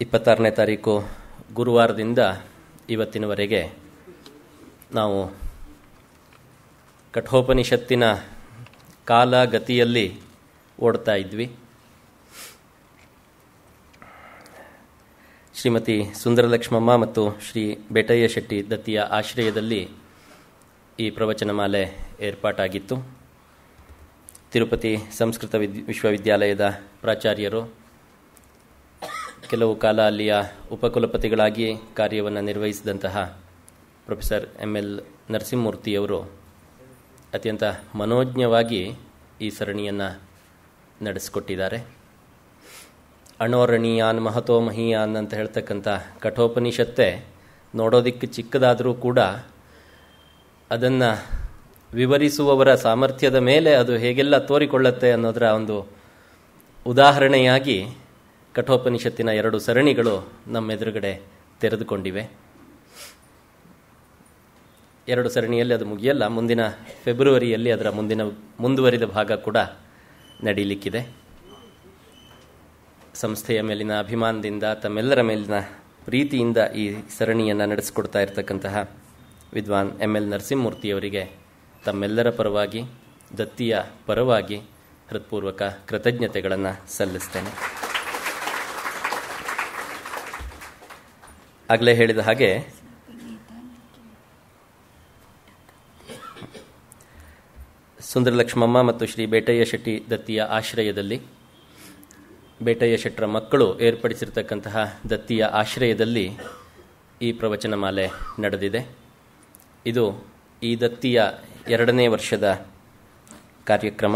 26ನೇ ತಾರೀಕು ಗುರುವಾರದಿಂದ ಇವತ್ತಿನವರೆಗೆ ನಾವು ಕಠೋಪನಿಷತ್ತಿನ ಕಾಲಗತಿಯಲ್ಲಿ ಓಡ್ತಾ ಇದ್ವಿ. ಶ್ರೀಮತಿ ಸುಂದರಲಕ್ಷ್ಮಮ್ಮ ಮತ್ತು ಶ್ರೀ ಬೇಟಯ್ಯ ಶೆಟ್ಟಿ ದತ್ತಿಯ ಆಶ್ರಯದಲ್ಲಿ ಈ ಪ್ರವಚನಮಾಲೆ ಏರ್ಪಾಟಾಗಿತ್ತು. ತಿರುಪತಿ ಸಂಸ್ಕೃತ ವಿಶ್ವವಿದ್ಯಾಲಯದ ಪ್ರಾಚಾರ್ಯರು, ಕೆಲವು ಕಾಲ ಅಲ್ಲಿಯ ಉಪಕುಲಪತಿಗಳಾಗಿ ಕಾರ್ಯವನ್ನು ನಿರ್ವಹಿಸಿದಂತಹ ಪ್ರೊಫೆಸರ್ ಎಂ.ಎಲ್. ನರಸಿಂಹಮೂರ್ತಿಯವರು ಅತ್ಯಂತ ಮನೋಜ್ಞವಾಗಿ ಈ ಸರಣಿಯನ್ನು ನಡೆಸಿಕೊಟ್ಟಿದ್ದಾರೆ. ಅಣೋರಣೀಯಾನ್ ಮಹತೋ ಮಹೀಯಾನ್ ಅಂತ ಹೇಳ್ತಕ್ಕಂಥ ಕಠೋಪನಿಷತ್ತೇ ನೋಡೋದಿಕ್ಕೆ ಚಿಕ್ಕದಾದರೂ ಕೂಡ ಅದನ್ನು ವಿವರಿಸುವವರ ಸಾಮರ್ಥ್ಯದ ಮೇಲೆ ಅದು ಹೇಗೆಲ್ಲ ತೋರಿಕೊಳ್ಳುತ್ತೆ ಅನ್ನೋದರ ಒಂದು ಉದಾಹರಣೆಯಾಗಿ ಕಠೋಪನಿಷತ್ತಿನ 2 ಸರಣಿಗಳು ನಮ್ಮೆದುರುಗಡೆ ತೆರೆದುಕೊಂಡಿವೆ. 2 ಸರಣಿಯಲ್ಲಿ ಅದು ಮುಗಿಯಲ್ಲ, ಮುಂದಿನ ಫೆಬ್ರವರಿಯಲ್ಲಿ ಅದರ ಮುಂದುವರಿದ ಭಾಗ ಕೂಡ ನಡೀಲಿಕ್ಕಿದೆ. ಸಂಸ್ಥೆಯ ಮೇಲಿನ ಅಭಿಮಾನದಿಂದ, ತಮ್ಮೆಲ್ಲರ ಮೇಲಿನ ಪ್ರೀತಿಯಿಂದ ಈ ಸರಣಿಯನ್ನು ನಡೆಸಿಕೊಡ್ತಾ ಇರತಕ್ಕಂತಹ ವಿದ್ವಾನ್ ಎಂ.ಎಲ್. ನರಸಿಂಹಮೂರ್ತಿಯವರಿಗೆ ತಮ್ಮೆಲ್ಲರ ಪರವಾಗಿ, ದತ್ತಿಯ ಪರವಾಗಿ ಹೃತ್ಪೂರ್ವಕ ಕೃತಜ್ಞತೆಗಳನ್ನು ಸಲ್ಲಿಸ್ತೇನೆ. ಆಗಲೇ ಹೇಳಿದ ಹಾಗೆ ಸುಂದರಲಕ್ಷ್ಮಮ್ಮ ಮತ್ತು ಶ್ರೀ ಬೇಟಯ್ಯ ಶೆಟ್ಟಿ ದತ್ತಿಯ ಆಶ್ರಯದಲ್ಲಿ, ಬೇಟಯ್ಯ ಶೆಟ್ಟರ ಮಕ್ಕಳು ಏರ್ಪಡಿಸಿರ್ತಕ್ಕಂತಹ ದತ್ತಿಯ ಆಶ್ರಯದಲ್ಲಿ ಈ ಪ್ರವಚನಮಾಲೆ ನಡೆದಿದೆ. ಇದು ಈ ದತ್ತಿಯ 2ನೇ ವರ್ಷದ ಕಾರ್ಯಕ್ರಮ.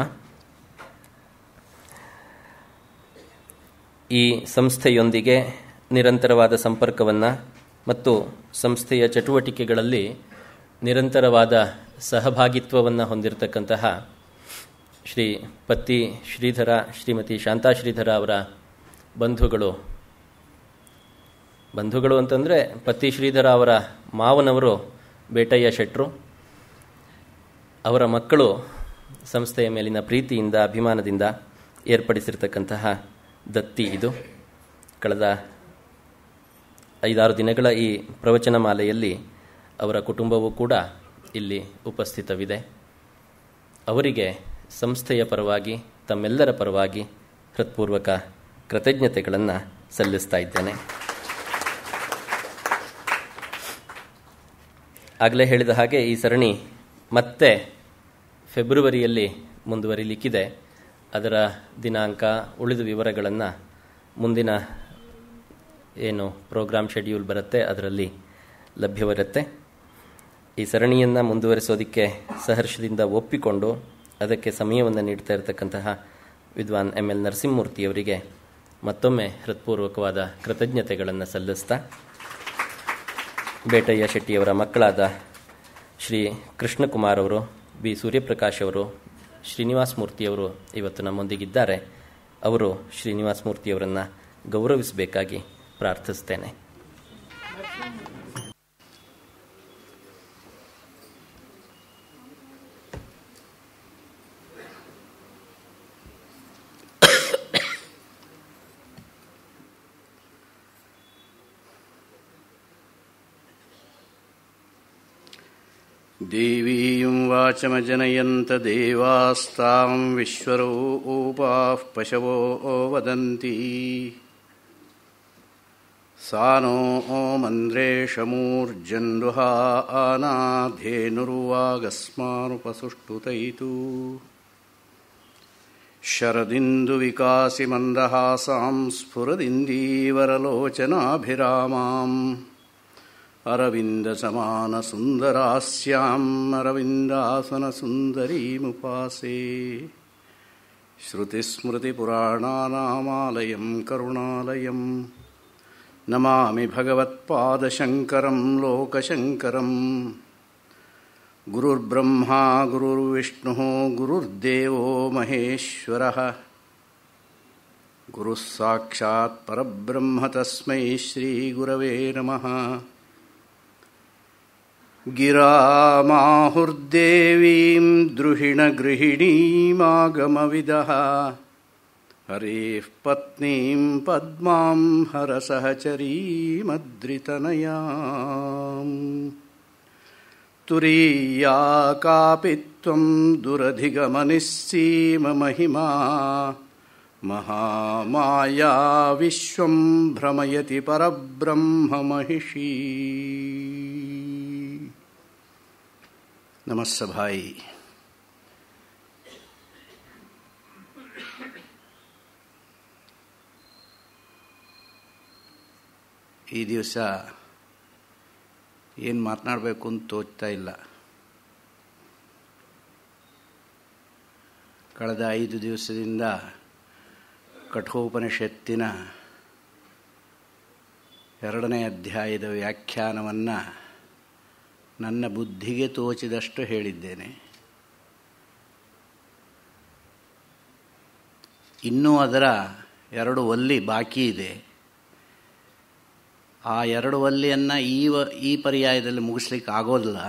ಈ ಸಂಸ್ಥೆಯೊಂದಿಗೆ ನಿರಂತರವಾದ ಸಂಪರ್ಕವನ್ನು ಮತ್ತು ಸಂಸ್ಥೆಯ ಚಟುವಟಿಕೆಗಳಲ್ಲಿ ನಿರಂತರವಾದ ಸಹಭಾಗಿತ್ವವನ್ನು ಹೊಂದಿರತಕ್ಕಂತಹ ಶ್ರೀ ಪತ್ತಿ ಶ್ರೀಧರ, ಶ್ರೀಮತಿ ಶಾಂತಾ ಶ್ರೀಧರ ಅವರ ಬಂಧುಗಳು ಅಂತಂದರೆ ಪತ್ತಿ ಶ್ರೀಧರ ಅವರ ಮಾವನವರು ಬೇಟಯ್ಯ ಶೆಟ್ಟರು, ಅವರ ಮಕ್ಕಳು ಸಂಸ್ಥೆಯ ಮೇಲಿನ ಪ್ರೀತಿಯಿಂದ, ಅಭಿಮಾನದಿಂದ ಏರ್ಪಡಿಸಿರ್ತಕ್ಕಂತಹ ದತ್ತಿ ಇದು. ಕಳೆದ 5-6 ದಿನಗಳ ಈ ಪ್ರವಚನ ಮಾಲೆಯಲ್ಲಿ ಅವರ ಕುಟುಂಬವೂ ಕೂಡ ಇಲ್ಲಿ ಉಪಸ್ಥಿತವಿದೆ. ಅವರಿಗೆ ಸಂಸ್ಥೆಯ ಪರವಾಗಿ, ತಮ್ಮೆಲ್ಲರ ಪರವಾಗಿ ಹೃತ್ಪೂರ್ವಕ ಕೃತಜ್ಞತೆಗಳನ್ನು ಸಲ್ಲಿಸ್ತಾ ಇದ್ದೇನೆ. ಆಗಲೇ ಹೇಳಿದ ಹಾಗೆ ಈ ಸರಣಿ ಮತ್ತೆ ಫೆಬ್ರವರಿಯಲ್ಲಿ ಮುಂದುವರಿಲಿಕ್ಕಿದೆ. ಅದರ ದಿನಾಂಕ, ಉಳಿದ ವಿವರಗಳನ್ನು ಮುಂದಿನ ಏನು ಪ್ರೋಗ್ರಾಮ್ ಶೆಡ್ಯೂಲ್ ಬರುತ್ತೆ ಅದರಲ್ಲಿ ಲಭ್ಯವಿರುತ್ತೆ. ಈ ಸರಣಿಯನ್ನು ಮುಂದುವರಿಸೋದಕ್ಕೆ ಸಹರ್ಷದಿಂದ ಒಪ್ಪಿಕೊಂಡು ಅದಕ್ಕೆ ಸಮಯವನ್ನು ನೀಡ್ತಾ ಇರತಕ್ಕಂತಹ ವಿದ್ವಾನ್ ಎಂ.ಎಲ್. ನರಸಿಂಹಮೂರ್ತಿಯವರಿಗೆ ಮತ್ತೊಮ್ಮೆ ಹೃತ್ಪೂರ್ವಕವಾದ ಕೃತಜ್ಞತೆಗಳನ್ನು ಸಲ್ಲಿಸ್ತಾ, ಬೇಟಯ್ಯ ಶೆಟ್ಟಿಯವರ ಮಕ್ಕಳಾದ ಶ್ರೀ ಕೃಷ್ಣಕುಮಾರ್ ಅವರು, ಬಿ. ಸೂರ್ಯಪ್ರಕಾಶ್ ಅವರು, ಶ್ರೀನಿವಾಸ ಮೂರ್ತಿಯವರು ಇವತ್ತು ನಮ್ಮೊಂದಿಗಿದ್ದಾರೆ. ಅವರು ಶ್ರೀನಿವಾಸ ಮೂರ್ತಿಯವರನ್ನು ಗೌರವಿಸಬೇಕಾಗಿ ಪ್ರಾರ್ಥಿಸ್ತೇನೆ. ದೇವೀಂ ವಾಚಮಜನಯಂತ ದೇವಾಸ್ತಾಂ ವಿಶ್ವರೂಪಾಃ ಪಶವೋ ವದಂತಿ ಸಾನೋ ಮಂದ್ರೇಶಮೂರ್ಜನ್ದುಹಾನಾಧೇನುರ್ವಾಗಸ್ಮಾನುಪಸುಷ್ಟುತೈತು ಶರದಿಂದುವಿಕಾಸಿ ಮಂದಹಾಸಾಂ ಸ್ಫುರದಿಂದೀವರಲೋಚನಾಭಿರಾಮಾಂ ಅರವಿಂದಸಮಾನಸುಂದರಾಸ್ಯಾಂ ಅರವಿಂದಾಸನಸುಂದರೀಮುಪಾಸೇ. ಶ್ರುತಿಸ್ಮೃತಿಪುರಾಣಾನಾಮಾಲಯಂ ಕರುಣಾಲಯಂ ನಮಾಮಿ ಭಗವತ್ಪಾದಶಂಕರಂ ಲೋಕಶಂಕರಂ. ಗುರುರ್ಬ್ರಹ್ಮಾ ಗುರುರ್ವಿಷ್ಣುಃ ಗುರುರ್ದೇವೋ ಮಹೇಶ್ವರಃ. ಗುರುಃ ಸಾಕ್ಷಾತ್ ಪರಬ್ರಹ್ಮ ತಸ್ಮೈ ಶ್ರೀಗುರವೇ ನಮಃ. ಗಿರಾಮಾಹುರ್ದೇವೀಂ ದ್ರುಹಿಣಗೃಹಿಣೀಮಾಗಮವಿದಃ ಹರೇಃ ಪತ್ನೀಂ ಪದ್ಮಾಂ ಹರಸಹಚರೀಮದ್ರಿತನಯಾಂ ತುರೀಯಾ ಕಾಪಿ ತ್ವಂ ದುರಧಿಗಮನಿಸ್ಸೀಮ ಮಹಿಮಾ ಮಹಾಮಾಯಾ ವಿಶ್ವಂ ಭ್ರಮಯತಿ ಪರಬ್ರಹ್ಮ ಮಹಿಷೀ. ನಮಃ ಸಭಾಯಿ. ಈ ದಿವಸ ಏನು ಮಾತನಾಡಬೇಕು ಅಂತ ತೋಚ್ತಾ ಇಲ್ಲ. ಕಳೆದ 5 ದಿವಸದಿಂದ ಕಠೋಪನಿಷತ್ತಿನ 2ನೇ ಅಧ್ಯಾಯದ ವ್ಯಾಖ್ಯಾನವನ್ನು ನನ್ನ ಬುದ್ಧಿಗೆ ತೋಚಿದಷ್ಟು ಹೇಳಿದ್ದೇನೆ. ಇನ್ನೂ ಅದರ 2 ವಲ್ಲಿ ಬಾಕಿ ಇದೆ. ಆ 2 ವಲ್ಲಿಯನ್ನು ಈ ಪರ್ಯಾಯದಲ್ಲಿ ಮುಗಿಸ್ಲಿಕ್ಕೆ ಆಗೋದಿಲ್ಲ.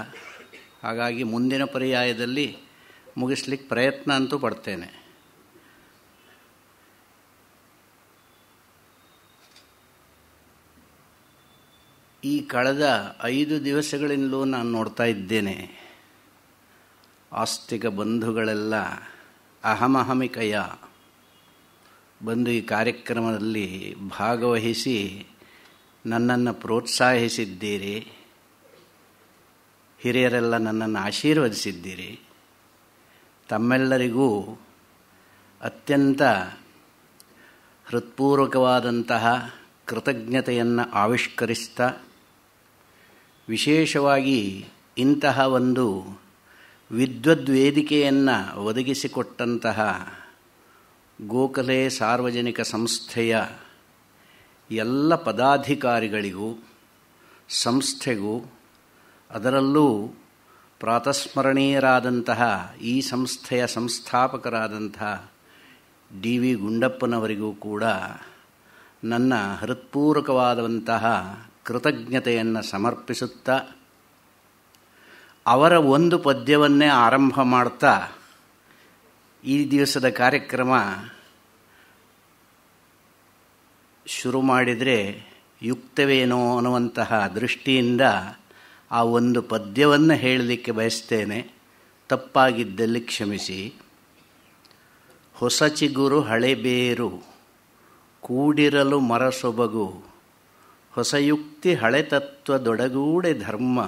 ಹಾಗಾಗಿ ಮುಂದಿನ ಪರ್ಯಾಯದಲ್ಲಿ ಮುಗಿಸ್ಲಿಕ್ಕೆ ಪ್ರಯತ್ನ ಅಂತೂ ಪಡ್ತೇನೆ. ಈ ಕಳೆದ 5 ದಿವಸಗಳಿಂದಲೂ ನಾನು ನೋಡ್ತಾ ಇದ್ದೇನೆ, ಆಸ್ತಿಕ ಬಂಧುಗಳೆಲ್ಲ ಅಹಮಹಮಿಕಯ ಬಂದು ಈ ಕಾರ್ಯಕ್ರಮದಲ್ಲಿ ಭಾಗವಹಿಸಿ ನನ್ನನ್ನು ಪ್ರೋತ್ಸಾಹಿಸಿದ್ದೀರಿ. ಹಿರಿಯರೆಲ್ಲ ನನ್ನನ್ನು ಆಶೀರ್ವದಿಸಿದ್ದೀರಿ. ತಮ್ಮೆಲ್ಲರಿಗೂ ಅತ್ಯಂತ ಹೃತ್ಪೂರ್ವಕವಾದಂತಹ ಕೃತಜ್ಞತೆಯನ್ನು ಆವಿಷ್ಕರಿಸ್ತಾ, ವಿಶೇಷವಾಗಿ ಇಂತಹ ಒಂದು ವಿದ್ವದ್ವೇದಿಕೆಯನ್ನು ಒದಗಿಸಿಕೊಟ್ಟಂತಹ ಗೋಖಲೆ ಸಾರ್ವಜನಿಕ ಸಂಸ್ಥೆಯ ಎಲ್ಲ ಪದಾಧಿಕಾರಿಗಳಿಗೂ, ಸಂಸ್ಥೆಗೂ, ಅದರಲ್ಲೂ ಪ್ರಾತಸ್ಮರಣೀಯರಾದಂತಹ ಈ ಸಂಸ್ಥೆಯ ಸಂಸ್ಥಾಪಕರಾದಂತಹ DV ಗುಂಡಪ್ಪನವರಿಗೂ ಕೂಡ ನನ್ನ ಹೃತ್ಪೂರ್ವಕವಾದಂತಹ ಕೃತಜ್ಞತೆಯನ್ನು ಸಮರ್ಪಿಸುತ್ತಾ, ಅವರ ಒಂದು ಪದ್ಯವನ್ನೇ ಆರಂಭ ಮಾಡ್ತಾ ಈ ದಿವಸದ ಕಾರ್ಯಕ್ರಮ ಶುರು ಮಾಡಿದರೆ ಯುಕ್ತವೇನೋ ಅನ್ನುವಂತಹ ದೃಷ್ಟಿಯಿಂದ ಆ ಒಂದು ಪದ್ಯವನ್ನು ಹೇಳಲಿಕ್ಕೆ ಬಯಸ್ತೇನೆ. ತಪ್ಪಾಗಿದ್ದಲ್ಲಿ ಕ್ಷಮಿಸಿ. ಹೊಸ ಚಿಗುರು ಹಳೆಬೇರು ಕೂಡಿರಲು ಮರಸೊಬಗು, ಹೊಸಯುಕ್ತಿ ಹಳೆತತ್ವದೊಡಗೂಡೆ ಧರ್ಮ,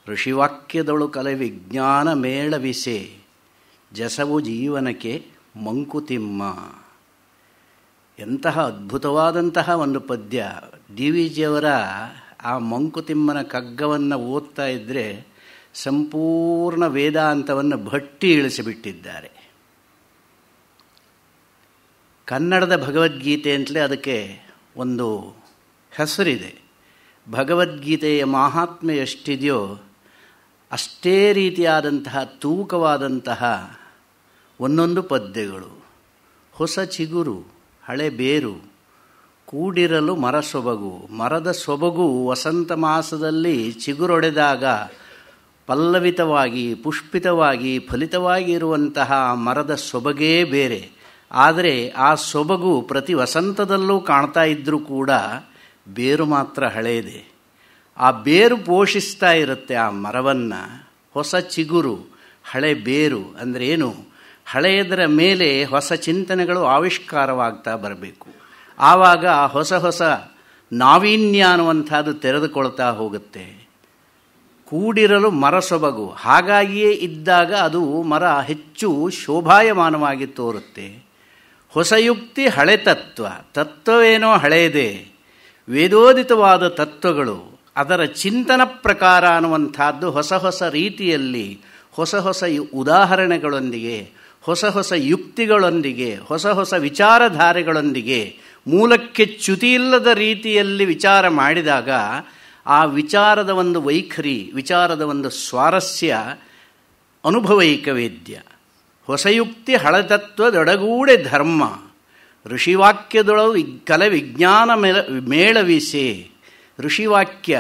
ಋಷಿವಾಕ್ಯದೊಳು ಕಲೆ ವಿಜ್ಞಾನ ಮೇಳವಿಸೆ, ಜಸವು ಜೀವನಕ್ಕೆ ಮಂಕುತಿಮ್ಮ. ಎಂತಹ ಅದ್ಭುತವಾದಂತಹ ಒಂದು ಪದ್ಯ. DVಜಿಯವರ ಆ ಮಂಕುತಿಮ್ಮನ ಕಗ್ಗವನ್ನು ಓದ್ತಾ ಇದ್ದರೆ ಸಂಪೂರ್ಣ ವೇದಾಂತವನ್ನು ಭಟ್ಟಿ ಇಳಿಸಿಬಿಟ್ಟಿದ್ದಾರೆ. ಕನ್ನಡದ ಭಗವದ್ಗೀತೆ ಅಂತಲೇ ಅದಕ್ಕೆ ಒಂದು ಹೆಸರಿದೆ. ಭಗವದ್ಗೀತೆಯ ಮಹಾತ್ಮ್ಯ ಎಷ್ಟಿದೆಯೋ ಅಷ್ಟೇ ರೀತಿಯಾದಂತಹ ತೂಕವಾದಂತಹ ಒಂದೊಂದು ಪದ್ಯಗಳು. ಹೊಸ ಚಿಗುರು ಹಳೆ ಬೇರು ಕೂಡಿರಲು ಮರಸೊಬಗು. ಮರದ ಸೊಬಗು ವಸಂತ ಮಾಸದಲ್ಲಿ ಚಿಗುರೊಡೆದಾಗ ಪಲ್ಲವಿತವಾಗಿ, ಪುಷ್ಪಿತವಾಗಿ, ಫಲಿತವಾಗಿ ಇರುವಂತಹ ಮರದ ಸೊಬಗೇ ಬೇರೆ. ಆದರೆ ಆ ಸೊಬಗು ಪ್ರತಿ ವಸಂತದಲ್ಲೂ ಕಾಣ್ತಾ ಇದ್ದರೂ ಕೂಡ ಬೇರು ಮಾತ್ರ ಹಳೆಯದೆ. ಆ ಬೇರು ಪೋಷಿಸ್ತಾ ಇರುತ್ತೆ ಆ ಮರವನ್ನು. ಹೊಸ ಚಿಗುರು ಹಳೆ ಬೇರು ಅಂದರೆ ಏನು? ಹಳೆಯದರ ಮೇಲೆ ಹೊಸ ಚಿಂತನೆಗಳು ಆವಿಷ್ಕಾರವಾಗ್ತಾ ಬರಬೇಕು. ಆವಾಗ ಹೊಸ ಹೊಸ ನಾವೀನ್ಯ ಅನ್ನುವಂಥದ್ದು ತೆರೆದುಕೊಳ್ತಾ ಹೋಗುತ್ತೆ. ಕೂಡಿರಲು ಮರ ಸೊಬಗು, ಹಾಗಾಗಿಯೇ ಇದ್ದಾಗ ಅದು ಮರ ಹೆಚ್ಚು ಶೋಭಾಯಮಾನವಾಗಿ ತೋರುತ್ತೆ. ಹೊಸ ಯುಕ್ತಿ ಹಳೆ ತತ್ವ, ತತ್ವವೇನೋ ಹಳೆಯದೇ, ವೇದೋದಿತವಾದ ತತ್ವಗಳು, ಅದರ ಚಿಂತನ ಪ್ರಕಾರ ಅನ್ನುವಂಥದ್ದು ಹೊಸ ಹೊಸ ರೀತಿಯಲ್ಲಿ, ಹೊಸ ಹೊಸ ಉದಾಹರಣೆಗಳೊಂದಿಗೆ, ಹೊಸ ಹೊಸ ಯುಕ್ತಿಗಳೊಂದಿಗೆ, ಹೊಸ ಹೊಸ ವಿಚಾರಧಾರೆಗಳೊಂದಿಗೆ, ಮೂಲಕ್ಕೆ ಚ್ಯುತಿಯಿಲ್ಲದ ರೀತಿಯಲ್ಲಿ ವಿಚಾರ ಮಾಡಿದಾಗ ಆ ವಿಚಾರದ ಒಂದು ವೈಖರಿ, ವಿಚಾರದ ಒಂದು ಸ್ವಾರಸ್ಯ ಅನುಭವೈಕ ವೇದ್ಯ. ಹೊಸ ಯುಕ್ತಿ ಹಳತತ್ವದೊಡಗೂಡೆ ಧರ್ಮ, ಋಷಿವಾಕ್ಯದೊಳಗೆ ಕಲೆ ವಿಜ್ಞಾನ ಮೇಳವಿಸೆ. ಋಷಿವಾಕ್ಯ,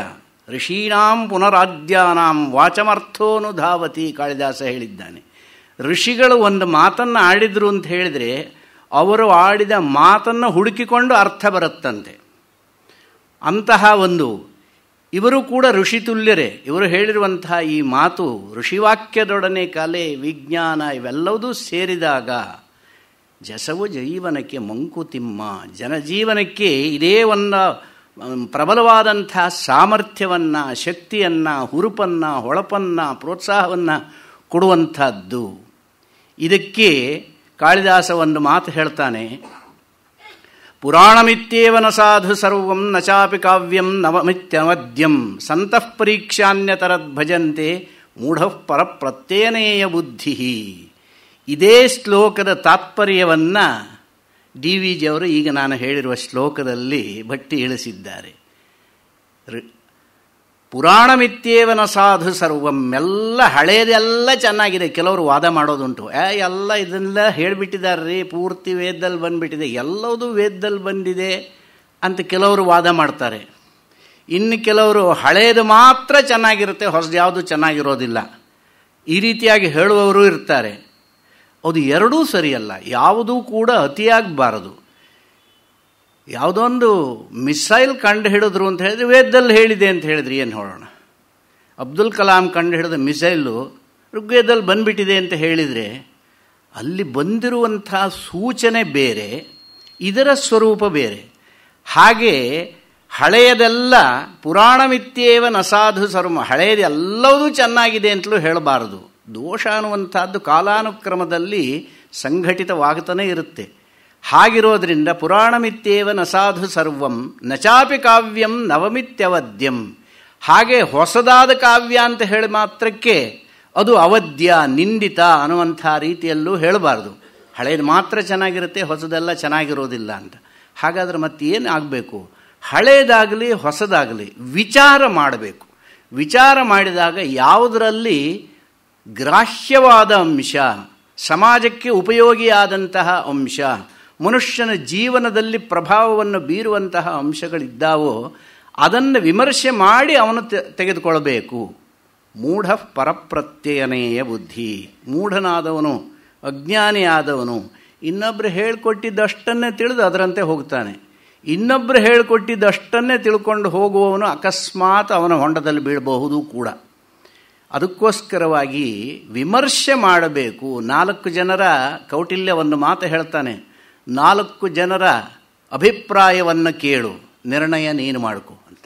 ಋಷೀಣಾಂ ಪುನರಾದ್ಯಾನಾಂ ವಾಚಮರ್ಥೋನುಧಾವತಿ, ಕಾಳಿದಾಸ ಹೇಳಿದ್ದಾನೆ. ಋಷಿಗಳು ಒಂದು ಮಾತನ್ನು ಆಡಿದರು ಅಂತ ಹೇಳಿದರೆ ಅವರು ಆಡಿದ ಮಾತನ್ನು ಹುಡುಕಿಕೊಂಡು ಅರ್ಥ ಬರುತ್ತಂತೆ. ಅಂತಹ ಒಂದು ಇವರು ಕೂಡ ಋಷಿತುಲ್ಯರೇ. ಇವರು ಹೇಳಿರುವಂತಹ ಈ ಮಾತು ಋಷಿವಾಕ್ಯದೊಡನೆ ಕಲೆ, ವಿಜ್ಞಾನ ಇವೆಲ್ಲವೂ ಸೇರಿದಾಗ ಜಸವು ಜೀವನಕ್ಕೆ ಮಂಕುತಿಮ್ಮ, ಜನಜೀವನಕ್ಕೆ ಇದೇ ಒಂದು ಪ್ರಬಲವಾದಂಥ ಸಾಮರ್ಥ್ಯವನ್ನು, ಶಕ್ತಿಯನ್ನು, ಹುರುಪನ್ನು, ಹೊಳಪನ್ನು, ಪ್ರೋತ್ಸಾಹವನ್ನು ಕೊಡುವಂಥದ್ದು. ಇದಕ್ಕೆ ಕಾಳಿದಾಸ ಒಂದು ಮಾತು ಹೇಳ್ತಾನೆ, ಪುರಾಣಮಿತ್ಯೇವ ನ ಸಾಧು ಸರ್ವಂ ನ ಚಾಪಿ ಕಾವ್ಯಂ ನವಮಿತ್ಯವದ್ಯಂ ಸಂತಃ ಪರೀಕ್ಷಾನ್ಯತರದ್ ಭಜಂತೆ ಮೂಢಃ ಪರಪ್ರತ್ಯನೇಯ ಬುದ್ಧಿ. ಇದೇ ಶ್ಲೋಕದ ತಾತ್ಪರ್ಯವನ್ನು ಡಿ ವಿ ಜಿಯವರು ಈಗ ನಾನು ಹೇಳಿರುವ ಶ್ಲೋಕದಲ್ಲಿ ಭಟ್ಟಿ ಇಳಿಸಿದ್ದಾರೆ. ಪುರಾಣಮಿತ್ಯೇವ ನ ಸಾಧು ಸರ್ವಂ, ಎಲ್ಲ ಹಳೇದೆಲ್ಲ ಚೆನ್ನಾಗಿದೆ. ಕೆಲವರು ವಾದ ಮಾಡೋದುಂಟು, ಎಲ್ಲ ಇದನ್ನೆಲ್ಲ ಹೇಳಿಬಿಟ್ಟಿದ್ದಾರೆ, ಪೂರ್ತಿ ವೇದದಲ್ಲಿ ಬಂದುಬಿಟ್ಟಿದೆ, ಎಲ್ಲವೂ ವೇದದಲ್ಲಿ ಬಂದಿದೆ ಅಂತ ಕೆಲವರು ವಾದ ಮಾಡ್ತಾರೆ. ಇನ್ನು ಕೆಲವರು ಹಳೇದು ಮಾತ್ರ ಚೆನ್ನಾಗಿರುತ್ತೆ, ಹೊಸದು ಯಾವುದು ಚೆನ್ನಾಗಿರೋದಿಲ್ಲ, ಈ ರೀತಿಯಾಗಿ ಹೇಳುವವರು ಇರ್ತಾರೆ. ಅದು ಎರಡೂ ಸರಿಯಲ್ಲ, ಯಾವುದೂ ಕೂಡ ಅತಿಯಾಗಬಾರದು. ಯಾವುದೊಂದು ಮಿಸೈಲ್ ಕಂಡು ಹಿಡಿದ್ರು ಅಂತ ಹೇಳಿದ್ರೆ ವೇದದಲ್ಲಿ ಹೇಳಿದೆ ಅಂತ ಹೇಳಿದ್ರಿ ಏನು ಹೇಳೋಣ. ಅಬ್ದುಲ್ ಕಲಾಂ ಕಂಡು ಹಿಡಿದ ಮಿಸೈಲು ಋಗ್ವೇದದಲ್ಲಿ ಬಂದುಬಿಟ್ಟಿದೆ ಅಂತ ಹೇಳಿದರೆ ಅಲ್ಲಿ ಬಂದಿರುವಂಥ ಸೂಚನೆ ಬೇರೆ, ಇದರ ಸ್ವರೂಪ ಬೇರೆ. ಹಾಗೆ ಹಳೆಯದೆಲ್ಲ ಪುರಾಣಮಿತ್ಯೇವ ನ ಸಾಧು ಸರ್ವ, ಹಳೆಯದೆಲ್ಲವೂ ಚೆನ್ನಾಗಿದೆ ಅಂತಲೂ ಹೇಳಬಾರದು. ದೋಷ ಅನ್ನುವಂಥದ್ದು ಕಾಲಾನುಕ್ರಮದಲ್ಲಿ ಸಂಘಟಿತವಾಗುತ್ತಾನೆ ಇರುತ್ತೆ. ಹಾಗಿರೋದ್ರಿಂದ ಪುರಾಣಮಿತ್ಯೇವ ನ ಸಾಧು ಸರ್ವಂ ನ ಚಾಪಿ ಕಾವ್ಯಂ ನವಮಿತ್ಯವದ್ಯಂ, ಹಾಗೆ ಹೊಸದಾದ ಕಾವ್ಯ ಅಂತ ಹೇಳಿ ಮಾತ್ರಕ್ಕೆ ಅದು ಅವಧ್ಯ, ನಿಂದಿತ ಅನ್ನುವಂಥ ರೀತಿಯಲ್ಲೂ ಹೇಳಬಾರ್ದು. ಹಳೇದು ಮಾತ್ರ ಚೆನ್ನಾಗಿರುತ್ತೆ, ಹೊಸದೆಲ್ಲ ಚೆನ್ನಾಗಿರೋದಿಲ್ಲ ಅಂತ. ಹಾಗಾದರೆ ಮತ್ತೇನು ಆಗಬೇಕು? ಹಳೇದಾಗಲಿ ಹೊಸದಾಗಲಿ ವಿಚಾರ ಮಾಡಬೇಕು. ವಿಚಾರ ಮಾಡಿದಾಗ ಯಾವುದರಲ್ಲಿ ಗ್ರಾಹ್ಯವಾದ ಅಂಶ, ಸಮಾಜಕ್ಕೆ ಉಪಯೋಗಿಯಾದಂತಹ ಅಂಶ, ಮನುಷ್ಯನ ಜೀವನದಲ್ಲಿ ಪ್ರಭಾವವನ್ನು ಬೀರುವಂತಹ ಅಂಶಗಳಿದ್ದಾವೋ ಅದನ್ನು ವಿಮರ್ಶೆ ಮಾಡಿ ಅವನು ತೆಗೆದುಕೊಳ್ಳಬೇಕು. ಮೂಢ ಪರಪ್ರತ್ಯನೇಯ ಬುದ್ಧಿ, ಮೂಢನಾದವನು, ಅಜ್ಞಾನಿಯಾದವನು ಇನ್ನೊಬ್ಬರು ಹೇಳಿಕೊಟ್ಟಿದ್ದಷ್ಟನ್ನೇ ತಿಳಿದು ಅದರಂತೆ ಹೋಗ್ತಾನೆ. ಇನ್ನೊಬ್ಬರು ಹೇಳಿಕೊಟ್ಟಿದ್ದಷ್ಟನ್ನೇ ತಿಳ್ಕೊಂಡು ಹೋಗುವವನು ಅಕಸ್ಮಾತ್ ಅವನ ಹೊಂಡದಲ್ಲಿ ಬೀಳಬಹುದು ಕೂಡ. ಅದಕ್ಕೋಸ್ಕರವಾಗಿ ವಿಮರ್ಶೆ ಮಾಡಬೇಕು. 4 ಜನರ ಕೌಟಿಲ್ಯ ಒಂದು ಮಾತು ಹೇಳ್ತಾನೆ, 4 ಜನರ ಅಭಿಪ್ರಾಯವನ್ನು ಕೇಳು, ನಿರ್ಣಯ ನೀನು ಮಾಡಿಕೊ ಅಂತ.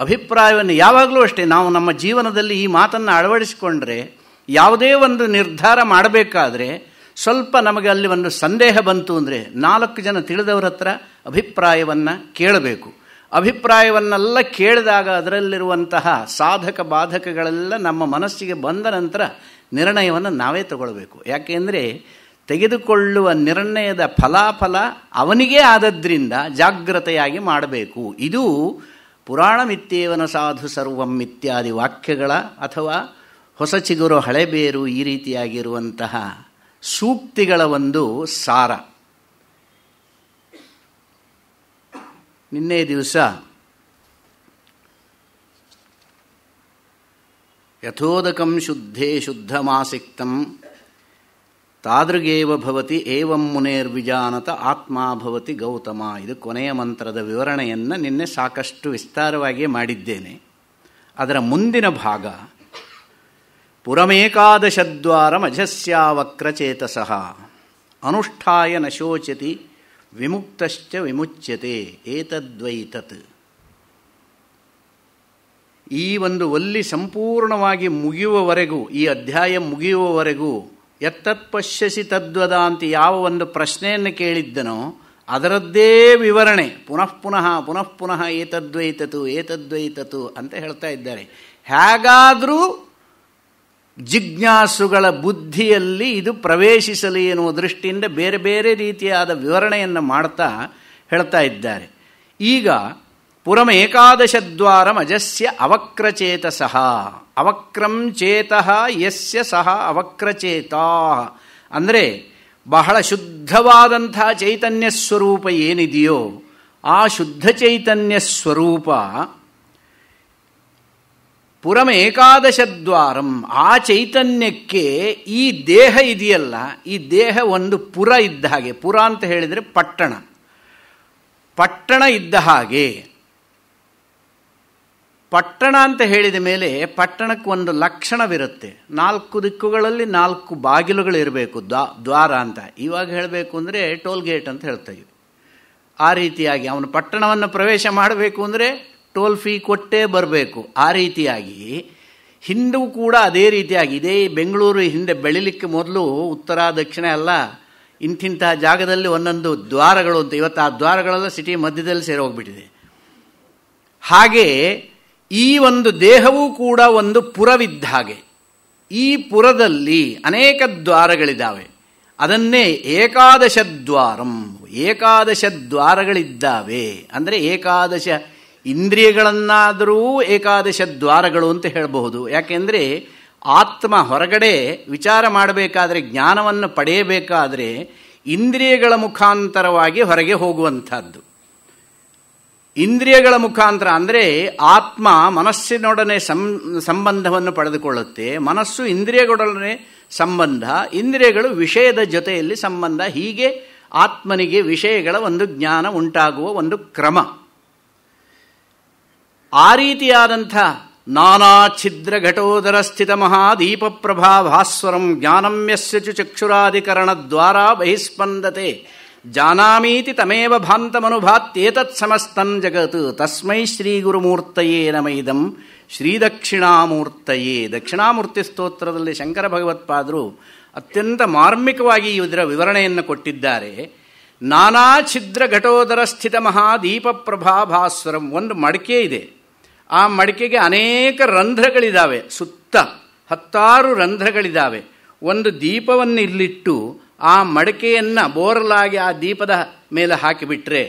ಅಭಿಪ್ರಾಯವನ್ನು ಯಾವಾಗಲೂ ಅಷ್ಟೇ ನಾವು ನಮ್ಮ ಜೀವನದಲ್ಲಿ ಈ ಮಾತನ್ನು ಅಳವಡಿಸಿಕೊಂಡ್ರೆ, ಯಾವುದೇ ಒಂದು ನಿರ್ಧಾರ ಮಾಡಬೇಕಾದ್ರೆ ಸ್ವಲ್ಪ ನಮಗೆ ಅಲ್ಲಿ ಒಂದು ಸಂದೇಹ ಬಂತು ಅಂದರೆ 4 ಜನ ತಿಳಿದವರ ಹತ್ರ ಅಭಿಪ್ರಾಯವನ್ನು ಕೇಳಬೇಕು. ಅಭಿಪ್ರಾಯವನ್ನೆಲ್ಲ ಕೇಳಿದಾಗ ಅದರಲ್ಲಿರುವಂತಹ ಸಾಧಕ ಬಾಧಕಗಳೆಲ್ಲ ನಮ್ಮ ಮನಸ್ಸಿಗೆ ಬಂದ ನಂತರ ನಿರ್ಣಯವನ್ನು ನಾವೇ ತಗೊಳ್ಬೇಕು. ಯಾಕೆಂದರೆ ತೆಗೆದುಕೊಳ್ಳುವ ನಿರ್ಣಯದ ಫಲಾಫಲ ಅವನಿಗೇ ಆದದ್ರಿಂದ ಜಾಗ್ರತೆಯಾಗಿ ಮಾಡಬೇಕು. ಇದು ಪುರಾಣಮಿತ್ಯೇವನ ಸಾಧು ಸರ್ವಂ ಇತ್ಯಾದಿ ವಾಕ್ಯಗಳ ಅಥವಾ ಹೊಸ ಚಿಗುರು ಹಳೆಬೇರು ಈ ರೀತಿಯಾಗಿರುವಂತಹ ಸೂಕ್ತಿಗಳ ಒಂದು ಸಾರ. ನಿನ್ನೆ ದಿವಸ ಯಥೋದಕಂ ಶುದ್ಧೇ ಶುದ್ಧಮಾಸಿಕ್ತಂ ತಾದೃಗೇವ ಭವತಿ ಏವಂ ಮುನೇರ್ವಿಜಾನತ ಆತ್ಮ ಭವತಿ ಗೌತಮ. ಇದು ಕೊನೆಯ ಮಂತ್ರದ ವಿವರಣೆಯನ್ನು ನಿನ್ನೆ ಸಾಕಷ್ಟು ವಿಸ್ತಾರವಾಗಿ ಮಾಡಿದ್ದೇನೆ. ಅದರ ಮುಂದಿನ ಭಾಗ ಪುರಮೇಕಾದಶದ್ವಾರಮಜಸ್ಯಾವಕ್ರಚೇತಸಃ ಅನುಷ್ಠಾಯ ನ ಶೋಚತಿ ವಿಮುಕ್ತಶ್ಚ ವಿಮುಚ್ಯತೆ ಏತದ್ವೈತತ್. ಈ ಒಂದು ವಲ್ಲಿ ಸಂಪೂರ್ಣವಾಗಿ ಮುಗಿಯುವವರೆಗೂ, ಈ ಅಧ್ಯಾಯ ಮುಗಿಯುವವರೆಗೂ ಯತ್ತತ್ ಪಶ್ಯಸಿ ತದ್ವದ ಅಂತ ಯಾವ ಒಂದು ಪ್ರಶ್ನೆಯನ್ನು ಕೇಳಿದ್ದನೋ ಅದರದ್ದೇ ವಿವರಣೆ ಪುನಃ ಪುನಃ ಪುನಃ ಪುನಃ ಏತದ್ವೈತತು ಏತದ್ವೈತತು ಅಂತ ಹೇಳ್ತಾ ಇದ್ದಾರೆ. ಹೇಗಾದರೂ ಜಿಜ್ಞಾಸುಗಳ ಬುದ್ಧಿಯಲ್ಲಿ ಇದು ಪ್ರವೇಶಿಸಲಿ ಎನ್ನುವ ದೃಷ್ಟಿಯಿಂದ ಬೇರೆ ಬೇರೆ ರೀತಿಯಾದ ವಿವರಣೆಯನ್ನು ಮಾಡ್ತಾ ಹೇಳ್ತಾ ಇದ್ದಾರೆ. ಈಗ ಪುರಂ ಏಕಾದಶದ್ವಾರಂ ಅಜಸ್ಯ ಅವಕ್ರಚೇತಸಃ, ಅವಕ್ರಂ ಚೇತಃ ಯಸ್ಯ ಸಹ ಅವಕ್ರಚೇತಾ ಅಂದರೆ ಬಹಳ ಶುದ್ಧವಾದಂಥ ಚೈತನ್ಯ ಸ್ವರೂಪ ಏನಿದೆಯೋ ಆ ಶುದ್ಧ ಚೈತನ್ಯ ಸ್ವರೂಪ ಪುರಂ ಏಕಾದಶದ್ವಾರಂ. ಆ ಚೈತನ್ಯಕ್ಕೆ ಈ ದೇಹ ಇದೆಯಲ್ಲ, ಈ ದೇಹ ಒಂದು ಪುರ ಇದ್ದ ಹಾಗೆ. ಪುರ ಅಂತ ಹೇಳಿದರೆ ಪಟ್ಟಣ, ಪಟ್ಟಣ ಇದ್ದ ಹಾಗೆ. ಪಟ್ಟಣ ಅಂತ ಹೇಳಿದ ಮೇಲೆ ಪಟ್ಟಣಕ್ಕೆ ಒಂದು ಲಕ್ಷಣವಿರುತ್ತೆ. 4 ದಿಕ್ಕುಗಳಲ್ಲಿ 4 ಬಾಗಿಲುಗಳು ಇರಬೇಕು, ದ್ವಾರ ಅಂತ. ಇವಾಗ ಹೇಳಬೇಕು ಅಂದರೆ ಟೋಲ್ ಗೇಟ್ ಅಂತ ಹೇಳ್ತೀವಿ. ಆ ರೀತಿಯಾಗಿ ಅವನು ಪಟ್ಟಣವನ್ನು ಪ್ರವೇಶ ಮಾಡಬೇಕು ಅಂದರೆ ಟೋಲ್ ಫೀ ಕೊಟ್ಟೇ ಬರಬೇಕು. ಆ ರೀತಿಯಾಗಿ ಹಿಂದೂ ಕೂಡ ಅದೇ ರೀತಿಯಾಗಿ. ಇದೇ ಬೆಂಗಳೂರು ಹಿಂದೆ ಬೆಳಿಲಿಕ್ಕೆ ಮೊದಲು ಉತ್ತರ ದಕ್ಷಿಣ ಎಲ್ಲ ಇಂತಿಂಥ ಜಾಗದಲ್ಲಿ ಒಂದೊಂದು ದ್ವಾರಗಳು ಅಂತ. ಇವತ್ತು ಆ ದ್ವಾರಗಳೆಲ್ಲ ಸಿಟಿ ಮಧ್ಯದಲ್ಲಿ ಸೇರಿ ಹೋಗ್ಬಿಟ್ಟಿದೆ. ಹಾಗೆ ಈ ಒಂದು ದೇಹವೂ ಕೂಡ ಒಂದು ಪುರವಿದ್ದ ಹಾಗೆ. ಈ ಪುರದಲ್ಲಿ ಅನೇಕ ದ್ವಾರಗಳಿದ್ದಾವೆ. ಅದನ್ನೇ ಏಕಾದಶದ್ವಾರಂ. ಏಕಾದಶ ದ್ವಾರಗಳಿದ್ದಾವೆ ಅಂದರೆ ಏಕಾದಶ ಇಂದ್ರಿಯಗಳನ್ನಾದರೂ ಏಕಾದಶ ದ್ವಾರಗಳು ಅಂತ ಹೇಳಬಹುದು. ಯಾಕೆಂದರೆ ಆತ್ಮ ಹೊರಗಡೆ ವಿಚಾರ ಮಾಡಬೇಕಾದ್ರೆ, ಜ್ಞಾನವನ್ನು ಪಡೆಯಬೇಕಾದರೆ ಇಂದ್ರಿಯಗಳ ಮುಖಾಂತರವಾಗಿ ಹೊರಗೆ ಹೋಗುವಂಥದ್ದು. ಇಂದ್ರಿಯಗಳ ಮುಖಾಂತರ ಅಂದರೆ ಆತ್ಮ ಮನಸ್ಸಿನೊಡನೆ ಸಂಬಂಧವನ್ನು ಪಡೆದುಕೊಳ್ಳುತ್ತೆ. ಮನಸ್ಸು ಇಂದ್ರಿಯಗಳೊಡನೆ ಸಂಬಂಧ, ಇಂದ್ರಿಯಗಳು ವಿಷಯದ ಜೊತೆಯಲ್ಲಿ ಸಂಬಂಧ. ಹೀಗೆ ಆತ್ಮನಿಗೆ ವಿಷಯಗಳ ಒಂದು ಜ್ಞಾನ ಉಂಟಾಗುವ ಒಂದು ಕ್ರಮ. ಆ ರೀತಿಯಾದಂಥ ನಾನಾ ಛಿದ್ರ ಘಟೋದರ ಸ್ಥಿತ ಮಹಾದೀಪ ಪ್ರಭಾ ಭಾಸ್ವರಂ ಜ್ಞಾನಂ ಯಸ್ಯ ಚಕ್ಷುರಾಧಿಕರಣ ದ್ವಾರ ಬಹಿಸ್ಪಂದತೆ ಜಾನಾಮೀತಿ ತಮೇವ ಭಾಂತಮನುಭಾತ್ಯೇತತ್ ಸಮಸ್ತಂ ಜಗತ್ ತಸ್ಮೈ ಶ್ರೀ ಗುರುಮೂರ್ತಯೇ ನಮೈದಂ ಶ್ರೀದಕ್ಷಿಣಾಮೂರ್ತಯೇ. ದಕ್ಷಿಣಾಮೂರ್ತಿ ಸ್ತೋತ್ರದಲ್ಲಿ ಶಂಕರ ಭಗವತ್ಪಾದರು ಅತ್ಯಂತ ಮಾರ್ಮಿಕವಾಗಿ ಇದರ ವಿವರಣೆಯನ್ನು ಕೊಟ್ಟಿದ್ದಾರೆ. ನಾನಾ ಛಿದ್ರ ಘಟೋದರ ಸ್ಥಿತ ಮಹಾದೀಪ ಪ್ರಭಾ ಭಾಸ್ವರಂ. ಒಂದು ಮಡಿಕೆ ಇದೆ, ಆ ಮಡಿಕೆಗೆ ಅನೇಕ ರಂಧ್ರಗಳಿದ್ದಾವೆ, ಸುತ್ತ 10 ರಂಧ್ರಗಳಿದ್ದಾವೆ. ಒಂದು ದೀಪವನ್ನು ಇಲ್ಲಿಟ್ಟು ಆ ಮಡಿಕೆಯನ್ನು ಬೋರಲಾಗಿ ಆ ದೀಪದ ಮೇಲೆ ಹಾಕಿಬಿಟ್ರೆ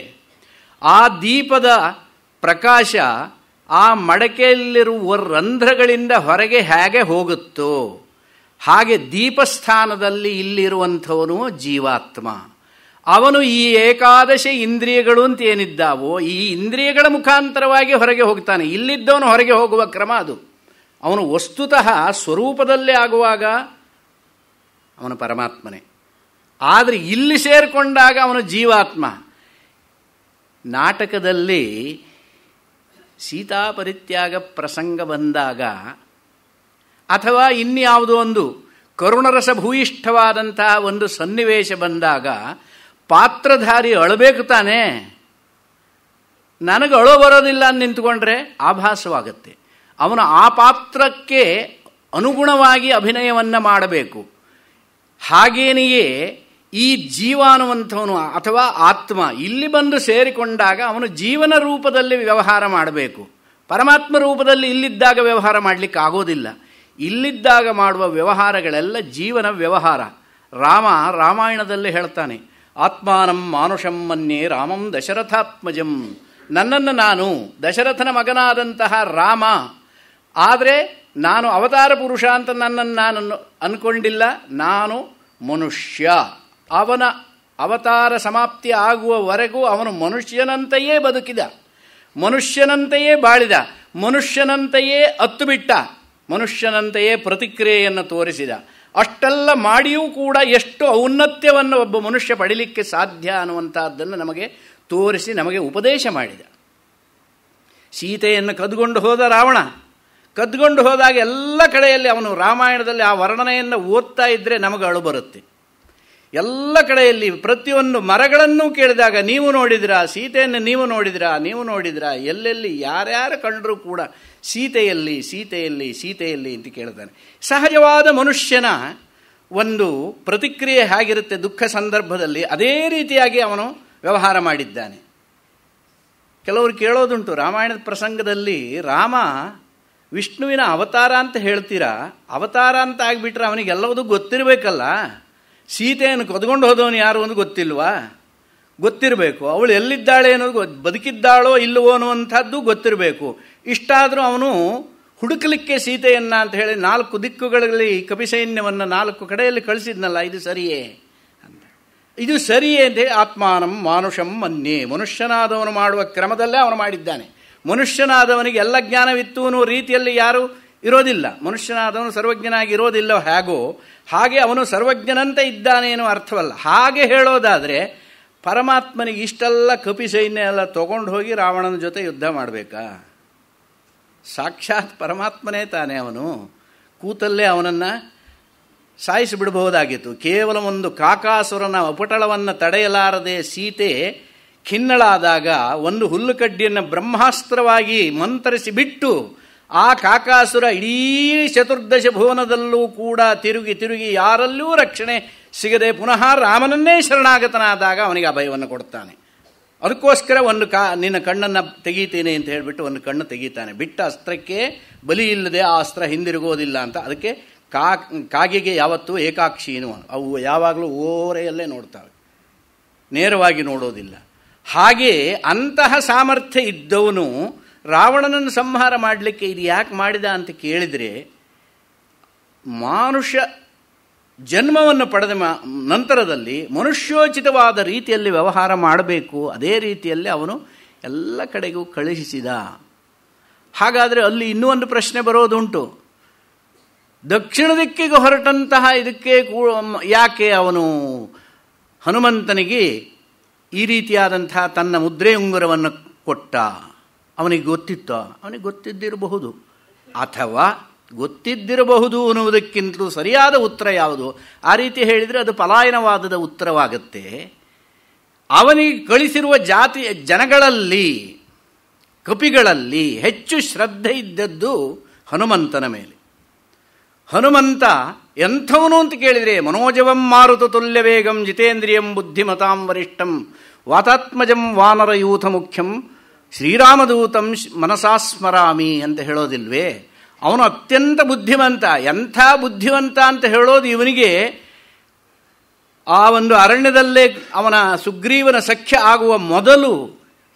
ಆ ದೀಪದ ಪ್ರಕಾಶ ಆ ಮಡಕೆಯಲ್ಲಿರುವ ರಂಧ್ರಗಳಿಂದ ಹೊರಗೆ ಹೇಗೆ ಹೋಗುತ್ತೋ ಹಾಗೆ ದೀಪಸ್ಥಾನದಲ್ಲಿ ಇಲ್ಲಿರುವಂಥವನು ಜೀವಾತ್ಮ. ಅವನು ಈ ಏಕಾದಶ ಇಂದ್ರಿಯಗಳು ಅಂತ ಏನಿದ್ದಾವೋ ಈ ಇಂದ್ರಿಯಗಳ ಮುಖಾಂತರವಾಗಿ ಹೊರಗೆ ಹೋಗ್ತಾನೆ. ಇಲ್ಲಿದ್ದವನು ಹೊರಗೆ ಹೋಗುವ ಕ್ರಮ ಅದು. ಅವನು ವಸ್ತುತಃ ಸ್ವರೂಪದಲ್ಲೇ ಆಗುವಾಗ ಅವನು ಪರಮಾತ್ಮನೇ. ಆದರೆ ಇಲ್ಲಿ ಸೇರಿಕೊಂಡಾಗ ಅವನು ಜೀವಾತ್ಮ. ನಾಟಕದಲ್ಲಿ ಸೀತಾ ಪರಿತ್ಯಾಗ ಪ್ರಸಂಗ ಬಂದಾಗ ಅಥವಾ ಇನ್ಯಾವುದೋ ಒಂದು ಕರುಣರಸ ಭೂಯಿಷ್ಠವಾದಂತಹ ಒಂದು ಸನ್ನಿವೇಶ ಬಂದಾಗ ಪಾತ್ರಧಾರಿ ಅಳಬೇಕು ತಾನೆ. ನನಗೆ ಅಳೋ ಬರೋದಿಲ್ಲ ಅಂತ ನಿಂತ್ಕೊಂಡ್ರೆ ಆಭಾಸವಾಗುತ್ತೆ. ಅವನು ಆ ಪಾತ್ರಕ್ಕೆ ಅನುಗುಣವಾಗಿ ಅಭಿನಯವನ್ನು ಮಾಡಬೇಕು. ಹಾಗೇನೆಯೇ ಈ ಜೀವ ಅನ್ನುವಂಥವನು ಅಥವಾ ಆತ್ಮ ಇಲ್ಲಿ ಬಂದು ಸೇರಿಕೊಂಡಾಗ ಅವನು ಜೀವನ ರೂಪದಲ್ಲಿ ವ್ಯವಹಾರ ಮಾಡಬೇಕು. ಪರಮಾತ್ಮ ರೂಪದಲ್ಲಿ ಇಲ್ಲಿದ್ದಾಗ ವ್ಯವಹಾರ ಮಾಡಲಿಕ್ಕೆ ಆಗೋದಿಲ್ಲ. ಇಲ್ಲಿದ್ದಾಗ ಮಾಡುವ ವ್ಯವಹಾರಗಳೆಲ್ಲ ಜೀವನ ವ್ಯವಹಾರ. ರಾಮಾಯಣದಲ್ಲಿ ಹೇಳ್ತಾನೆ, ಆತ್ಮಾನಂ ಮಾನುಷಂ ಮನ್ಯೆ ರಾಮಂ ದಶರಥಾತ್ಮಜಂ. ನನ್ನನ್ನು ನಾನು ದಶರಥನ ಮಗನಾದಂತಹ ರಾಮ, ಆದರೆ ನಾನು ಅವತಾರ ಪುರುಷ ಅಂತ ನನ್ನನ್ನು ನಾನು ಅಂದ್ಕೊಂಡಿಲ್ಲ. ನಾನು ಮನುಷ್ಯ. ಅವನ ಅವತಾರ ಸಮಾಪ್ತಿ ಆಗುವವರೆಗೂ ಅವನು ಮನುಷ್ಯನಂತೆಯೇ ಬದುಕಿದ, ಮನುಷ್ಯನಂತೆಯೇ ಬಾಳಿದ, ಮನುಷ್ಯನಂತೆಯೇ ಅತ್ತು ಬಿಟ್ಟ, ಮನುಷ್ಯನಂತೆಯೇ ಪ್ರತಿಕ್ರಿಯೆಯನ್ನು ತೋರಿಸಿದ. ಅಷ್ಟೆಲ್ಲ ಮಾಡಿಯೂ ಕೂಡ ಎಷ್ಟು ಔನ್ನತ್ಯವನ್ನು ಒಬ್ಬ ಮನುಷ್ಯ ಪಡೀಲಿಕ್ಕೆ ಸಾಧ್ಯ ಅನ್ನುವಂಥದ್ದನ್ನು ನಮಗೆ ತೋರಿಸಿ ನಮಗೆ ಉಪದೇಶ ಮಾಡಿದ. ಸೀತೆಯನ್ನು ಕದ್ಕೊಂಡು ಹೋದ ರಾವಣ. ಕದ್ಕೊಂಡು ಹೋದಾಗ ಎಲ್ಲ ಕಡೆಯಲ್ಲಿ ಅವನು ರಾಮಾಯಣದಲ್ಲಿ ಆ ವರ್ಣನೆಯನ್ನು ಓದ್ತಾ ಇದ್ದರೆ ನಮಗೆ ಅಳು ಬರುತ್ತೆ. ಎಲ್ಲ ಕಡೆಯಲ್ಲಿ ಪ್ರತಿಯೊಂದು ಮರಗಳನ್ನೂ ಕೇಳಿದಾಗ ನೀವು ನೋಡಿದಿರಾ ಸೀತೆಯನ್ನು, ನೀವು ನೋಡಿದಿರಾ ಎಲ್ಲೆಲ್ಲಿ ಯಾರ್ಯಾರು ಕಂಡರೂ ಕೂಡ ಸೀತೆಯಲ್ಲಿ ಸೀತೆಯಲ್ಲಿ ಸೀತೆಯಲ್ಲಿ ಅಂತ ಕೇಳ್ತಾನೆ. ಸಹಜವಾದ ಮನುಷ್ಯನ ಒಂದು ಪ್ರತಿಕ್ರಿಯೆ ಹೇಗಿರುತ್ತೆ ದುಃಖ ಸಂದರ್ಭದಲ್ಲಿ, ಅದೇ ರೀತಿಯಾಗಿ ಅವನು ವ್ಯವಹಾರ ಮಾಡಿದ್ದಾನೆ. ಕೆಲವರು ಕೇಳೋದುಂಟು, ರಾಮಾಯಣದ ಪ್ರಸಂಗದಲ್ಲಿ ರಾಮ ವಿಷ್ಣುವಿನ ಅವತಾರ ಅಂತ ಹೇಳ್ತೀರಾ, ಅವತಾರ ಅಂತ ಆಗಿಬಿಟ್ರೆ ಅವನಿಗೆಲ್ಲವೂ ಗೊತ್ತಿರಬೇಕಲ್ಲ. ಸೀತೆಯನ್ನು ಕದ್ಕೊಂಡು ಹೋದವನು ಯಾರು ಅಂತ ಗೊತ್ತಿಲ್ವಾ? ಗೊತ್ತಿರಬೇಕು. ಅವಳು ಎಲ್ಲಿದ್ದಾಳೆ ಅನ್ನೋದು, ಬದುಕಿದ್ದಾಳೋ ಇಲ್ಲವೋ ಅನ್ನುವಂಥದ್ದು ಗೊತ್ತಿರಬೇಕು. ಇಷ್ಟಾದರೂ ಅವನು ಹುಡುಕಲಿಕ್ಕೆ ಸೀತೆಯನ್ನು ಅಂತ ಹೇಳಿ 4 ದಿಕ್ಕುಗಳಲ್ಲಿ ಕಪಿಸೈನ್ಯವನ್ನು 4 ಕಡೆಯಲ್ಲಿ ಕಳಿಸಿದ್ನಲ್ಲ, ಇದು ಸರಿಯೇ ಅಂತ. ಇದು ಸರಿಯೇ ಅಂತ ಹೇಳಿ ಆತ್ಮಾನಂ ಮಾನುಷಂ ಮನ್ಯೆ, ಮನುಷ್ಯನಾದವನು ಮಾಡುವ ಕ್ರಮದಲ್ಲೇ ಅವನು ಮಾಡಿದ್ದಾನೆ. ಮನುಷ್ಯನಾದವನಿಗೆ ಎಲ್ಲ ಜ್ಞಾನವಿತ್ತು ಅನ್ನೋ ರೀತಿಯಲ್ಲಿ ಯಾರು ಇರೋದಿಲ್ಲ. ಮನುಷ್ಯನಾದವನು ಸರ್ವಜ್ಞನಾಗಿ ಇರೋದಿಲ್ಲ ಹೇಗೋ ಹಾಗೆ ಅವನು ಸರ್ವಜ್ಞನಂತೆ ಇದ್ದಾನೆ ಏನೋ ಅರ್ಥವಲ್ಲ. ಹಾಗೆ ಹೇಳೋದಾದರೆ ಪರಮಾತ್ಮನಿಗೆ ಇಷ್ಟೆಲ್ಲ ಕಪಿ ಸೈನ್ಯ ಎಲ್ಲ ತಗೊಂಡು ಹೋಗಿ ರಾವಣನ ಜೊತೆ ಯುದ್ಧ ಮಾಡಬೇಕಾ? ಸಾಕ್ಷಾತ್ ಪರಮಾತ್ಮನೇ ತಾನೇ. ಅವನು ಕೂತಲ್ಲೇ ಅವನನ್ನು ಸಾಯಿಸಿಬಿಡಬಹುದಾಗಿತ್ತು. ಕೇವಲ ಒಂದು ಕಾಕಾಸುರನ ಉಪಟಳವನ್ನು ತಡೆಯಲಾರದೆ ಸೀತೆ ಖಿನ್ನಳಾದಾಗ ಒಂದು ಹುಲ್ಲುಕಡ್ಡಿಯನ್ನು ಬ್ರಹ್ಮಾಸ್ತ್ರವಾಗಿ ಮಂತರಿಸಿ ಬಿಟ್ಟು ಆ ಕಾಕಾಸುರ ಇಡೀ ಚತುರ್ದಶ ಭುವನದಲ್ಲೂ ಕೂಡ ತಿರುಗಿ ತಿರುಗಿ ಯಾರಲ್ಲೂ ರಕ್ಷಣೆ ಸಿಗದೆ ಪುನಃ ರಾಮನನ್ನೇ ಶರಣಾಗತನಾದಾಗ ಅವನಿಗೆ ಅಭಯವನ್ನು ಕೊಡ್ತಾನೆ. ಅದಕ್ಕೋಸ್ಕರ ನಿನ್ನ ಕಣ್ಣನ್ನು ತೆಗೀತೇನೆ ಅಂತ ಹೇಳಿಬಿಟ್ಟು ಒಂದು ಕಣ್ಣು ತೆಗೀತಾನೆ. ಬಿಟ್ಟ ಅಸ್ತ್ರಕ್ಕೆ ಬಲಿ ಇಲ್ಲದೆ ಆ ಅಸ್ತ್ರ ಹಿಂದಿರುಗೋದಿಲ್ಲ ಅಂತ. ಅದಕ್ಕೆ ಕಾಗೆಗೆ ಯಾವತ್ತೂ ಏಕಾಕ್ಷೀನು, ಅವು ಯಾವಾಗಲೂ ಓರೆಯಲ್ಲೇ ನೋಡ್ತಾವೆ, ನೇರವಾಗಿ ನೋಡೋದಿಲ್ಲ. ಹಾಗೆ ಅಂತಹ ಸಾಮರ್ಥ್ಯ ಇದ್ದವನು ರಾವಣನನ್ನು ಸಂಹಾರ ಮಾಡಲಿಕ್ಕೆ ಇದು ಯಾಕೆ ಮಾಡಿದ ಅಂತ ಕೇಳಿದರೆ, ಮನುಷ್ಯ ಜನ್ಮವನ್ನು ಪಡೆದ ನಂತರದಲ್ಲಿ ಮನುಷ್ಯೋಚಿತವಾದ ರೀತಿಯಲ್ಲಿ ವ್ಯವಹಾರ ಮಾಡಬೇಕು. ಅದೇ ರೀತಿಯಲ್ಲಿ ಅವನು ಎಲ್ಲ ಕಡೆಗೂ ಕಳುಹಿಸಿದ. ಹಾಗಾದರೆ ಅಲ್ಲಿ ಇನ್ನೂ ಒಂದು ಪ್ರಶ್ನೆ ಬರೋದುಂಟು. ದಕ್ಷಿಣ ದಿಕ್ಕಿಗೆ ಹೊರಟಂತಹ ಇದಕ್ಕೆ ಯಾಕೆ ಅವನು ಹನುಮಂತನಿಗೆ ಈ ರೀತಿಯಾದಂತಹ ತನ್ನ ಮುದ್ರೆ ಉಂಗುರವನ್ನು ಕೊಟ್ಟ? ಅವನಿಗೆ ಗೊತ್ತಿತ್ತ? ಅವನಿಗೆ ಗೊತ್ತಿದ್ದಿರಬಹುದು, ಅಥವಾ ಗೊತ್ತಿದ್ದಿರಬಹುದು ಅನ್ನುವುದಕ್ಕಿಂತಲೂ ಸರಿಯಾದ ಉತ್ತರ ಯಾವುದು? ಆ ರೀತಿ ಹೇಳಿದರೆ ಅದು ಪಲಾಯನವಾದದ ಉತ್ತರವಾಗುತ್ತೆ. ಅವನಿಗೆ ಕಳಿಸಿರುವ ಜನಗಳಲ್ಲಿ ಕಪಿಗಳಲ್ಲಿ ಹೆಚ್ಚು ಶ್ರದ್ಧೆ ಇದ್ದದ್ದು ಹನುಮಂತನ ಮೇಲೆ. ಹನುಮಂತ ಎಂಥವನು ಅಂತ ಕೇಳಿದರೆ, ಮನೋಜವಂ ಮಾರುತ ತುಲ್ಯ ವೇಗಂ ಜಿತೇಂದ್ರಿಯಂ ಬುದ್ಧಿಮತಾಂ ವರಿಷ್ಠಂ ವಾತಾತ್ಮಜಂ ವಾನರಯೂಥ ಮುಖ್ಯಂ ಶ್ರೀರಾಮದೂತಂ ಮನಸಾ ಸ್ಮರಾಮಿ ಅಂತ ಹೇಳೋದಿಲ್ವೇ? ಅವನು ಅತ್ಯಂತ ಬುದ್ಧಿವಂತ. ಎಂಥ ಬುದ್ಧಿವಂತ ಅಂತ ಹೇಳೋದು ಇವನಿಗೆ ಆ ಒಂದು ಅರಣ್ಯದಲ್ಲೇ ಅವನ ಸುಗ್ರೀವನ ಸಖ್ಯ ಆಗುವ ಮೊದಲು,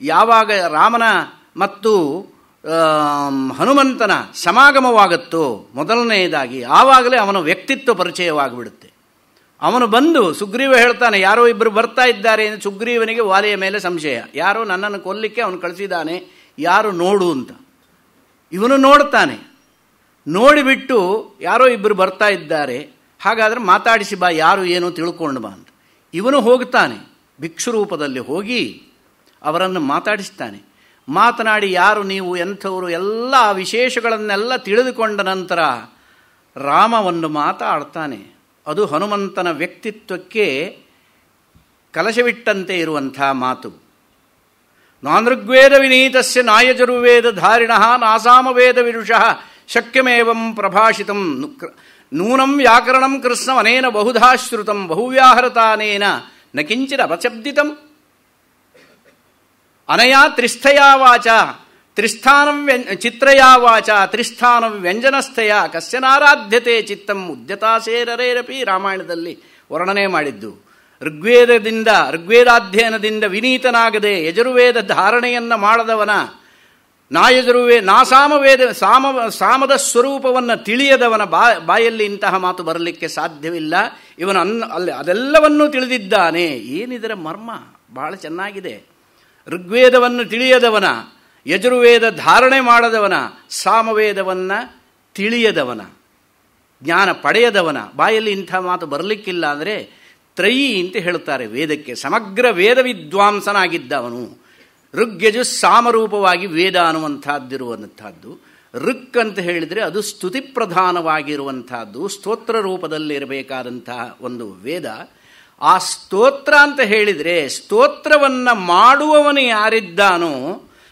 ಯಾವಾಗ ರಾಮನ ಮತ್ತು ಹನುಮಂತನ ಸಮಾಗಮವಾಗುತ್ತೋ ಮೊದಲನೆಯದಾಗಿ, ಆವಾಗಲೇ ಅವನ ವ್ಯಕ್ತಿತ್ವ ಪರಿಚಯವಾಗಿಬಿಡುತ್ತೆ. ಅವನು ಬಂದು ಸುಗ್ರೀವ ಹೇಳ್ತಾನೆ, ಯಾರೋ ಇಬ್ಬರು ಬರ್ತಾ ಇದ್ದಾರೆ ಎಂದು. ಸುಗ್ರೀವನಿಗೆ ವಾಲಿಯ ಮೇಲೆ ಸಂಶಯ, ಯಾರೋ ನನ್ನನ್ನು ಕೊಲ್ಲಿಕ್ಕೆ ಅವನು ಕಳಿಸಿದ್ದಾನೆ, ಯಾರು ನೋಡು ಅಂತ. ಇವನು ನೋಡ್ತಾನೆ, ನೋಡಿಬಿಟ್ಟು ಯಾರೋ ಇಬ್ಬರು ಬರ್ತಾ ಇದ್ದಾರೆ, ಹಾಗಾದರೆ ಮಾತಾಡಿಸಿ ಬಾ, ಯಾರು ಏನು ತಿಳ್ಕೊಂಡು ಬಾ ಅಂತ. ಇವನು ಹೋಗ್ತಾನೆ, ಭಿಕ್ಷು ರೂಪದಲ್ಲಿ ಹೋಗಿ ಅವರನ್ನು ಮಾತಾಡಿಸ್ತಾನೆ. ಮಾತನಾಡಿ ಯಾರು ನೀವು, ಎಂಥವರು, ಎಲ್ಲ ವಿಶೇಷಗಳನ್ನೆಲ್ಲ ತಿಳಿದುಕೊಂಡ ನಂತರ ರಾಮ ಒಂದು ಮಾತಾಡ್ತಾನೆ. ಅದು ಹನುಮಂತನ ವ್ಯಕ್ತಿತ್ವಕ್ಕೆ ಕಲಶವಿಟ್ಟಂತೆ ಇರುವಂಥ ಮಾತು. ನಾನೃಗ್ವೇದ ವಿನೀತಸ್ಯ ನಾಯಜುರ್ವೇದ ಧಾರಿಣಃ ನಾಸಾಮವೇದ ವಿದುಷಃ ಶಕ್ಯಮೇವಂ ಪ್ರಭಾಷಿತಂ ನೂನಂ ವ್ಯಾಕರಣಂ ಕೃಷ್ಣಂ ಅನೇನ ಬಹುಧಾ ಶ್ರುತಂ ಬಹುವ್ಯಾಹೃತಾನೇನ ನ ಕಿಂಚಿತ್ ಅಪಶಬ್ದಿತಂ ಅನಯಾ ತ್ರಿಸ್ಥಯಾ ವಾಚ ತ್ರಿಸ್ಥಾನಂ ಚಿತ್ರಯಾ ವಾಚ ತ್ರಿಸ್ಥಾನಂ ವ್ಯಂಜನಸ್ಥಯ ಕಸ್ಯನಾರಾಧ್ಯತೆ ಚಿತ್ತಂ ಉದ್ಯತಾಸೇರರೇರಪಿ ರಾಮಾಯಣದಲ್ಲಿ ವರ್ಣನೆ ಮಾಡಿದ್ದು. ಋಗ್ವೇದಾಧ್ಯಯನದಿಂದ ವಿನೀತನಾಗದೆ ಯಜುರ್ವೇದ ಧಾರಣೆಯನ್ನು ಮಾಡದವನ, ಸಾಮದ ಸ್ವರೂಪವನ್ನು ತಿಳಿಯದವನ ಬಾಯಲ್ಲಿ ಇಂತಹ ಮಾತು ಬರಲಿಕ್ಕೆ ಸಾಧ್ಯವಿಲ್ಲ. ಇವನು ಅಲ್ಲಿ ಅದೆಲ್ಲವನ್ನೂ ತಿಳಿದಿದ್ದಾನೆ. ಏನಿದರ ಮರ್ಮ ಬಹಳ ಚೆನ್ನಾಗಿದೆ. ಋಗ್ವೇದವನ್ನು ತಿಳಿಯದವನ, ಯಜುರ್ವೇದ ಧಾರಣೆ ಮಾಡದವನ, ಸಾಮವೇದವನ್ನು ತಿಳಿಯದವನ, ಜ್ಞಾನ ಪಡೆಯದವನ ಬಾಯಲ್ಲಿ ಇಂಥ ಮಾತು ಬರಲಿಕ್ಕಿಲ್ಲ. ಅಂದರೆ ತ್ರಯಿ ಅಂತ ಹೇಳ್ತಾರೆ ವೇದಕ್ಕೆ. ಸಮಗ್ರ ವೇದ ವಿದ್ವಾಂಸನಾಗಿದ್ದವನು. ಋಗ್ಯಜು ಸಾಮರೂಪವಾಗಿ ವೇದ ಅನ್ನುವಂಥದ್ದಿರುವಂಥದ್ದು. ಋಕ್ ಅಂತ ಹೇಳಿದರೆ ಅದು ಸ್ತುತಿ ಪ್ರಧಾನವಾಗಿರುವಂಥದ್ದು, ಸ್ತೋತ್ರ ರೂಪದಲ್ಲಿರಬೇಕಾದಂತಹ ಒಂದು ವೇದ. ಆ ಸ್ತೋತ್ರ ಅಂತ ಹೇಳಿದರೆ ಸ್ತೋತ್ರವನ್ನು ಮಾಡುವವನು ಯಾರಿದ್ದಾನೋ,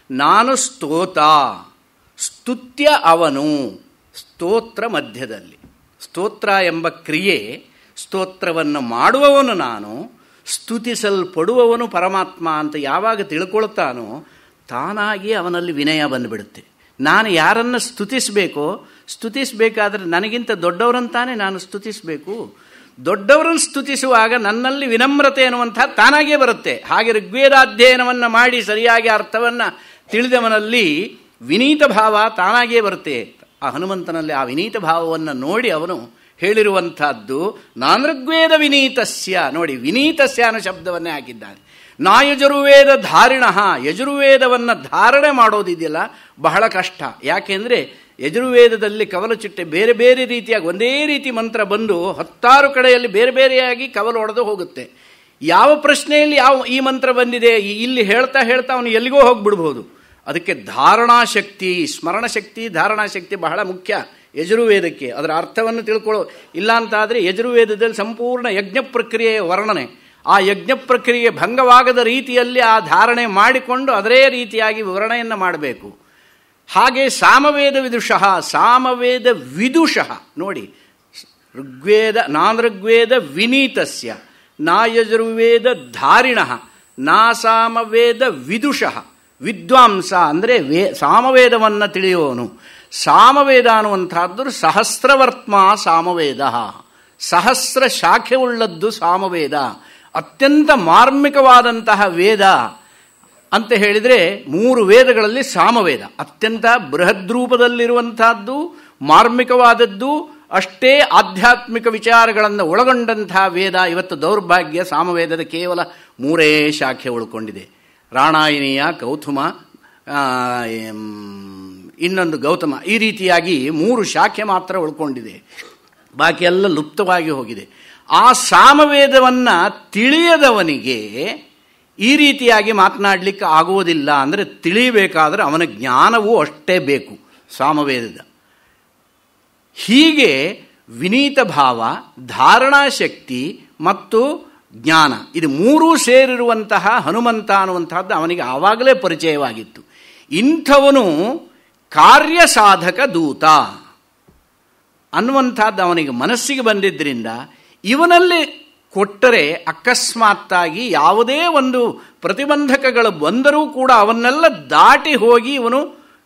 ನಾನು ಸ್ತೋತ, ಸ್ತುತ್ಯ ಅವನು. ಸ್ತೋತ್ರ ಮಧ್ಯದಲ್ಲಿ ಸ್ತೋತ್ರ ಎಂಬ ಕ್ರಿಯೆ, ಸ್ತೋತ್ರವನ್ನು ಮಾಡುವವನು ನಾನು, ಸ್ತುತಿಸಲ್ಪಡುವವನು ಪರಮಾತ್ಮ ಅಂತ ಯಾವಾಗ ತಿಳ್ಕೊಳ್ತಾನೋ ತಾನಾಗಿ ಅವನಲ್ಲಿ ವಿನಯ ಬಂದುಬಿಡುತ್ತೆ. ನಾನು ಯಾರನ್ನು ಸ್ತುತಿಸಬೇಕೋ, ಸ್ತುತಿಸಬೇಕಾದ್ರೆ ನನಗಿಂತ ದೊಡ್ಡವರಂತಾನೆ ನಾನು ಸ್ತುತಿಸಬೇಕು. ದೊಡ್ಡವರನ್ನು ಸ್ತುತಿಸುವಾಗ ನನ್ನಲ್ಲಿ ವಿನಮ್ರತೆ ಅನ್ನುವಂಥ ತಾನಾಗೇ ಬರುತ್ತೆ. ಹಾಗೆ ಋಗ್ವೇದಾಧ್ಯಯನವನ್ನು ಮಾಡಿ ಸರಿಯಾಗಿ ಅರ್ಥವನ್ನು ತಿಳಿದವನಲ್ಲಿ ವಿನೀತ ಭಾವ ತಾನಾಗೇ ಬರುತ್ತೆ. ಆ ಹನುಮಂತನಲ್ಲಿ ಆ ವಿನೀತ ಭಾವವನ್ನು ನೋಡಿ ಅವನು ಹೇಳಿರುವಂಥದ್ದು ನಾನೃಗ್ವೇದ ವಿನೀತಸ್ಯ. ನೋಡಿ, ವಿನೀತಸ್ಯ ಅನ್ನೋ ಶಬ್ದವನ್ನೇ ಹಾಕಿದ್ದಾನೆ. ನಾಯಜುರ್ವೇದ ಧಾರಿಣಃ, ಯಜುರ್ವೇದವನ್ನು ಧಾರಣೆ ಮಾಡೋದಿದೆಯಲ್ಲ ಬಹಳ ಕಷ್ಟ. ಯಾಕೆಂದರೆ ಯಜುರ್ವೇದದಲ್ಲಿ ಕವಲುಚಿಟ್ಟೆ ಬೇರೆ ಬೇರೆ ರೀತಿಯಾಗಿ ಒಂದೇ ರೀತಿ ಮಂತ್ರ ಬಂದು 10 ಕಡೆಯಲ್ಲಿ ಬೇರೆ ಬೇರೆಯಾಗಿ ಕವಲು ಹೊಡೆದು ಹೋಗುತ್ತೆ. ಯಾವ ಪ್ರಶ್ನೆಯಲ್ಲಿ ಈ ಮಂತ್ರ ಬಂದಿದೆ ಇಲ್ಲಿ ಹೇಳ್ತಾ ಅವನು ಎಲ್ಲಿಗೋ ಹೋಗಿಬಿಡ್ಬೋದು. ಅದಕ್ಕೆ ಧಾರಣಾಶಕ್ತಿ, ಸ್ಮರಣಶಕ್ತಿ, ಧಾರಣಾಶಕ್ತಿ ಬಹಳ ಮುಖ್ಯ ಯಜುರ್ವೇದಕ್ಕೆ. ಅದರ ಅರ್ಥವನ್ನು ತಿಳ್ಕೊಳ್ಳೋ ಇಲ್ಲ ಅಂತಾದರೆ ಯಜುರ್ವೇದದಲ್ಲಿ ಸಂಪೂರ್ಣ ಯಜ್ಞ ಪ್ರಕ್ರಿಯೆಯ ವರ್ಣನೆ, ಆ ಯಜ್ಞ ಪ್ರಕ್ರಿಯೆ ಭಂಗವಾಗದ ರೀತಿಯಲ್ಲಿ ಆ ಧಾರಣೆ ಮಾಡಿಕೊಂಡು ಅದರೇ ರೀತಿಯಾಗಿ ವಿವರಣೆಯನ್ನು ಮಾಡಬೇಕು. ಹಾಗೆ ಸಾಮವೇದ ವಿದುಷಃ, ಸಾಮವೇದ ವಿದುಷಃ ನೋಡಿ, ಋಗ್ವೇದ ನಾನೃಗ್ವೇದ ವಿನೀತಸ್ಯ ನಾ ಯಜುರ್ವೇದ ಧಾರಿಣಃ ನಾ ಸಾಮವೇದ ವಿದುಷಃ. ವಿದ್ವಾಂಸ ಅಂದರೆ ಸಾಮವೇದವನ್ನು ತಿಳಿಯುವವನು. ಸಾಮವೇದ ಅನ್ನುವಂಥದ್ದು ಸಹಸ್ರವರ್ತ್ಮ ಸಾಮವೇದ, ಸಹಸ್ರ ಶಾಖೆ ಉಳ್ಳದ್ದು ಸಾಮವೇದ, ಅತ್ಯಂತ ಮಾರ್ಮಿಕವಾದಂತಹ ವೇದ ಅಂತ ಹೇಳಿದರೆ 3 ವೇದಗಳಲ್ಲಿ ಸಾಮವೇದ ಅತ್ಯಂತ ಬೃಹದ್ರೂಪದಲ್ಲಿರುವಂತಹದ್ದು, ಮಾರ್ಮಿಕವಾದದ್ದು, ಅಷ್ಟೇ ಆಧ್ಯಾತ್ಮಿಕ ವಿಚಾರಗಳನ್ನು ಒಳಗೊಂಡಂತಹ ವೇದ. ಇವತ್ತು ದೌರ್ಭಾಗ್ಯ, ಸಾಮವೇದದ ಕೇವಲ 3 ಶಾಖೆ ಉಳ್ಕೊಂಡಿದೆ. ರಾಣಾಯನೀಯ, ಕೌಥುಮ, ಇನ್ನೊಂದು ಗೌತಮ, ಈ ರೀತಿಯಾಗಿ 3 ಶಾಖೆ ಮಾತ್ರ ಉಳ್ಕೊಂಡಿದೆ. ಬಾಕಿ ಎಲ್ಲ ಲುಪ್ತವಾಗಿ ಹೋಗಿದೆ. ಆ ಸಾಮವೇದವನ್ನು ತಿಳಿಯದವನಿಗೆ ಈ ರೀತಿಯಾಗಿ ಮಾತನಾಡಲಿಕ್ಕೆ ಆಗುವುದಿಲ್ಲ. ಅಂದರೆ ತಿಳಿಯಬೇಕಾದ್ರೆ ಅವನ ಜ್ಞಾನವೂ ಅಷ್ಟೇ ಬೇಕು ಸಾಮವೇದದ. ಹೀಗೆ ವಿನೀತ ಭಾವ, ಧಾರಣಾಶಕ್ತಿ ಮತ್ತು ಜ್ಞಾನ, ಇದು 3 ಸೇರಿರುವಂತಹ ಹನುಮಂತ ಅನ್ನುವಂಥದ್ದು ಅವನಿಗೆ ಆವಾಗಲೇ ಪರಿಚಯವಾಗಿತ್ತು. ಇಂಥವನು ಕಾರ್ಯಸಾಧಕ ದೂತ ಅನ್ನುವಂಥದ್ದು ಅವನಿಗೆ ಮನಸ್ಸಿಗೆ ಬಂದಿದ್ದರಿಂದ ಇವನಲ್ಲಿ ಕೊಟ್ಟರೆ ಅಕಸ್ಮಾತ್ತಾಗಿ ಯಾವುದೇ ಒಂದು ಪ್ರತಿಬಂಧಕಗಳು ಬಂದರೂ ಕೂಡ ಅವನ್ನೆಲ್ಲ ದಾಟಿ ಹೋಗಿ ಇವನು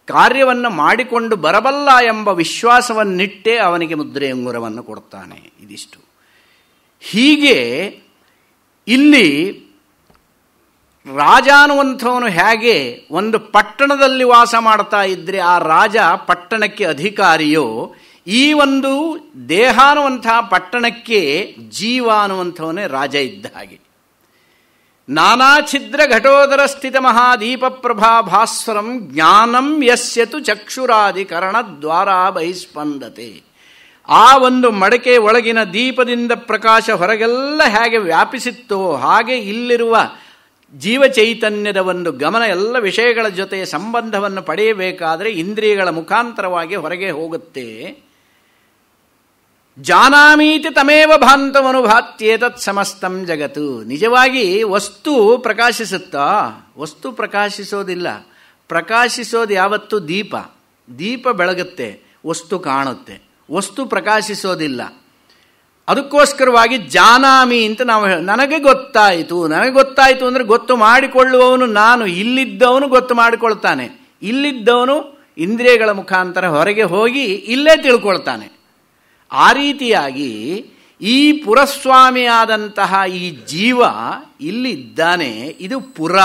ಕಾರ್ಯವನ್ನು ಮಾಡಿಕೊಂಡು ಬರಬಲ್ಲ ಎಂಬ ವಿಶ್ವಾಸವನ್ನಿಟ್ಟೇ ಅವನಿಗೆ ಮುದ್ರೆ ಉಂಗುರವನ್ನು ಕೊಡ್ತಾನೆ. ಇದಿಷ್ಟು. ಹೀಗೆ ಇಲ್ಲಿ ರಾಜ ಅನ್ನುವಂಥವನು ಹೇಗೆ ಒಂದು ಪಟ್ಟಣದಲ್ಲಿ ವಾಸ ಮಾಡ್ತಾ ಇದ್ದರೆ ಆ ರಾಜ ಪಟ್ಟಣಕ್ಕೆ ಅಧಿಕಾರಿಯೋ, ಈ ಒಂದು ದೇಹ ಅನ್ನುವಂತಹ ಪಟ್ಟಣಕ್ಕೆ ಜೀವ ಅನ್ನುವಂಥವನೇ ರಾಜ ಇದ್ದ ಹಾಗೆ. ನಾನಾ ಛಿದ್ರ ಘಟೋದರ ಸ್ಥಿತ ಮಹಾದೀಪ ಪ್ರಭಾ ಭಾಸ್ವರಂ ಜ್ಞಾನಂ ಯಸ್ಯತು ಚಕ್ಷುರಾಧಿಕರಣ ದ್ವಾರ ಬಹಿಸ್ಪಂದತೆ. ಆ ಒಂದು ಮಡಕೆ ಒಳಗಿನ ದೀಪದಿಂದ ಪ್ರಕಾಶ ಹೊರಗೆಲ್ಲ ಹೇಗೆ ವ್ಯಾಪಿಸಿತ್ತೋ ಹಾಗೆ ಇಲ್ಲಿರುವ ಜೀವಚೈತನ್ಯದ ಒಂದು ಗಮನ ಎಲ್ಲ ವಿಷಯಗಳ ಜೊತೆ ಸಂಬಂಧವನ್ನು ಪಡೆಯಬೇಕಾದರೆ ಇಂದ್ರಿಯಗಳ ಮುಖಾಂತರವಾಗಿ ಹೊರಗೆ ಹೋಗುತ್ತೆ. ಜಾನಾಮೀತಿ ತಮೇವ ಭಾಂತಮನುಭಾತ್ಯೇತತ್ ಸಮಸ್ತಂ ಜಗತ್ತು. ನಿಜವಾಗಿ ವಸ್ತು ಪ್ರಕಾಶಿಸುತ್ತಾ? ವಸ್ತು ಪ್ರಕಾಶಿಸೋದಿಲ್ಲ. ಪ್ರಕಾಶಿಸೋದು ಯಾವತ್ತು ದೀಪ. ದೀಪ ಬೆಳಗುತ್ತೆ, ವಸ್ತು ಕಾಣುತ್ತೆ. ವಸ್ತು ಪ್ರಕಾಶಿಸೋದಿಲ್ಲ. ಅದಕ್ಕೋಸ್ಕರವಾಗಿ ಜಾನಾಮಿ ಅಂತ ನಾವು ನನಗೆ ಗೊತ್ತಾಯಿತು ಅಂದರೆ ಗೊತ್ತು ಮಾಡಿಕೊಳ್ಳುವವನು ನಾನು, ಇಲ್ಲಿದ್ದವನು ಗೊತ್ತು ಮಾಡಿಕೊಳ್ತಾನೆ, ಇಲ್ಲಿದ್ದವನು ಇಂದ್ರಿಯಗಳ ಮುಖಾಂತರ ಹೊರಗೆ ಹೋಗಿ ಇಲ್ಲೇ ತಿಳ್ಕೊಳ್ತಾನೆ. ಆ ರೀತಿಯಾಗಿ ಈ ಪುರಸ್ವಾಮಿಯಾದಂತಹ ಈ ಜೀವ ಇಲ್ಲಿದ್ದಾನೆ. ಇದು ಪುರ,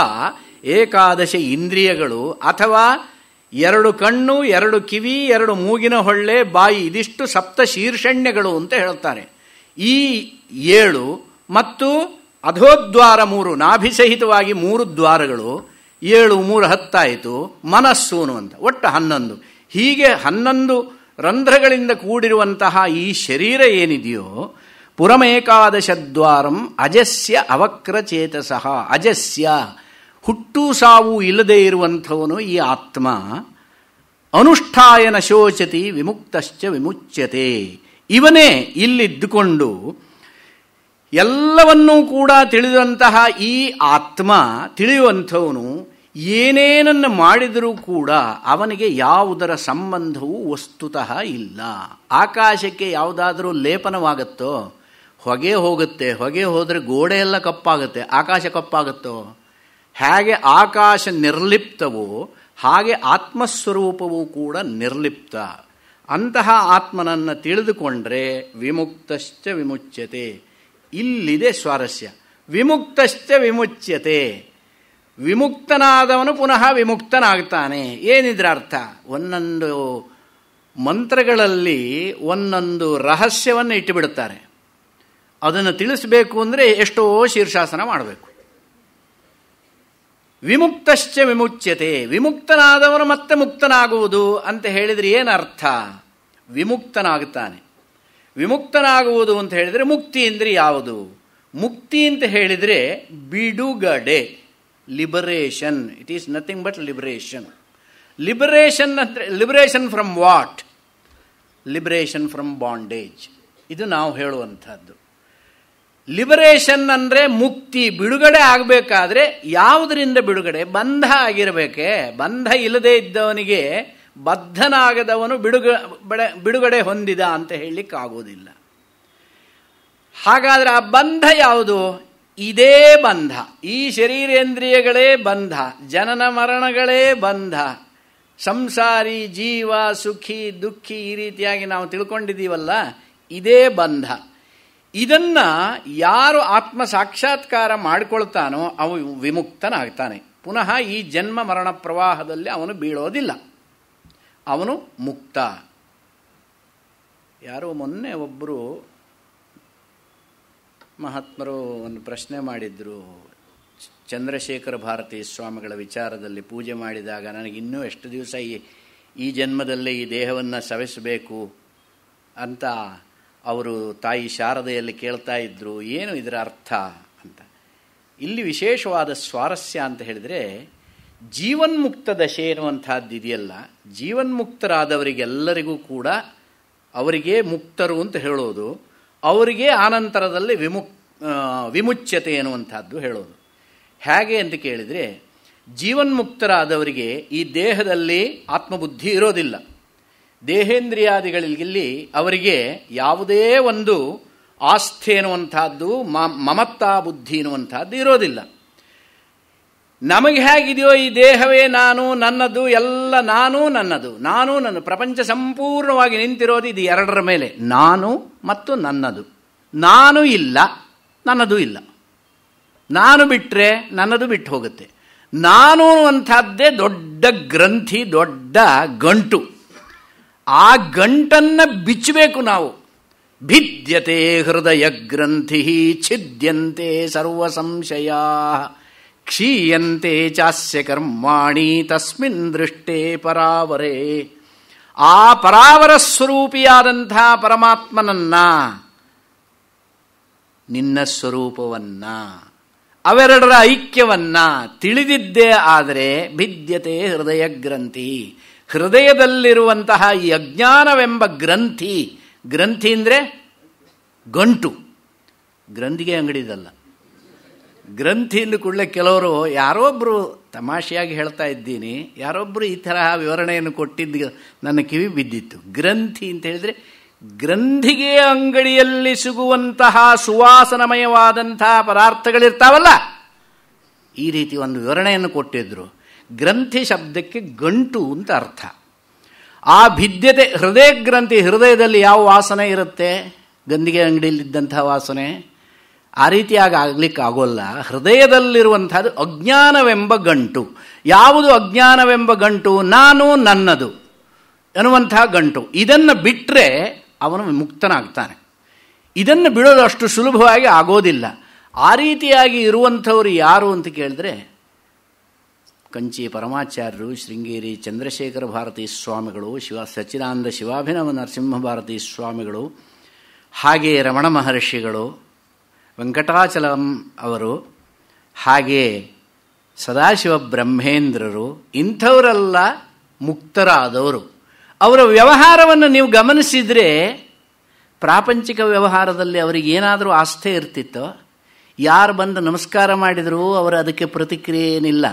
ಏಕಾದಶ ಇಂದ್ರಿಯಗಳು ಅಥವಾ 2 ಕಣ್ಣು, 2 ಕಿವಿ, 2 ಮೂಗಿನ ಹೊಳ್ಳೆ, ಬಾಯಿ, ಇದಿಷ್ಟು ಸಪ್ತ ಶೀರ್ಷಣ್ಯಗಳು ಅಂತ ಹೇಳ್ತಾರೆ. ಈ 7 ಮತ್ತು ಅಧೋದ್ವಾರ 3, ನಾಭಿಸಹಿತವಾಗಿ 3 ದ್ವಾರಗಳು, 7 3 10 ಮನಸ್ಸು ಅನ್ನುವಂಥ ಒಟ್ಟು 11. ಹೀಗೆ 11 ರಂಧ್ರಗಳಿಂದ ಕೂಡಿರುವಂತಹ ಈ ಶರೀರ ಏನಿದೆಯೋ, ಪುರಮೇಕಾದಶದ್ವಾರಂ ಅಜಸ್ಯ ಅವಕ್ರಚೇತಸಃ. ಅಜಸ್ಯ, ಹುಟ್ಟು ಸಾವು ಇಲ್ಲದೆ ಇರುವಂಥವನು ಈ ಆತ್ಮ. ಅನುಷ್ಠಾಯನ ಶೋಚತಿ ವಿಮುಕ್ತಶ್ಚ ವಿಮುಚ್ಯತೆ. ಇವನೇ ಇಲ್ಲಿದ್ದುಕೊಂಡು ಎಲ್ಲವನ್ನೂ ಕೂಡ ತಿಳಿದಂತಹ ಈ ಆತ್ಮ, ತಿಳಿಯುವಂಥವನು ಏನೇನನ್ನು ಮಾಡಿದರೂ ಕೂಡ ಅವನಿಗೆ ಯಾವುದರ ಸಂಬಂಧವೂ ವಸ್ತುತಃ ಇಲ್ಲ. ಆಕಾಶಕ್ಕೆ ಯಾವುದಾದರೂ ಲೇಪನವಾಗುತ್ತೋ? ಹೊಗೆ ಹೋಗುತ್ತೆ. ಹೊಗೆ ಹೋದರೆ ಗೋಡೆ ಎಲ್ಲ ಕಪ್ಪಾಗುತ್ತೆ, ಆಕಾಶ ಕಪ್ಪಾಗುತ್ತೋ? ಹೇಗೆ ಆಕಾಶ ನಿರ್ಲಿಪ್ತವೋ ಹಾಗೆ ಆತ್ಮಸ್ವರೂಪವೂ ಕೂಡ ನಿರ್ಲಿಪ್ತ. ಅಂತಹ ಆತ್ಮನನ್ನು ತಿಳಿದುಕೊಂಡ್ರೆ ವಿಮುಕ್ತಶ್ಚ ವಿಮುಚ್ಯತೆ. ಇಲ್ಲಿದೆ ಸ್ವಾರಸ್ಯ. ವಿಮುಕ್ತಶ್ಚ ವಿಮುಚ್ಯತೆ. ವಿಮುಕ್ತನಾದವನು ಪುನಃ ವಿಮುಕ್ತನಾಗ್ತಾನೆ. ಏನಿದ್ರ ಅರ್ಥ? ಒಂದೊಂದು ಮಂತ್ರಗಳಲ್ಲಿ ಒಂದೊಂದು ರಹಸ್ಯವನ್ನು ಇಟ್ಟುಬಿಡುತ್ತಾರೆ. ಅದನ್ನು ತಿಳಿಸಬೇಕು ಅಂದರೆ ಎಷ್ಟೋ ಶೀರ್ಷಾಸನ ಮಾಡಬೇಕು. ವಿಮುಕ್ತಶ್ಚ ವಿಮುಚ್ಯತೆ, ವಿಮುಕ್ತನಾದವನು ಮತ್ತೆ ಮುಕ್ತನಾಗುವುದು ಅಂತ ಹೇಳಿದರೆ ಏನರ್ಥ? ವಿಮುಕ್ತನಾಗುತ್ತಾನೆ. ವಿಮುಕ್ತನಾಗುವುದು ಅಂತ ಹೇಳಿದರೆ ಮುಕ್ತಿ ಅಂದರೆ ಯಾವುದು? ಮುಕ್ತಿ ಅಂತ ಹೇಳಿದರೆ ಬಿಡುಗಡೆ, liberation. It is nothing but liberation. Liberation ಅಂದರೆ liberation from what? Liberation from bondage. ಇದು ನಾವು ಹೇಳುವಂಥದ್ದು. ಲಿಬರೇಷನ್ ಅಂದರೆ ಮುಕ್ತಿ, ಬಿಡುಗಡೆ ಆಗಬೇಕಾದ್ರೆ ಯಾವುದರಿಂದ ಬಿಡುಗಡೆ? ಬಂಧ ಆಗಿರಬೇಕೆ. ಬಂಧ ಇಲ್ಲದೆ ಇದ್ದವನಿಗೆ ಬದ್ಧನಾಗದವನು ಬಿಡುಗಡೆ ಹೊಂದಿದ ಅಂತ ಹೇಳಲಿಕ್ಕಾಗೋದಿಲ್ಲ. ಹಾಗಾದರೆ ಆ ಬಂಧ ಯಾವುದು? ಇದೇ ಬಂಧ. ಈ ಶರೀರೇಂದ್ರಿಯಗಳೇ ಬಂಧ, ಜನನ ಮರಣಗಳೇ ಬಂಧ. ಸಂಸಾರಿ, ಜೀವ, ಸುಖಿ, ದುಃಖಿ, ಈ ರೀತಿಯಾಗಿ ನಾವು ತಿಳ್ಕೊಂಡಿದ್ದೀವಲ್ಲ, ಇದೇ ಬಂಧ. ಇದನ್ನ ಯಾರು ಆತ್ಮ ಸಾಕ್ಷಾತ್ಕಾರ ಮಾಡಿಕೊಳ್ತಾನೋ ಅವನು ವಿಮುಕ್ತನಾಗ್ತಾನೆ. ಪುನಃ ಈ ಜನ್ಮ ಮರಣ ಪ್ರವಾಹದಲ್ಲಿ ಅವನು ಬೀಳೋದಿಲ್ಲ, ಅವನು ಮುಕ್ತ. ಯಾರೋ ಮೊನ್ನೆ ಒಬ್ಬರು ಮಹಾತ್ಮರು ಒಂದು ಪ್ರಶ್ನೆ ಮಾಡಿದ್ರು, ಚಂದ್ರಶೇಖರ ಭಾರತೀ ಸ್ವಾಮಿಗಳ ವಿಚಾರದಲ್ಲಿ ಪೂಜೆ ಮಾಡಿದಾಗ ನನಗೆ ಇನ್ನೂ ಎಷ್ಟು ದಿವಸ ಈ ಜನ್ಮದಲ್ಲೇ ಈ ದೇಹವನ್ನು ಸವೆಸಬೇಕು ಅಂತ ಅವರು ತಾಯಿ ಶಾರದೆಯಲ್ಲಿ ಕೇಳ್ತಾ ಇದ್ರು, ಏನು ಇದರ ಅರ್ಥ ಅಂತ. ಇಲ್ಲಿ ವಿಶೇಷವಾದ ಸ್ವಾರಸ್ಯ ಅಂತ ಹೇಳಿದರೆ, ಜೀವನ್ಮುಕ್ತ ದಶೆ ಎನ್ನುವಂಥದ್ದು ಇದೆಯಲ್ಲ, ಜೀವನ್ಮುಕ್ತರಾದವರಿಗೆಲ್ಲರಿಗೂ ಕೂಡ ಅವರಿಗೆ ಮುಕ್ತರು ಅಂತ ಹೇಳೋದು, ಅವರಿಗೆ ಆನಂತರದಲ್ಲಿ ವಿಮುಚ್ಯತೆ ಎನ್ನುವಂಥದ್ದು ಹೇಳೋದು. ಹೇಗೆ ಅಂತ ಕೇಳಿದರೆ, ಜೀವನ್ಮುಕ್ತರಾದವರಿಗೆ ಈ ದೇಹದಲ್ಲಿ ಆತ್ಮಬುದ್ಧಿ ಇರೋದಿಲ್ಲ. ದೇಹೇಂದ್ರಿಯಾದಿಗಳಲ್ಲಿ ಅವರಿಗೆ ಯಾವುದೇ ಒಂದು ಆಸ್ಥೆ ಎನ್ನುವಂಥದ್ದು, ಮಮತಾ ಬುದ್ಧಿ ಎನ್ನುವಂಥದ್ದು ಇರೋದಿಲ್ಲ. ನಮಗೆ ಹೇಗಿದೆಯೋ ಈ ದೇಹವೇ ನಾನು, ನನ್ನದು, ಎಲ್ಲ ನಾನು, ನನ್ನದು, ನಾನು ನನ್ನ ಪ್ರಪಂಚ ಸಂಪೂರ್ಣವಾಗಿ ನಿಂತಿರೋದು ಇದು ಎರಡರ ಮೇಲೆ, ನಾನು ಮತ್ತು ನನ್ನದು. ನಾನು ಇಲ್ಲ, ನನ್ನದು ಇಲ್ಲ. ನಾನು ಬಿಟ್ಟರೆ ನನ್ನದು ಬಿಟ್ಟು ಹೋಗುತ್ತೆ. ನಾನು ಅನ್ನುವಂಥದ್ದೇ ದೊಡ್ಡ ಗ್ರಂಥಿ, ದೊಡ್ಡ ಗಂಟು. ಆ ಗಂಟನ್ನು ಬಿಚ್ಚಬೇಕು ನಾವು. ಭಿದ್ಯತೆ ಹೃದಯ ಗ್ರಂಥಿ ಛಿದ್ಯಂತೆ ಸರ್ವ ಸಂಶಯ ಕ್ಷೀಯಂತೆ ಚಾಸ್ಯ ಕರ್ಮಾಣಿ ತಸ್ಮಿನ್ ದೃಷ್ಟೇ ಪರಾವರೇ. ಆ ಪರಾವರ ಸ್ವರೂಪಿಯಾದಂಥ ಪರಮಾತ್ಮನನ್ನ, ನಿನ್ನ ಸ್ವರೂಪವನ್ನ, ಅವೆರಡರ ಐಕ್ಯವನ್ನ ತಿಳಿದಿದ್ದೇ ಆದರೆ ಭಿದ್ಯತೆ ಹೃದಯ ಗ್ರಂಥಿ, ಹೃದಯದಲ್ಲಿರುವಂತಹ ಈ ಅಜ್ಞಾನವೆಂಬ ಗ್ರಂಥಿ, ಗ್ರಂಥಿ ಅಂದರೆ ಗಂಟು, ಗ್ರಂಥಿಗೆ ಅಂಗಡಿದಲ್ಲ. ಗ್ರಂಥಿ ಎಂದು ಕೂಡಲೇ ಕೆಲವರು, ಯಾರೊಬ್ಬರು ತಮಾಷೆಯಾಗಿ ಹೇಳ್ತಾ ಇದ್ದೀನಿ, ಯಾರೊಬ್ಬರು ಈ ತರಹ ವಿವರಣೆಯನ್ನು ಕೊಟ್ಟಿದ್ದು ನನ್ನ ಕಿವಿ ಬಿದ್ದಿತ್ತು. ಗ್ರಂಥಿ ಅಂತ ಹೇಳಿದರೆ ಗ್ರಂಥಿಗೆ ಅಂಗಡಿಯಲ್ಲಿ ಸಿಗುವಂತಹ ಸುವಾಸನಮಯವಾದಂತಹ ಪದಾರ್ಥಗಳಿರ್ತಾವಲ್ಲ, ಈ ರೀತಿ ಒಂದು ವಿವರಣೆಯನ್ನು ಕೊಟ್ಟಿದ್ರು. ಗ್ರಂಥಿ ಶಬ್ದಕ್ಕೆ ಗಂಟು ಅಂತ ಅರ್ಥ. ಆ ಭಿದ್ಯತೆ ಹೃದಯ ಗ್ರಂಥಿ, ಹೃದಯದಲ್ಲಿ ಯಾವ ವಾಸನೆ ಇರುತ್ತೆ? ಗಂಧಿಗೆ ಅಂಗಡಿಯಲ್ಲಿದ್ದಂತಹ ವಾಸನೆ. ಆ ರೀತಿಯಾಗಿ ಆಗ್ಲಿಕ್ಕೆ ಆಗೋಲ್ಲ. ಹೃದಯದಲ್ಲಿರುವಂತಹದ್ದು ಅಜ್ಞಾನವೆಂಬ ಗಂಟು. ಯಾವುದು ಅಜ್ಞಾನವೆಂಬ ಗಂಟು? ನಾನು, ನನ್ನದು ಎನ್ನುವಂತಹ ಗಂಟು. ಇದನ್ನು ಬಿಟ್ಟರೆ ಅವನು ಮುಕ್ತನಾಗ್ತಾನೆ. ಇದನ್ನು ಬಿಡೋದು ಅಷ್ಟು ಸುಲಭವಾಗಿ ಆಗೋದಿಲ್ಲ. ಆ ರೀತಿಯಾಗಿ ಇರುವಂಥವ್ರು ಯಾರು ಅಂತ ಕೇಳಿದ್ರೆ, ಕಂಚಿ ಪರಮಾಚಾರ್ಯರು, ಶೃಂಗೇರಿ ಚಂದ್ರಶೇಖರ ಭಾರತೀ ಸ್ವಾಮಿಗಳು, ಸಚ್ಚಿದಾನಂದ ಶಿವಾಭಿನವ ನರಸಿಂಹ ಭಾರತೀ ಸ್ವಾಮಿಗಳು, ಹಾಗೆ ರಮಣ ಮಹರ್ಷಿಗಳು, ವೆಂಕಟಾಚಲಂ ಅವರು, ಹಾಗೆ ಸದಾಶಿವ ಬ್ರಹ್ಮೇಂದ್ರರು, ಇಂಥವರೆಲ್ಲ ಮುಕ್ತರಾದವರು. ಅವರ ವ್ಯವಹಾರವನ್ನು ನೀವು ಗಮನಿಸಿದರೆ, ಪ್ರಾಪಂಚಿಕ ವ್ಯವಹಾರದಲ್ಲಿ ಅವರಿಗೆ ಏನಾದರೂ ಆಸ್ಥೆ ಇರ್ತಿತ್ತೋ? ಯಾರು ಬಂದು ನಮಸ್ಕಾರ ಮಾಡಿದರೂ ಅವರು ಅದಕ್ಕೆ ಪ್ರತಿಕ್ರಿಯೆ ಏನಿಲ್ಲ.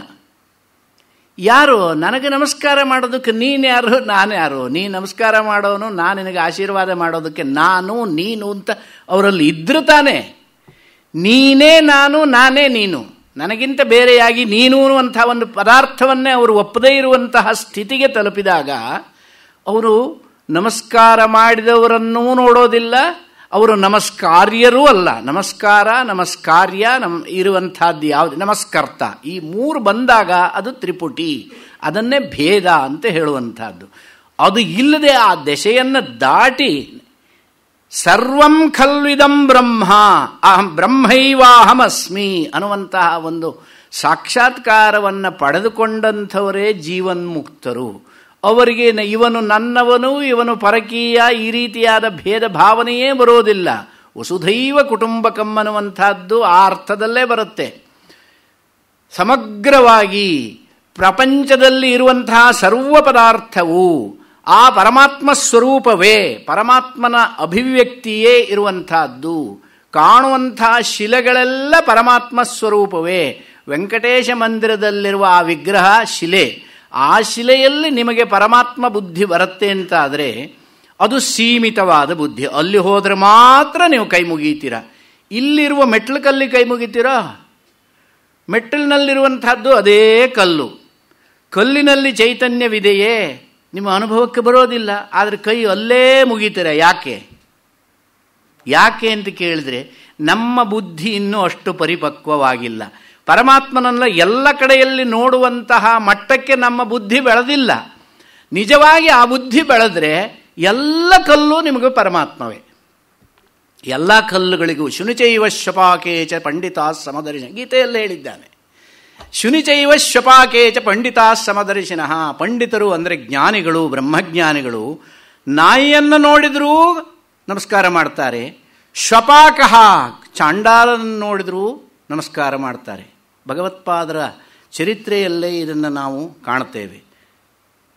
ಯಾರು ನನಗೆ ನಮಸ್ಕಾರ ಮಾಡೋದಕ್ಕೆ ನೀನು ಯಾರು, ನಾನು ಯಾರು? ನೀ ನಮಸ್ಕಾರ ಮಾಡೋನು, ನಾನು ನಿನಗೆ ಆಶೀರ್ವಾದ ಮಾಡೋದಕ್ಕೆ ನಾನು, ನೀನು ಅಂತ ಅವರಲ್ಲಿ ಇದ್ರೂ ತಾನೆ. ನೀನೇ ನಾನು, ನಾನೇ ನೀನು, ನನಗಿಂತ ಬೇರೆಯಾಗಿ ನೀನು ಅನ್ನುವಂಥ ಒಂದು ಪದಾರ್ಥವನ್ನೇ ಅವರು ಒಪ್ಪದೇ ಇರುವಂತಹ ಸ್ಥಿತಿಗೆ ತಲುಪಿದಾಗ ಅವರು ನಮಸ್ಕಾರ ಮಾಡಿದವರನ್ನೂ ನೋಡೋದಿಲ್ಲ, ಅವರು ನಮಸ್ಕಾರ್ಯರೂ ಅಲ್ಲ. ನಮಸ್ಕಾರ, ನಮಸ್ಕಾರ್ಯ, ಇರುವಂಥದ್ದು ಯಾವುದು? ನಮಸ್ಕರ್ತ. ಈ ಮೂರು ಬಂದಾಗ ಅದು ತ್ರಿಪುಟಿ, ಅದನ್ನೇ ಭೇದ ಅಂತ ಹೇಳುವಂಥದ್ದು. ಅದು ಇಲ್ಲದೆ ಆ ದಶೆಯನ್ನು ದಾಟಿ ಸರ್ವಂ ಖಲ್ವಿದಂ ಬ್ರಹ್ಮ ಅಹಂ ಬ್ರಹ್ಮೈವಾಹಮಸ್ಮಿ ಅನ್ನುವಂತಹ ಒಂದು ಸಾಕ್ಷಾತ್ಕಾರವನ್ನು ಪಡೆದುಕೊಂಡಂಥವರೇ ಜೀವನ್ಮುಕ್ತರು. ಅವರಿಗೆ ಇವನು ನನ್ನವನು, ಇವನು ಪರಕೀಯ, ಈ ರೀತಿಯಾದ ಭೇದ ಭಾವನೆಯೇ ಬರೋದಿಲ್ಲ. ವಸುಧೈವ ಕುಟುಂಬಕಂ ಅನ್ನುವಂಥದ್ದು ಆ ಅರ್ಥದಲ್ಲೇ ಬರುತ್ತೆ. ಸಮಗ್ರವಾಗಿ ಪ್ರಪಂಚದಲ್ಲಿ ಇರುವಂತಹ ಸರ್ವ ಪದಾರ್ಥವು ಆ ಪರಮಾತ್ಮ ಸ್ವರೂಪವೇ, ಪರಮಾತ್ಮನ ಅಭಿವ್ಯಕ್ತಿಯೇ ಇರುವಂತಹದ್ದು. ಕಾಣುವಂತಹ ಶಿಲೆಗಳೆಲ್ಲ ಪರಮಾತ್ಮ ಸ್ವರೂಪವೇ. ವೆಂಕಟೇಶ ಮಂದಿರದಲ್ಲಿರುವ ಆ ವಿಗ್ರಹ ಶಿಲೆ, ಆ ಶಿಲೆಯಲ್ಲಿ ನಿಮಗೆ ಪರಮಾತ್ಮ ಬುದ್ಧಿ ಬರುತ್ತೆ ಅಂತಾದರೆ ಅದು ಸೀಮಿತವಾದ ಬುದ್ಧಿ. ಅಲ್ಲಿ ಹೋದರೆ ಮಾತ್ರ ನೀವು ಕೈ ಮುಗೀತೀರ. ಇಲ್ಲಿರುವ ಮೆಟ್ಲು ಕಲ್ಲಿ ಕೈ ಮುಗಿತೀರಾ? ಮೆಟ್ಟಲಿನಲ್ಲಿರುವಂತಹದ್ದು ಅದೇ ಕಲ್ಲು. ಕಲ್ಲಿನಲ್ಲಿ ಚೈತನ್ಯವಿದೆಯೇ? ನಿಮ್ಮ ಅನುಭವಕ್ಕೆ ಬರೋದಿಲ್ಲ. ಆದರೆ ಕೈ ಅಲ್ಲೇ ಮುಗಿತೀರ. ಯಾಕೆ ಅಂತ ಕೇಳಿದ್ರೆ ನಮ್ಮ ಬುದ್ಧಿ ಇನ್ನೂ ಅಷ್ಟು ಪರಿಪಕ್ವವಾಗಿಲ್ಲ. ಪರಮಾತ್ಮನನ್ನ ಎಲ್ಲ ಕಡೆಯಲ್ಲಿ ನೋಡುವಂತಹ ಮಟ್ಟಕ್ಕೆ ನಮ್ಮ ಬುದ್ಧಿ ಬೆಳೆದಿಲ್ಲ. ನಿಜವಾಗಿ ಆ ಬುದ್ಧಿ ಬೆಳೆದ್ರೆ ಎಲ್ಲ ಕಲ್ಲು ನಿಮಗೆ ಪರಮಾತ್ಮವೇ. ಎಲ್ಲ ಕಲ್ಲುಗಳಿಗೂ ಶುನಿಚೈವ ಶ್ವಪಾಕೇಚ ಪಂಡಿತಾ ಸಮದರ್ಶನ, ಗೀತೆಯಲ್ಲೇ ಹೇಳಿದ್ದಾನೆ. ಶುನಿಚೈವ ಶ್ವಪಾಕೇಚ ಪಂಡಿತಾ ಸಮದರ್ಶಿನಃ. ಪಂಡಿತರು ಅಂದರೆ ಜ್ಞಾನಿಗಳು, ಬ್ರಹ್ಮಜ್ಞಾನಿಗಳು ನಾಯಿಯನ್ನು ನೋಡಿದರೂ ನಮಸ್ಕಾರ ಮಾಡ್ತಾರೆ. ಶ್ವಪಾಕಃ, ಚಾಂಡಾಲನನ್ನು ನೋಡಿದರೂ ನಮಸ್ಕಾರ ಮಾಡ್ತಾರೆ. ಭಗವತ್ಪಾದರ ಚರಿತ್ರೆಯಲ್ಲೇ ಇದನ್ನು ನಾವು ಕಾಣ್ತೇವೆ.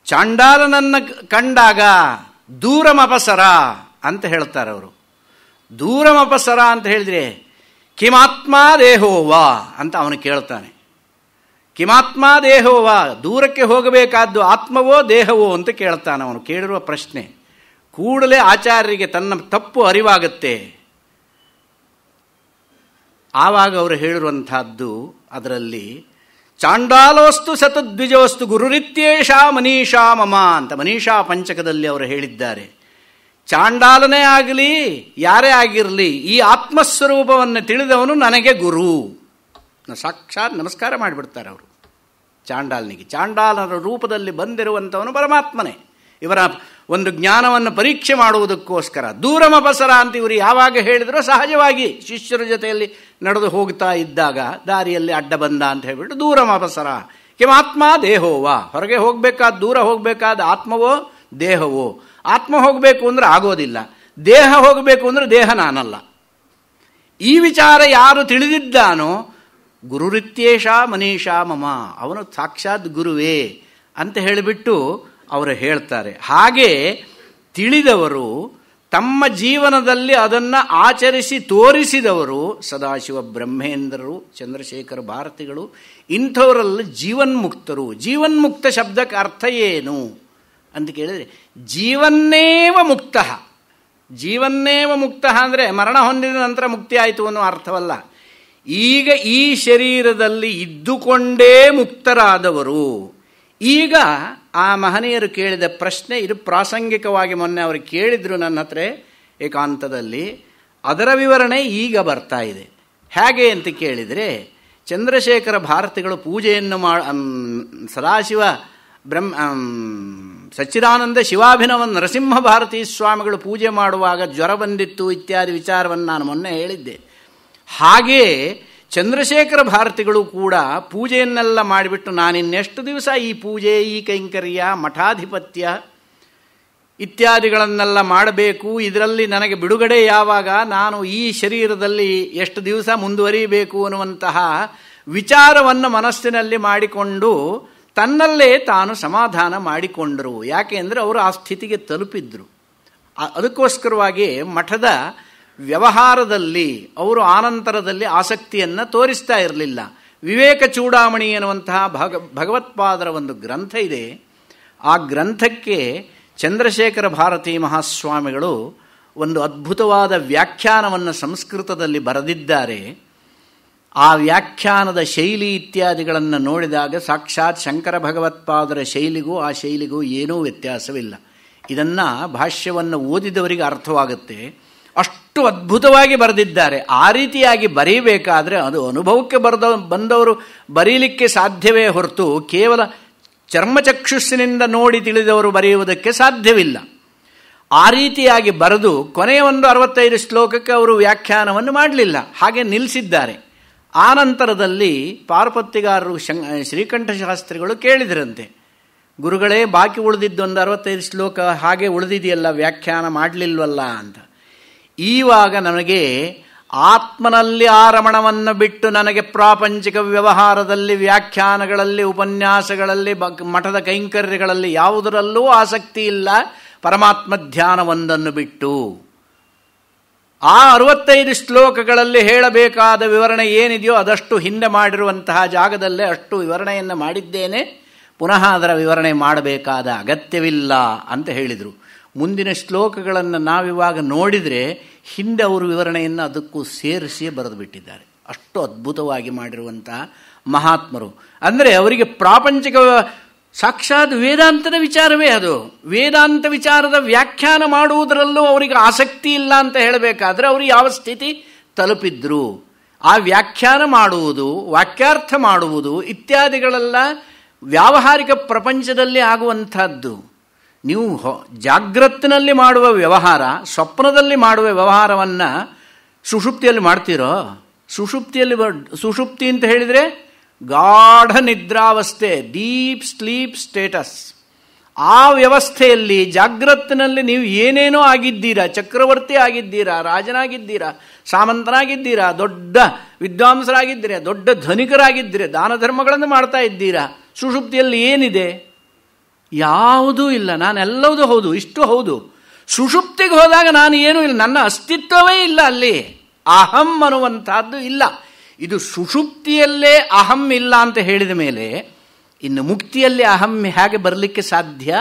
ಚಾಂಡಾಲನನ್ನು ಕಂಡಾಗ ದೂರಮಪಸರ ಅಂತ ಹೇಳ್ತಾರೆ ಅವರು. ದೂರಮಪಸರ ಅಂತ ಹೇಳಿದ್ರೆ ಕಿಮಾತ್ಮ ದೇಹೋವಾ ಅಂತ ಅವನು ಕೇಳ್ತಾನೆ. ಕಿಮಾತ್ಮ ದೇಹೋವಾ, ದೂರಕ್ಕೆ ಹೋಗಬೇಕಾದ್ದು ಆತ್ಮವೋ ದೇಹವೋ ಅಂತ ಕೇಳ್ತಾನೆ ಅವನು. ಕೇಳಿರುವ ಪ್ರಶ್ನೆ ಕೂಡಲೇ ಆಚಾರ್ಯರಿಗೆ ತನ್ನ ತಪ್ಪು ಅರಿವಾಗುತ್ತೆ. ಆವಾಗ ಅವರು ಹೇಳಿರುವಂತಹದ್ದು ಅದರಲ್ಲಿ ಚಾಂಡಾಲೋಸ್ತು ಸತದ್ವಿಜೋಸ್ತು ಗುರುರಿತ್ಯೇಷ ಮನೀಷಾ ಮಮ ಅಂತ ಮನೀಷಾ ಪಂಚಕದಲ್ಲಿ ಅವರು ಹೇಳಿದ್ದಾರೆ. ಚಾಂಡಾಲನೇ ಆಗಲಿ ಯಾರೇ ಆಗಿರಲಿ ಈ ಆತ್ಮಸ್ವರೂಪವನ್ನು ತಿಳಿದವನು ನನಗೆ ಗುರು. ಸಾಕ್ಷಾತ್ ನಮಸ್ಕಾರ ಮಾಡಿಬಿಡ್ತಾರೆ ಅವರು ಚಾಂಡಾಲನಿಗೆ. ಚಾಂಡಾಲನ ರೂಪದಲ್ಲಿ ಬಂದಿರುವಂಥವನು ಪರಮಾತ್ಮನೇ. ಇವರ ಒಂದು ಜ್ಞಾನವನ್ನು ಪರೀಕ್ಷೆ ಮಾಡುವುದಕ್ಕೋಸ್ಕರ ದೂರಮಪಸರ ಅಂತ ಇವರು ಯಾವಾಗ ಹೇಳಿದ್ರು, ಸಹಜವಾಗಿ ಶಿಷ್ಯರ ಜೊತೆಯಲ್ಲಿ ನಡೆದು ಹೋಗ್ತಾ ಇದ್ದಾಗ ದಾರಿಯಲ್ಲಿ ಅಡ್ಡ ಬಂದ ಅಂತ ಹೇಳಿಬಿಟ್ಟು ದೂರಮಪಸರ ಕಿಮಾತ್ಮ ದೇಹೋವಾ. ಹೊರಗೆ ಹೋಗಬೇಕಾದ, ದೂರ ಹೋಗಬೇಕಾದ ಆತ್ಮವೋ ದೇಹವೋ. ಆತ್ಮ ಹೋಗಬೇಕು ಅಂದರೆ ಆಗೋದಿಲ್ಲ, ದೇಹ ಹೋಗಬೇಕು ಅಂದರೆ ದೇಹ ನಾನಲ್ಲ. ಈ ವಿಚಾರ ಯಾರು ತಿಳಿದಿದ್ದಾನೋ ಗುರುರಿತ್ಯೇಷ ಮನೀಷಾ ಮಮ, ಅವನು ಸಾಕ್ಷಾತ್ ಗುರುವೇ ಅಂತ ಹೇಳಿಬಿಟ್ಟು ಅವರು ಹೇಳ್ತಾರೆ. ಹಾಗೆ ತಿಳಿದವರು, ತಮ್ಮ ಜೀವನದಲ್ಲಿ ಅದನ್ನು ಆಚರಿಸಿ ತೋರಿಸಿದವರು ಸದಾಶಿವ ಬ್ರಹ್ಮೇಂದ್ರರು, ಚಂದ್ರಶೇಖರ ಭಾರತಿಗಳು. ಇಂಥವರಲ್ಲಿ ಜೀವನ್ಮುಕ್ತರು. ಜೀವನ್ಮುಕ್ತ ಶಬ್ದಕ್ಕೆ ಅರ್ಥ ಏನು ಅಂತ ಕೇಳಿದರೆ ಜೀವನ್ನೇವ ಮುಕ್ತ. ಜೀವನ್ನೇವ ಮುಕ್ತ ಅಂದರೆ ಮರಣ ಹೊಂದಿದ ನಂತರ ಮುಕ್ತಿ ಆಯಿತು ಅನ್ನೋ ಅರ್ಥವಲ್ಲ. ಈಗ ಈ ಶರೀರದಲ್ಲಿ ಇದ್ದುಕೊಂಡೇ ಮುಕ್ತರಾದವರು. ಈಗ ಆ ಮಹನೀಯರು ಕೇಳಿದ ಪ್ರಶ್ನೆ ಇದು ಪ್ರಾಸಂಗಿಕವಾಗಿ ಮೊನ್ನೆ ಅವರು ಕೇಳಿದ್ರು ನನ್ನ ಹತ್ರ ಏಕಾಂತದಲ್ಲಿ. ಅದರ ವಿವರಣೆ ಈಗ ಬರ್ತಾ ಇದೆ. ಹೇಗೆ ಅಂತ ಕೇಳಿದರೆ, ಚಂದ್ರಶೇಖರ ಭಾರತಿಗಳು ಪೂಜೆಯನ್ನು ಸದಾಶಿವ ಸಚ್ಚಿದಾನಂದ ಶಿವಾಭಿನವ ನರಸಿಂಹ ಭಾರತೀ ಸ್ವಾಮಿಗಳು ಪೂಜೆ ಮಾಡುವಾಗ ಜ್ವರ ಬಂದಿತ್ತು ಇತ್ಯಾದಿ ವಿಚಾರವನ್ನು ನಾನು ಮೊನ್ನೆ ಹೇಳಿದ್ದೆ. ಹಾಗೇ ಚಂದ್ರಶೇಖರ ಭಾರತಿಗಳು ಕೂಡ ಪೂಜೆಯನ್ನೆಲ್ಲ ಮಾಡಿಬಿಟ್ಟು ನಾನಿನ್ನೆಷ್ಟು ದಿವಸ ಈ ಪೂಜೆ, ಈ ಕೈಂಕರ್ಯ, ಮಠಾಧಿಪತ್ಯ ಇತ್ಯಾದಿಗಳನ್ನೆಲ್ಲ ಮಾಡಬೇಕು, ಇದರಲ್ಲಿ ನನಗೆ ಬಿಡುಗಡೆ ಯಾವಾಗ, ನಾನು ಈ ಶರೀರದಲ್ಲಿ ಎಷ್ಟು ದಿವಸ ಮುಂದುವರಿಯಬೇಕು ಅನ್ನುವಂತಹ ವಿಚಾರವನ್ನು ಮನಸ್ಸಿನಲ್ಲಿ ಮಾಡಿಕೊಂಡು ತನ್ನಲ್ಲೇ ತಾನು ಸಮಾಧಾನ ಮಾಡಿಕೊಂಡರು. ಯಾಕೆ ಅಂದರೆ ಅವರು ಆ ಸ್ಥಿತಿಗೆ ತಲುಪಿದ್ರು. ಅದಕ್ಕೋಸ್ಕರವಾಗಿ ಮಠದ ವ್ಯವಹಾರದಲ್ಲಿ ಅವರು ಆನಂತರದಲ್ಲಿ ಆಸಕ್ತಿಯನ್ನು ತೋರಿಸ್ತಾ ಇರಲಿಲ್ಲ. ವಿವೇಕ ಚೂಡಾಮಣಿ ಎನ್ನುವಂತಹ ಭಗವತ್ಪಾದರ ಒಂದು ಗ್ರಂಥ ಇದೆ. ಆ ಗ್ರಂಥಕ್ಕೆ ಚಂದ್ರಶೇಖರ ಭಾರತೀ ಮಹಾಸ್ವಾಮಿಗಳು ಒಂದು ಅದ್ಭುತವಾದ ವ್ಯಾಖ್ಯಾನವನ್ನು ಸಂಸ್ಕೃತದಲ್ಲಿ ಬರೆದಿದ್ದಾರೆ. ಆ ವ್ಯಾಖ್ಯಾನದ ಶೈಲಿ ಇತ್ಯಾದಿಗಳನ್ನು ನೋಡಿದಾಗ ಸಾಕ್ಷಾತ್ ಶಂಕರ ಭಗವತ್ಪಾದರ ಶೈಲಿಗೂ ಆ ಶೈಲಿಗೂ ಏನೂ ವ್ಯತ್ಯಾಸವಿಲ್ಲ. ಇದನ್ನು ಭಾಷ್ಯವನ್ನು ಓದಿದವರಿಗೆ ಅರ್ಥವಾಗುತ್ತೆ. ಅಷ್ಟು ಅದ್ಭುತವಾಗಿ ಬರೆದಿದ್ದಾರೆ. ಆ ರೀತಿಯಾಗಿ ಬರೀಬೇಕಾದ್ರೆ ಅದು ಅನುಭವಕ್ಕೆ ಬಂದವರು ಬರೀಲಿಕ್ಕೆ ಸಾಧ್ಯವೇ ಹೊರತು ಕೇವಲ ಚರ್ಮಚಕ್ಷುಸ್ಸಿನಿಂದ ನೋಡಿ ತಿಳಿದವರು ಬರೆಯುವುದಕ್ಕೆ ಸಾಧ್ಯವಿಲ್ಲ. ಆ ರೀತಿಯಾಗಿ ಬರೆದು ಕೊನೆಯ ಒಂದು 65 ಶ್ಲೋಕಕ್ಕೆ ಅವರು ವ್ಯಾಖ್ಯಾನವನ್ನು ಮಾಡಲಿಲ್ಲ, ಹಾಗೆ ನಿಲ್ಲಿಸಿದ್ದಾರೆ. ಆನಂತರದಲ್ಲಿ ಪಾರುಪತ್ತಿಗಾರರು ಶ್ರೀಕಂಠ ಶಾಸ್ತ್ರಿಗಳು ಕೇಳಿದರಂತೆ, ಗುರುಗಳೇ ಬಾಕಿ ಉಳಿದಿದ್ದೊಂದು 65 ಶ್ಲೋಕ ಹಾಗೆ ಉಳಿದಿದೆಯಲ್ಲ, ವ್ಯಾಖ್ಯಾನ ಮಾಡಲಿಲ್ವಲ್ಲ ಅಂತ. ಈವಾಗ ನನಗೆ ಆತ್ಮನಲ್ಲಿ ಆರಮಣವನ್ನು ಬಿಟ್ಟು ನನಗೆ ಪ್ರಾಪಂಚಿಕ ವ್ಯವಹಾರದಲ್ಲಿ, ವ್ಯಾಖ್ಯಾನಗಳಲ್ಲಿ, ಉಪನ್ಯಾಸಗಳಲ್ಲಿ, ಮಠದ ಕೈಂಕರ್ಯಗಳಲ್ಲಿ ಯಾವುದರಲ್ಲೂ ಆಸಕ್ತಿ ಇಲ್ಲ, ಪರಮಾತ್ಮ ಧ್ಯಾನವೊಂದನ್ನು ಬಿಟ್ಟು. ಆ 65 ಶ್ಲೋಕಗಳಲ್ಲಿ ಹೇಳಬೇಕಾದ ವಿವರಣೆ ಏನಿದೆಯೋ ಅದಷ್ಟು ಹಿಂದೆ ಮಾಡಿರುವಂತಹ ಜಾಗದಲ್ಲೇ ಅಷ್ಟು ವಿವರಣೆಯನ್ನು ಮಾಡಿದ್ದೇನೆ, ಪುನಃ ಅದರ ವಿವರಣೆ ಮಾಡಬೇಕಾದ ಅಗತ್ಯವಿಲ್ಲ ಅಂತ ಹೇಳಿದರು. ಮುಂದಿನ ಶ್ಲೋಕಗಳನ್ನು ನಾವಿವಾಗ ನೋಡಿದರೆ ಹಿಂದೆ ಅವರು ವಿವರಣೆಯನ್ನು ಅದಕ್ಕೂ ಸೇರಿಸಿ ಬರೆದು ಬಿಟ್ಟಿದ್ದಾರೆ. ಅಷ್ಟು ಅದ್ಭುತವಾಗಿ ಮಾಡಿರುವಂತಹ ಮಹಾತ್ಮರು. ಅಂದರೆ ಅವರಿಗೆ ಪ್ರಾಪಂಚಿಕ ಸಾಕ್ಷಾತ್ ವೇದಾಂತದ ವಿಚಾರವೇ ಅದು. ವೇದಾಂತ ವಿಚಾರದ ವ್ಯಾಖ್ಯಾನ ಮಾಡುವುದರಲ್ಲೂ ಅವರಿಗೆ ಆಸಕ್ತಿ ಇಲ್ಲ ಅಂತ ಹೇಳಬೇಕಾದ್ರೆ ಅವರು ಯಾವ ಸ್ಥಿತಿ ತಲುಪಿದ್ರು. ಆ ವ್ಯಾಖ್ಯಾನ ಮಾಡುವುದು, ವಾಕ್ಯಾರ್ಥ ಮಾಡುವುದು ಇತ್ಯಾದಿಗಳೆಲ್ಲ ವ್ಯಾವಹಾರಿಕ ಪ್ರಪಂಚದಲ್ಲಿ ಆಗುವಂಥದ್ದು. ನೀವು ಜಾಗ್ರತ್ತಿನಲ್ಲಿ ಮಾಡುವ ವ್ಯವಹಾರ, ಸ್ವಪ್ನದಲ್ಲಿ ಮಾಡುವ ವ್ಯವಹಾರವನ್ನು ಸುಷುಪ್ತಿಯಲ್ಲಿ ಮಾಡ್ತೀರೋ? ಸುಷುಪ್ತಿ ಅಂತ ಹೇಳಿದರೆ ಗಾಢ ನಿದ್ರಾವಸ್ಥೆ, ಡೀಪ್ ಸ್ಲೀಪ್ ಸ್ಟೇಟಸ್. ಆ ವ್ಯವಸ್ಥೆಯಲ್ಲಿ ಜಾಗ್ರತ್ತಿನಲ್ಲಿ ನೀವು ಏನೇನೋ ಆಗಿದ್ದೀರಾ, ಚಕ್ರವರ್ತಿ ಆಗಿದ್ದೀರಾ, ರಾಜನಾಗಿದ್ದೀರಾ, ಸಾಮಂತನಾಗಿದ್ದೀರಾ, ದೊಡ್ಡ ವಿದ್ವಾಂಸರಾಗಿದ್ದೀರಾ, ದೊಡ್ಡ ಧನಿಕರಾಗಿದ್ದೀರಾ, ದಾನ ಧರ್ಮಗಳನ್ನು ಮಾಡ್ತಾ ಇದ್ದೀರಾ. ಸುಷುಪ್ತಿಯಲ್ಲಿ ಏನಿದೆ? ಯಾವುದೂ ಇಲ್ಲ. ನಾನೆಲ್ಲವೂ ಹೌದು, ಇಷ್ಟು ಹೌದು. ಸುಷುಪ್ತಿಗೆ ಹೋದಾಗ ನಾನು ಏನೂ ಇಲ್ಲ, ನನ್ನ ಅಸ್ತಿತ್ವವೇ ಇಲ್ಲ, ಅಲ್ಲಿ ಅಹಂ ಅನ್ನುವಂಥದ್ದು ಇಲ್ಲ. ಇದು ಸುಷುಪ್ತಿಯಲ್ಲೇ ಅಹಂ ಇಲ್ಲ ಅಂತ ಹೇಳಿದ ಮೇಲೆ ಇನ್ನು ಮುಕ್ತಿಯಲ್ಲಿ ಅಹಂ ಹೇಗೆ ಬರಲಿಕ್ಕೆ ಸಾಧ್ಯ?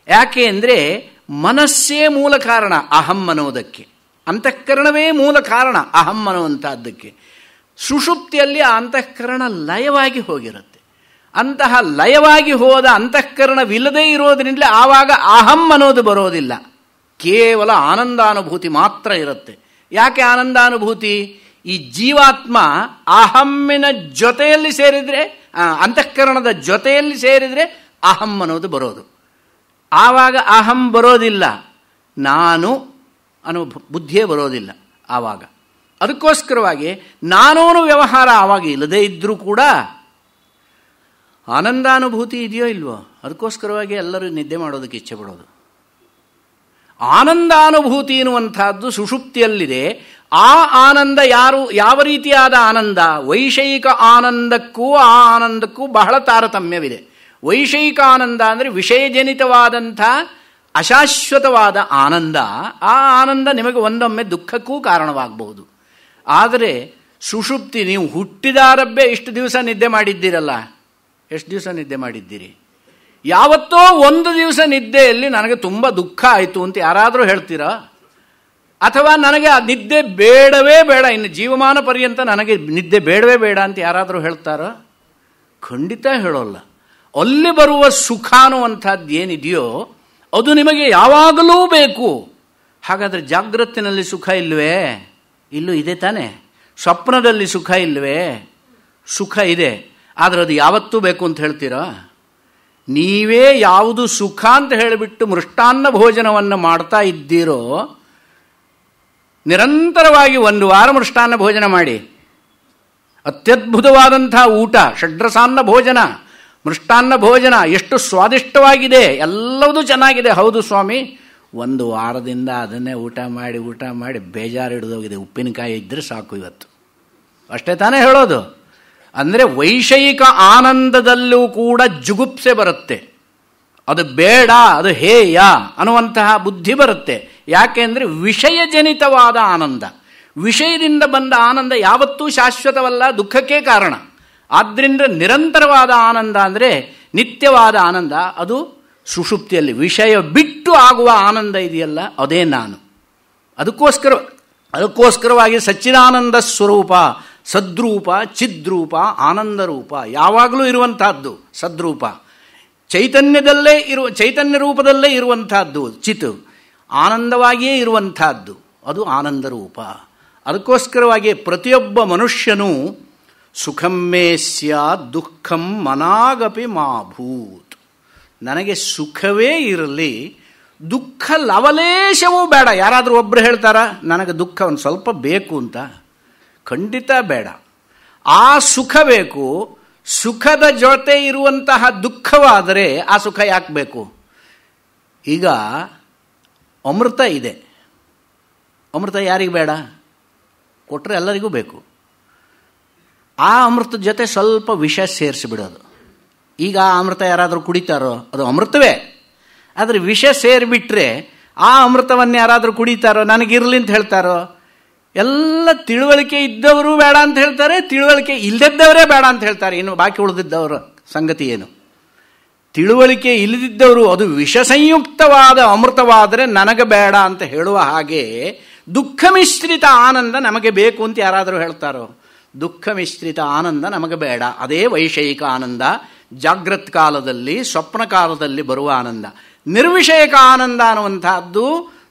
ಯಾಕೆ ಅಂದರೆ ಮನಸ್ಸೇ ಮೂಲ ಕಾರಣ ಅಹಂ ಅನ್ನೋದಕ್ಕೆ, ಅಂತಃಕರಣವೇ ಮೂಲ ಕಾರಣ ಅಹಂ ಅನ್ನುವಂಥದ್ದಕ್ಕೆ. ಸುಷುಪ್ತಿಯಲ್ಲಿ ಆ ಅಂತಃಕರಣ ಲಯವಾಗಿ ಹೋಗಿರುತ್ತೆ. ಅಂತಹ ಲಯವಾಗಿ ಹೋದ ಅಂತಃಕರಣವಿಲ್ಲದೇ ಇರೋದ್ರಿಂದಲೇ ಆವಾಗ ಅಹಂ ಅನ್ನೋದು ಬರೋದಿಲ್ಲ, ಕೇವಲ ಆನಂದಾನುಭೂತಿ ಮಾತ್ರ ಇರುತ್ತೆ. ಯಾಕೆ ಆನಂದಾನುಭೂತಿ? ಈ ಜೀವಾತ್ಮ ಅಹಮ್ಮಿನ ಜೊತೆಯಲ್ಲಿ ಸೇರಿದರೆ, ಅಂತಃಕರಣದ ಜೊತೆಯಲ್ಲಿ ಸೇರಿದರೆ ಅಹಂ ಅನ್ನೋದು ಬರೋದು. ಆವಾಗ ಅಹಂ ಬರೋದಿಲ್ಲ, ನಾನು ಅನ್ನೋ ಬುದ್ಧಿಯೇ ಬರೋದಿಲ್ಲ ಆವಾಗ. ಅದಕ್ಕೋಸ್ಕರವಾಗಿ ನಾನೋನು ವ್ಯವಹಾರ ಆವಾಗ ಇಲ್ಲದೇ ಇದ್ದರೂ ಕೂಡ ಆನಂದಾನುಭೂತಿ ಇದೆಯೋ ಇಲ್ವೋ, ಅದಕ್ಕೋಸ್ಕರವಾಗಿ ಎಲ್ಲರೂ ನಿದ್ದೆ ಮಾಡೋದಕ್ಕೆ ಇಚ್ಛೆ ಪಡೋದು. ಆನಂದಾನುಭೂತಿ ಎನ್ನುವಂಥದ್ದು ಸುಷುಪ್ತಿಯಲ್ಲಿದೆ. ಆ ಆನಂದ ಯಾವ ರೀತಿಯಾದ ಆನಂದ? ವೈಷಯಿಕ ಆನಂದಕ್ಕೂ ಆ ಆನಂದಕ್ಕೂ ಬಹಳ ತಾರತಮ್ಯವಿದೆ. ವೈಷಯಿಕ ಆನಂದ ಅಂದರೆ ವಿಷಯಜನಿತವಾದಂಥ ಅಶಾಶ್ವತವಾದ ಆನಂದ. ಆ ಆನಂದ ನಿಮಗೆ ಒಂದೊಮ್ಮೆ ದುಃಖಕ್ಕೂ ಕಾರಣವಾಗಬಹುದು. ಆದರೆ ಸುಷುಪ್ತಿ, ನೀವು ಹುಟ್ಟಿದಾರಬ್ಬೆ ಇಷ್ಟು ದಿವಸ ನಿದ್ದೆ ಮಾಡಿದ್ದೀರಲ್ಲ, ಎಷ್ಟು ದಿವಸ ನಿದ್ದೆ ಮಾಡಿದ್ದೀರಿ? ಯಾವತ್ತೋ ಒಂದು ದಿವಸ ನಿದ್ದೆಯಲ್ಲಿ ನನಗೆ ತುಂಬ ದುಃಖ ಆಯಿತು ಅಂತ ಯಾರಾದರೂ ಹೇಳ್ತೀರಾ? ಅಥವಾ ನನಗೆ ಆ ನಿದ್ದೆ ಬೇಡವೇ ಬೇಡ, ಇನ್ನು ಜೀವಮಾನ ಪರ್ಯಂತ ನನಗೆ ನಿದ್ದೆ ಬೇಡವೇ ಬೇಡ ಅಂತ ಯಾರಾದರೂ ಹೇಳ್ತಾರೋ? ಖಂಡಿತ ಹೇಳೋಲ್ಲ. ಅಲ್ಲಿ ಬರುವ ಸುಖ ಅನ್ನುವಂಥದ್ದು ಏನಿದೆಯೋ ಅದು ನಿಮಗೆ ಯಾವಾಗಲೂ ಬೇಕು. ಹಾಗಾದರೆ ಜಾಗ್ರತ್ತಿನಲ್ಲಿ ಸುಖ ಇಲ್ವೇ? ಇಲ್ಲೂ ಇದೆ ತಾನೆ. ಸ್ವಪ್ನದಲ್ಲಿ ಸುಖ ಇಲ್ವೇ? ಸುಖ ಇದೆ, ಆದರೆ ಅದು ಯಾವತ್ತೂ ಬೇಕು ಅಂತ ಹೇಳ್ತೀರಾ? ನೀವೇ ಯಾವುದು ಸುಖ ಅಂತ ಹೇಳಿಬಿಟ್ಟು ಮೃಷ್ಟಾನ್ನ ಭೋಜನವನ್ನು ಮಾಡ್ತಾ ಇದ್ದೀರೋ, ನಿರಂತರವಾಗಿ 1 ವಾರ ಮೃಷ್ಟಾನ್ನ ಭೋಜನ ಮಾಡಿ, ಅತ್ಯದ್ಭುತವಾದಂಥ ಊಟ, ಷಡ್ರಸಾನ್ನ ಭೋಜನ, ಮೃಷ್ಟಾನ್ನ ಭೋಜನ ಎಷ್ಟು ಸ್ವಾದಿಷ್ಟವಾಗಿದೆ, ಎಲ್ಲವೂ ಚೆನ್ನಾಗಿದೆ. ಹೌದು ಸ್ವಾಮಿ, 1 ವಾರದಿಂದ ಅದನ್ನೇ ಊಟ ಮಾಡಿ ಬೇಜಾರು ಹಿಡಿದೋಗಿದೆ, ಉಪ್ಪಿನಕಾಯಿ ಇದ್ದರೆ ಸಾಕು ಇವತ್ತು, ಅಷ್ಟೇ ತಾನೇ ಹೇಳೋದು. ಅಂದರೆ ವೈಷಯಿಕ ಆನಂದದಲ್ಲೂ ಕೂಡ ಜುಗುಪ್ಸೆ ಬರುತ್ತೆ. ಅದು ಬೇಡ, ಅದು ಹೇಯ ಅನ್ನುವಂತಹ ಬುದ್ಧಿ ಬರುತ್ತೆ. ಯಾಕೆಂದರೆ ವಿಷಯಜನಿತವಾದ ಆನಂದ, ವಿಷಯದಿಂದ ಬಂದ ಆನಂದ ಯಾವತ್ತೂ ಶಾಶ್ವತವಲ್ಲ, ದುಃಖಕ್ಕೆ ಕಾರಣ. ಆದ್ದರಿಂದ ನಿರಂತರವಾದ ಆನಂದ ಅಂದರೆ ನಿತ್ಯವಾದ ಆನಂದ, ಅದು ಸುಷುಪ್ತಿಯಲ್ಲಿ. ವಿಷಯ ಬಿಟ್ಟು ಆಗುವ ಆನಂದ ಇದೆಯಲ್ಲ, ಅದೇ ನಾನು. ಅದಕ್ಕೋಸ್ಕರವಾಗಿ ಸಚ್ಚಿದಾನಂದ ಸ್ವರೂಪ, ಸದ್ರೂಪ, ಚಿದ್ರೂಪ, ಆನಂದರೂಪ ಯಾವಾಗಲೂ ಇರುವಂತಹದ್ದು ಸದ್ರೂಪ. ಚೈತನ್ಯ ರೂಪದಲ್ಲೇ ಇರುವಂತಹದ್ದು ಚಿತ್, ಆನಂದವಾಗಿಯೇ ಇರುವಂತಹದ್ದು ಅದು ಆನಂದರೂಪ. ಅದಕ್ಕೋಸ್ಕರವಾಗಿ ಪ್ರತಿಯೊಬ್ಬ ಮನುಷ್ಯನೂ ಸುಖಂ ಮೇ ಸ್ಯಾತ್ ದುಃಖಂ ಮನಾಗಪಿ ಮಾಭೂತ್, ನನಗೆ ಸುಖವೇ ಇರಲಿ, ದುಃಖ ಲವಲೇಶವೂ ಬೇಡ. ಯಾರಾದರೂ ಒಬ್ಬರು ಹೇಳ್ತಾರಾ ನನಗೆ ದುಃಖ ಒಂದು ಸ್ವಲ್ಪ ಬೇಕು ಅಂತ? ಖಂಡಿತ ಬೇಡ. ಆ ಸುಖ ಬೇಕು. ಸುಖದ ಜೊತೆ ಇರುವಂತಹ ದುಃಖವಾದರೆ ಆ ಸುಖ ಯಾಕೆ ಬೇಕು? ಈಗ ಅಮೃತ ಇದೆ, ಅಮೃತ ಯಾರಿಗೆ ಬೇಡ? ಕೊಟ್ಟರೆ ಎಲ್ಲರಿಗೂ ಬೇಕು. ಆ ಅಮೃತದ ಜೊತೆ ಸ್ವಲ್ಪ ವಿಷ ಸೇರಿಸಿಬಿಡೋದು. ಈಗ ಆ ಅಮೃತ ಯಾರಾದರೂ ಕುಡಿತಾರೋ? ಅದು ಅಮೃತವೇ, ಆದರೆ ವಿಷ ಸೇರಿಬಿಟ್ರೆ ಆ ಅಮೃತವನ್ನು ಯಾರಾದರೂ ಕುಡಿತಾರೋ? ನನಗಿರಲಿ ಅಂತ ಹೇಳ್ತಾರೋ? ಎಲ್ಲ ತಿಳುವಳಿಕೆ ಇದ್ದವರು ಬೇಡ ಅಂತ ಹೇಳ್ತಾರೆ, ತಿಳುವಳಿಕೆ ಇಲ್ಲದಿದ್ದವರೇ ಬೇಡ ಅಂತ ಹೇಳ್ತಾರೆ. ಇನ್ನು ಬಾಕಿ ಉಳಿದಿದ್ದವರ ಸಂಗತಿ ಏನು? ತಿಳುವಳಿಕೆ ಇಲ್ಲದಿದ್ದವರು ಅದು ವಿಷ ಸಂಯುಕ್ತವಾದ ಅಮೃತವಾದರೆ ನನಗೆ ಬೇಡ ಅಂತ ಹೇಳುವ ಹಾಗೆ ದುಃಖ ಮಿಶ್ರಿತ ಆನಂದ ನಮಗೆ ಬೇಕು ಅಂತ ಯಾರಾದರೂ ಹೇಳ್ತಾರೋ? ದುಃಖ ಮಿಶ್ರಿತ ಆನಂದ ನಮಗೆ ಬೇಡ. ಅದೇ ವೈಷಯಿಕ ಆನಂದ, ಜಾಗೃತ್ ಕಾಲದಲ್ಲಿ ಸ್ವಪ್ನ ಕಾಲದಲ್ಲಿ ಬರುವ ಆನಂದ. ನಿರ್ವಿಷಯಕ ಆನಂದ ಅನ್ನುವಂತಹದ್ದು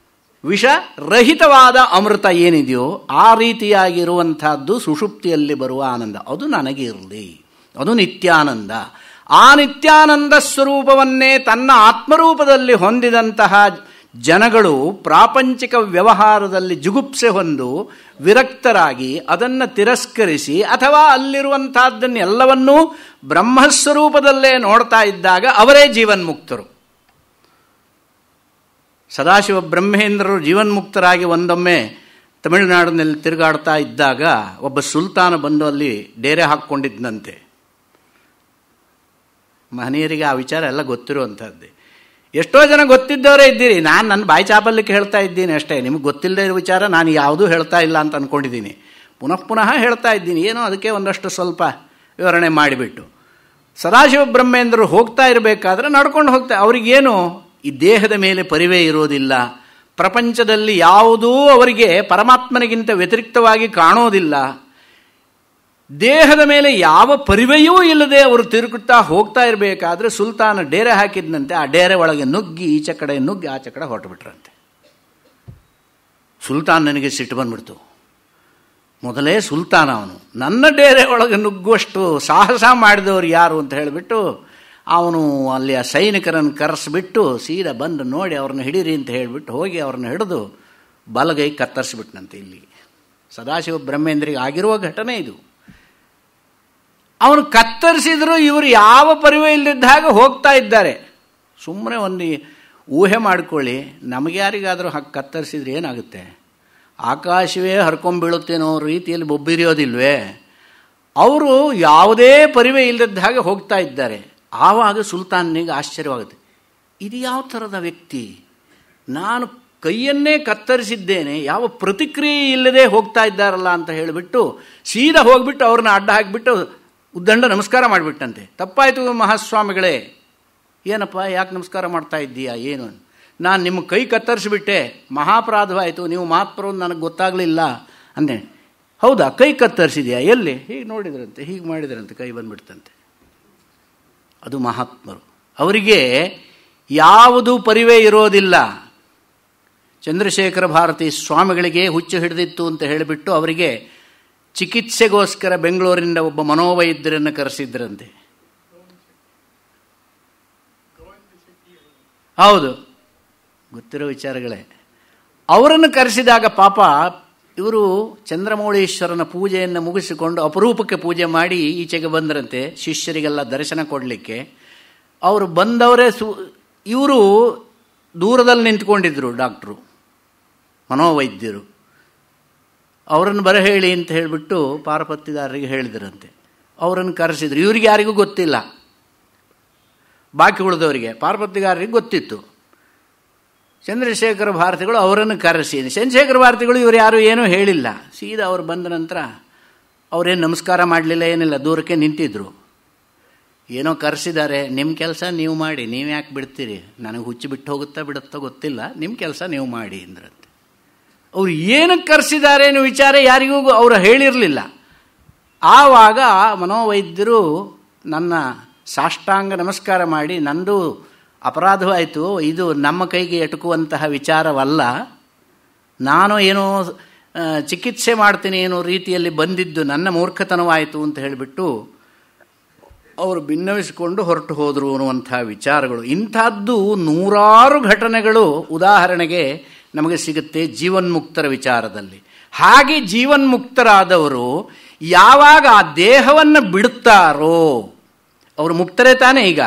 ವಿಷರಹಿತವಾದ ಅಮೃತ ಏನಿದೆಯೋ ಆ ರೀತಿಯಾಗಿರುವಂತಹದ್ದು ಸುಷುಪ್ತಿಯಲ್ಲಿ ಬರುವ ಆನಂದ. ಅದು ನನಗೆ ಇರಲಿ, ಅದು ನಿತ್ಯಾನಂದ. ಆ ನಿತ್ಯಾನಂದ ಸ್ವರೂಪವನ್ನೇ ತನ್ನ ಆತ್ಮರೂಪದಲ್ಲಿ ಹೊಂದಿದಂತಹ ಜನಗಳು ಪ್ರಾಪಂಚಿಕ ವ್ಯವಹಾರದಲ್ಲಿ ಜುಗುಪ್ಸೆ ಹೊಂದು ವಿರಕ್ತರಾಗಿ ಅದನ್ನು ತಿರಸ್ಕರಿಸಿ ಅಥವಾ ಅಲ್ಲಿರುವಂತಹದ್ದನ್ನೆಲ್ಲವನ್ನೂ ಬ್ರಹ್ಮಸ್ವರೂಪದಲ್ಲೇ ನೋಡ್ತಾ ಇದ್ದಾಗ ಅವರೇ ಜೀವನ್ಮುಕ್ತರು. ಸದಾಶಿವ ಬ್ರಹ್ಮೇಂದ್ರರು ಜೀವನ್ಮುಕ್ತರಾಗಿ ಒಂದೊಮ್ಮೆ ತಮಿಳುನಾಡಿನಲ್ಲಿ ತಿರುಗಾಡ್ತಾ ಇದ್ದಾಗ ಒಬ್ಬ ಸುಲ್ತಾನ ಬಂದು ಅಲ್ಲಿ ಡೇರೆ ಹಾಕ್ಕೊಂಡಿದ್ದಂತೆ. ಮಹನೀಯರಿಗೆ ಆ ವಿಚಾರ ಎಲ್ಲ ಗೊತ್ತಿರುವಂಥದ್ದೇ. ಎಷ್ಟೋ ಜನ ಗೊತ್ತಿದ್ದವರೇ ಇದ್ದೀರಿ. ನಾನು ನನ್ನ ಬಾಯಿ ಚಾಪಲ್ಯಕ್ಕೆ ಹೇಳ್ತಾ ಇದ್ದೀನಿ ಅಷ್ಟೇ, ನಿಮಗೆ ಗೊತ್ತಿಲ್ಲದೆ ಇರೋ ವಿಚಾರ ನಾನು ಯಾವುದೂ ಹೇಳ್ತಾ ಇಲ್ಲ ಅಂತ ಅಂದ್ಕೊಂಡಿದ್ದೀನಿ. ಪುನಃ ಹೇಳ್ತಾ ಇದ್ದೀನಿ. ಏನೋ ಅದಕ್ಕೆ ಒಂದಷ್ಟು ಸ್ವಲ್ಪ ವಿವರಣೆ ಮಾಡಿಬಿಟ್ಟು. ಸದಾಶಿವ ಬ್ರಹ್ಮೇಂದ್ರರು ಹೋಗ್ತಾ ಇರಬೇಕಾದ್ರೆ ನಡ್ಕೊಂಡು ಹೋಗ್ತಾ, ಅವರಿಗೇನು ಈ ದೇಹದ ಮೇಲೆ ಪರಿವೇ ಇರೋದಿಲ್ಲ, ಪ್ರಪಂಚದಲ್ಲಿ ಯಾವುದೂ ಅವರಿಗೆ ಪರಮಾತ್ಮನಿಗಿಂತ ವ್ಯತಿರಿಕ್ತವಾಗಿ ಕಾಣೋದಿಲ್ಲ, ದೇಹದ ಮೇಲೆ ಯಾವ ಪರಿವೆಯೂ ಇಲ್ಲದೆ ಅವರು ತಿರುಗುತ್ತಾ ಹೋಗ್ತಾ ಇರಬೇಕಾದ್ರೆ ಸುಲ್ತಾನ ಡೇರೆ ಹಾಕಿದ್ನಂತೆ. ಆ ಡೇರೆ ಒಳಗೆ ನುಗ್ಗಿ ಈಚೆ ಕಡೆ ನುಗ್ಗಿ ಆಚೆ ಕಡೆ ಹೊರಟುಬಿಟ್ರಂತೆ. ಸುಲ್ತಾನ್ ನನಗೆ ಸಿಟ್ಟು ಬಂದ್ಬಿಡ್ತು. ಮೊದಲೇ ಸುಲ್ತಾನ ಅವನು, ನನ್ನ ಡೇರೆ ಒಳಗೆ ನುಗ್ಗುವಷ್ಟು ಸಾಹಸ ಮಾಡಿದವರು ಯಾರು ಅಂತ ಹೇಳಿಬಿಟ್ಟು ಅವನು ಅಲ್ಲಿ ಆ ಸೈನಿಕರನ್ನು ಕರೆಸಿಬಿಟ್ಟು ಸೀದಾ ಬಂದು ನೋಡಿ ಅವ್ರನ್ನ ಹಿಡೀರಿ ಅಂತ ಹೇಳಿಬಿಟ್ಟು ಹೋಗಿ ಅವ್ರನ್ನ ಹಿಡಿದು ಬಲಗೈ ಕತ್ತರಿಸಿಬಿಟ್ನಂತೆ. ಇಲ್ಲಿ ಸದಾಶಿವ ಬ್ರಹ್ಮೇಂದ್ರಿಗೆ ಆಗಿರುವ ಘಟನೆ ಇದು. ಅವನು ಕತ್ತರಿಸಿದ್ರು ಇವರು ಯಾವ ಪರಿವೇ ಇಲ್ಲದಿದ್ದ ಹಾಗೆ ಹೋಗ್ತಾ ಇದ್ದಾರೆ. ಸುಮ್ಮನೆ ಒಂದು ಊಹೆ ಮಾಡಿಕೊಳ್ಳಿ, ನಮಗೆ ಯಾರಿಗಾದರೂ ಹಾಗೆ ಕತ್ತರಿಸಿದ್ರೆ ಏನಾಗುತ್ತೆ? ಆಕಾಶವೇ ಹರ್ಕೊಂಡ್ಬೀಳುತ್ತೇನೋ ರೀತಿಯಲ್ಲಿ ಬೊಬ್ಬಿರಿಯೋದಿಲ್ವೇ? ಅವರು ಯಾವುದೇ ಪರಿವೇ ಇಲ್ಲದಿದ್ದ ಹಾಗೆ ಹೋಗ್ತಾ ಇದ್ದಾರೆ. ಆವಾಗ ಸುಲ್ತಾನಿಗೆ ಆಶ್ಚರ್ಯವಾಗುತ್ತೆ. ಇದು ಯಾವ ಥರದ ವ್ಯಕ್ತಿ? ನಾನು ಕೈಯನ್ನೇ ಕತ್ತರಿಸಿದ್ದೇನೆ, ಯಾವ ಪ್ರತಿಕ್ರಿಯೆ ಇಲ್ಲದೆ ಹೋಗ್ತಾ ಇದ್ದಾರಲ್ಲ ಅಂತ ಹೇಳಿಬಿಟ್ಟು ಸೀದಾ ಹೋಗ್ಬಿಟ್ಟು ಅವ್ರನ್ನ ಅಡ್ಡ ಹಾಕಿಬಿಟ್ಟು ಉದ್ದಂಡ ನಮಸ್ಕಾರ ಮಾಡಿಬಿಟ್ಟಂತೆ. ತಪ್ಪಾಯಿತು ಮಹಾಸ್ವಾಮಿಗಳೇ. ಏನಪ್ಪ, ಯಾಕೆ ನಮಸ್ಕಾರ ಮಾಡ್ತಾ ಇದ್ದೀಯಾ? ಏನು? ನಾನು ನಿಮ್ಮ ಕೈ ಕತ್ತರಿಸಿಬಿಟ್ಟೆ, ಮಹಾಪರಾಧವಾಯಿತು, ನೀವು ಮಹಾತ್ಮರು ನನಗೆ ಗೊತ್ತಾಗಲಿಲ್ಲ ಅಂದೆ. ಹೌದಾ, ಕೈ ಕತ್ತರಿಸಿದೆಯಾ? ಎಲ್ಲಿ? ಹೀಗೆ ನೋಡಿದ್ರಂತೆ, ಹೀಗೆ ಮಾಡಿದ್ರಂತೆ, ಕೈ ಬಂದುಬಿಡ್ತಂತೆ. ಅದು ಮಹಾತ್ಮರು. ಅವರಿಗೆ ಯಾವುದು ಪರಿವೇ ಇರೋದಿಲ್ಲ. ಚಂದ್ರಶೇಖರ ಭಾರತಿ ಸ್ವಾಮಿಗಳಿಗೆ ಹುಚ್ಚು ಹಿಡಿದಿತ್ತು ಅಂತ ಹೇಳಿಬಿಟ್ಟು ಅವರಿಗೆ ಚಿಕಿತ್ಸೆಗೋಸ್ಕರ ಬೆಂಗಳೂರಿನಿಂದ ಒಬ್ಬ ಮನೋವೈದ್ಯರನ್ನು ಕರೆಸಿದ್ರಂತೆ. ಹೌದು, ಗೊತ್ತಿರೋ ವಿಚಾರಗಳೇ. ಅವರನ್ನು ಕರೆಸಿದಾಗ ಪಾಪ ಇವರು ಚಂದ್ರಮೌಳೀಶ್ವರನ ಪೂಜೆಯನ್ನು ಮುಗಿಸಿಕೊಂಡು ಅಪರೂಪಕ್ಕೆ ಪೂಜೆ ಮಾಡಿ ಈಚೆಗೆ ಬಂದರಂತೆ ಶಿಷ್ಯರಿಗೆಲ್ಲ ದರ್ಶನ ಕೊಡಲಿಕ್ಕೆ. ಅವರು ಬಂದವರೇ ಇವರು ದೂರದಲ್ಲಿ ನಿಂತ್ಕೊಂಡಿದ್ರು. ಡಾಕ್ಟ್ರು, ಮನೋವೈದ್ಯರು ಅವರನ್ನು ಬರಹೇಳಿ ಅಂತ ಹೇಳಿಬಿಟ್ಟು ಪಾರಪತ್ತಿದಾರರಿಗೆ ಹೇಳಿದ್ರಂತೆ. ಅವರನ್ನು ಕರೆಸಿದ್ರು. ಇವರಿಗೆ ಯಾರಿಗೂ ಗೊತ್ತಿಲ್ಲ, ಬಾಕಿ ಉಳಿದವರಿಗೆ. ಪಾರಪತ್ತಿಗಾರರಿಗೆ ಗೊತ್ತಿತ್ತು. ಚಂದ್ರಶೇಖರ ಭಾರತಿಗಳು ಅವರನ್ನು ಕರೆಸಿ, ಚಂದ್ರಶೇಖರ ಭಾರತಿಗಳು ಇವರು ಯಾರು ಏನೂ ಹೇಳಿಲ್ಲ. ಸೀದಾ ಅವರು ಬಂದ ನಂತರ ಅವರೇನು ನಮಸ್ಕಾರ ಮಾಡಲಿಲ್ಲ, ಏನಿಲ್ಲ, ದೂರಕ್ಕೆ ನಿಂತಿದ್ರು. ಏನೋ ಕರೆಸಿದ್ದಾರೆ, ನಿಮ್ಮ ಕೆಲಸ ನೀವು ಮಾಡಿ, ನೀವು ಯಾಕೆ ಬಿಡ್ತೀರಿ? ನನಗೆ ಹುಚ್ಚು ಬಿಟ್ಟು ಹೋಗುತ್ತಾ ಬಿಡುತ್ತೋ ಗೊತ್ತಿಲ್ಲ, ನಿಮ್ಮ ಕೆಲಸ ನೀವು ಮಾಡಿ ಅಂದ್ರಂತೆ. ಅವ್ರು ಏನಕ್ಕೆ ಕರೆಸಿದ್ದಾರೆ ಅನ್ನೋ ವಿಚಾರ ಯಾರಿಗೂ ಅವರು ಹೇಳಿರಲಿಲ್ಲ. ಆವಾಗ ಮನೋವೈದ್ಯರು ನನ್ನ ಸಾಷ್ಟಾಂಗ ನಮಸ್ಕಾರ ಮಾಡಿ, ನಂದು ಅಪರಾಧವಾಯಿತು, ಇದು ನಮ್ಮ ಕೈಗೆ ಎಟುಕುವಂತಹ ವಿಚಾರವಲ್ಲ, ನಾನು ಏನೋ ಚಿಕಿತ್ಸೆ ಮಾಡ್ತೀನಿ ಏನೋ ರೀತಿಯಲ್ಲಿ ಬಂದಿದ್ದು ನನ್ನ ಮೂರ್ಖತನವಾಯಿತು ಅಂತ ಹೇಳಿಬಿಟ್ಟು ಅವರು ಭಿನ್ನವಿಸಿಕೊಂಡು ಹೊರಟು ಹೋದರು ಅನ್ನುವಂಥ ವಿಚಾರಗಳು. ಇಂಥದ್ದು ನೂರಾರು ಘಟನೆಗಳು ಉದಾಹರಣೆಗೆ ನಮಗೆ ಸಿಗುತ್ತೆ ಜೀವನ್ಮುಕ್ತರ ವಿಚಾರದಲ್ಲಿ. ಹಾಗೆ ಜೀವನ್ಮುಕ್ತರಾದವರು ಯಾವಾಗ ಆ ದೇಹವನ್ನು ಬಿಡುತ್ತಾರೋ ಅವರು ಮುಕ್ತರೇ ತಾನೇ. ಈಗ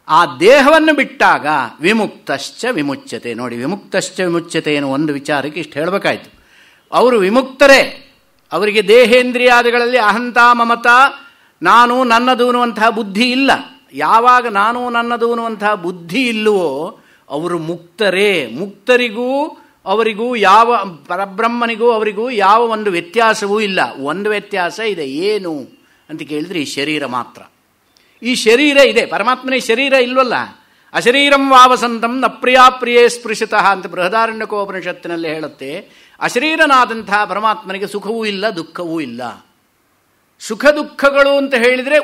ಆ ದೇಹವನ್ನು ಬಿಟ್ಟಾಗ ವಿಮುಕ್ತಶ್ಚ ವಿಮುಚ್ಯತೆ. ನೋಡಿ, ವಿಮುಕ್ತಶ್ಚ ವಿಮುಚ್ಯತೆ ಏನೋ ಒಂದು ವಿಚಾರಕ್ಕೆ ಇಷ್ಟು ಹೇಳಬೇಕಾಯ್ತು. ಅವರು ವಿಮುಕ್ತರೇ, ಅವರಿಗೆ ದೇಹೇಂದ್ರಿಯಾದಿಗಳಲ್ಲಿ ಅಹಂತ ಮಮತ ನಾನು ನನ್ನದು ಅನ್ನುವಂತಹ ಬುದ್ಧಿ ಇಲ್ಲ. ಯಾವಾಗ ನಾನು ನನ್ನದು ಅನ್ನುವಂತಹ ಬುದ್ಧಿ ಇಲ್ಲವೋ ಅವರು ಮುಕ್ತರೇ. ಮುಕ್ತರಿಗೂ ಅವರಿಗೂ ಯಾವ ಪರಬ್ರಹ್ಮನಿಗೂ ಅವರಿಗೂ ಯಾವ ಒಂದು ವ್ಯತ್ಯಾಸವೂ ಇಲ್ಲ. ಒಂದು ವ್ಯತ್ಯಾಸ ಇದೆ. ಏನು ಅಂತ ಕೇಳಿದ್ರೆ ಈ ಶರೀರ ಮಾತ್ರ. ಈ ಶರೀರ ಇದೆ, ಪರಮಾತ್ಮನಿಗೆ ಶರೀರ ಇಲ್ವಲ್ಲ. ಅಶರೀರಂ ವಾವಸಂತಂ ನ ಪ್ರಿಯೇ ಸ್ಪೃಶತಃ ಅಂತ ಬೃಹದಾರಣ್ಯಕೋಪನಿಷತ್ತಿನಲ್ಲಿ ಹೇಳುತ್ತೆ. ಅಶರೀರನಾದಂತಹ ಪರಮಾತ್ಮನಿಗೆ ಸುಖವೂ ಇಲ್ಲ, ದುಃಖವೂ ಇಲ್ಲ. ಸುಖ ದುಃಖಗಳು ಅಂತ ಹೇಳಿದರೆ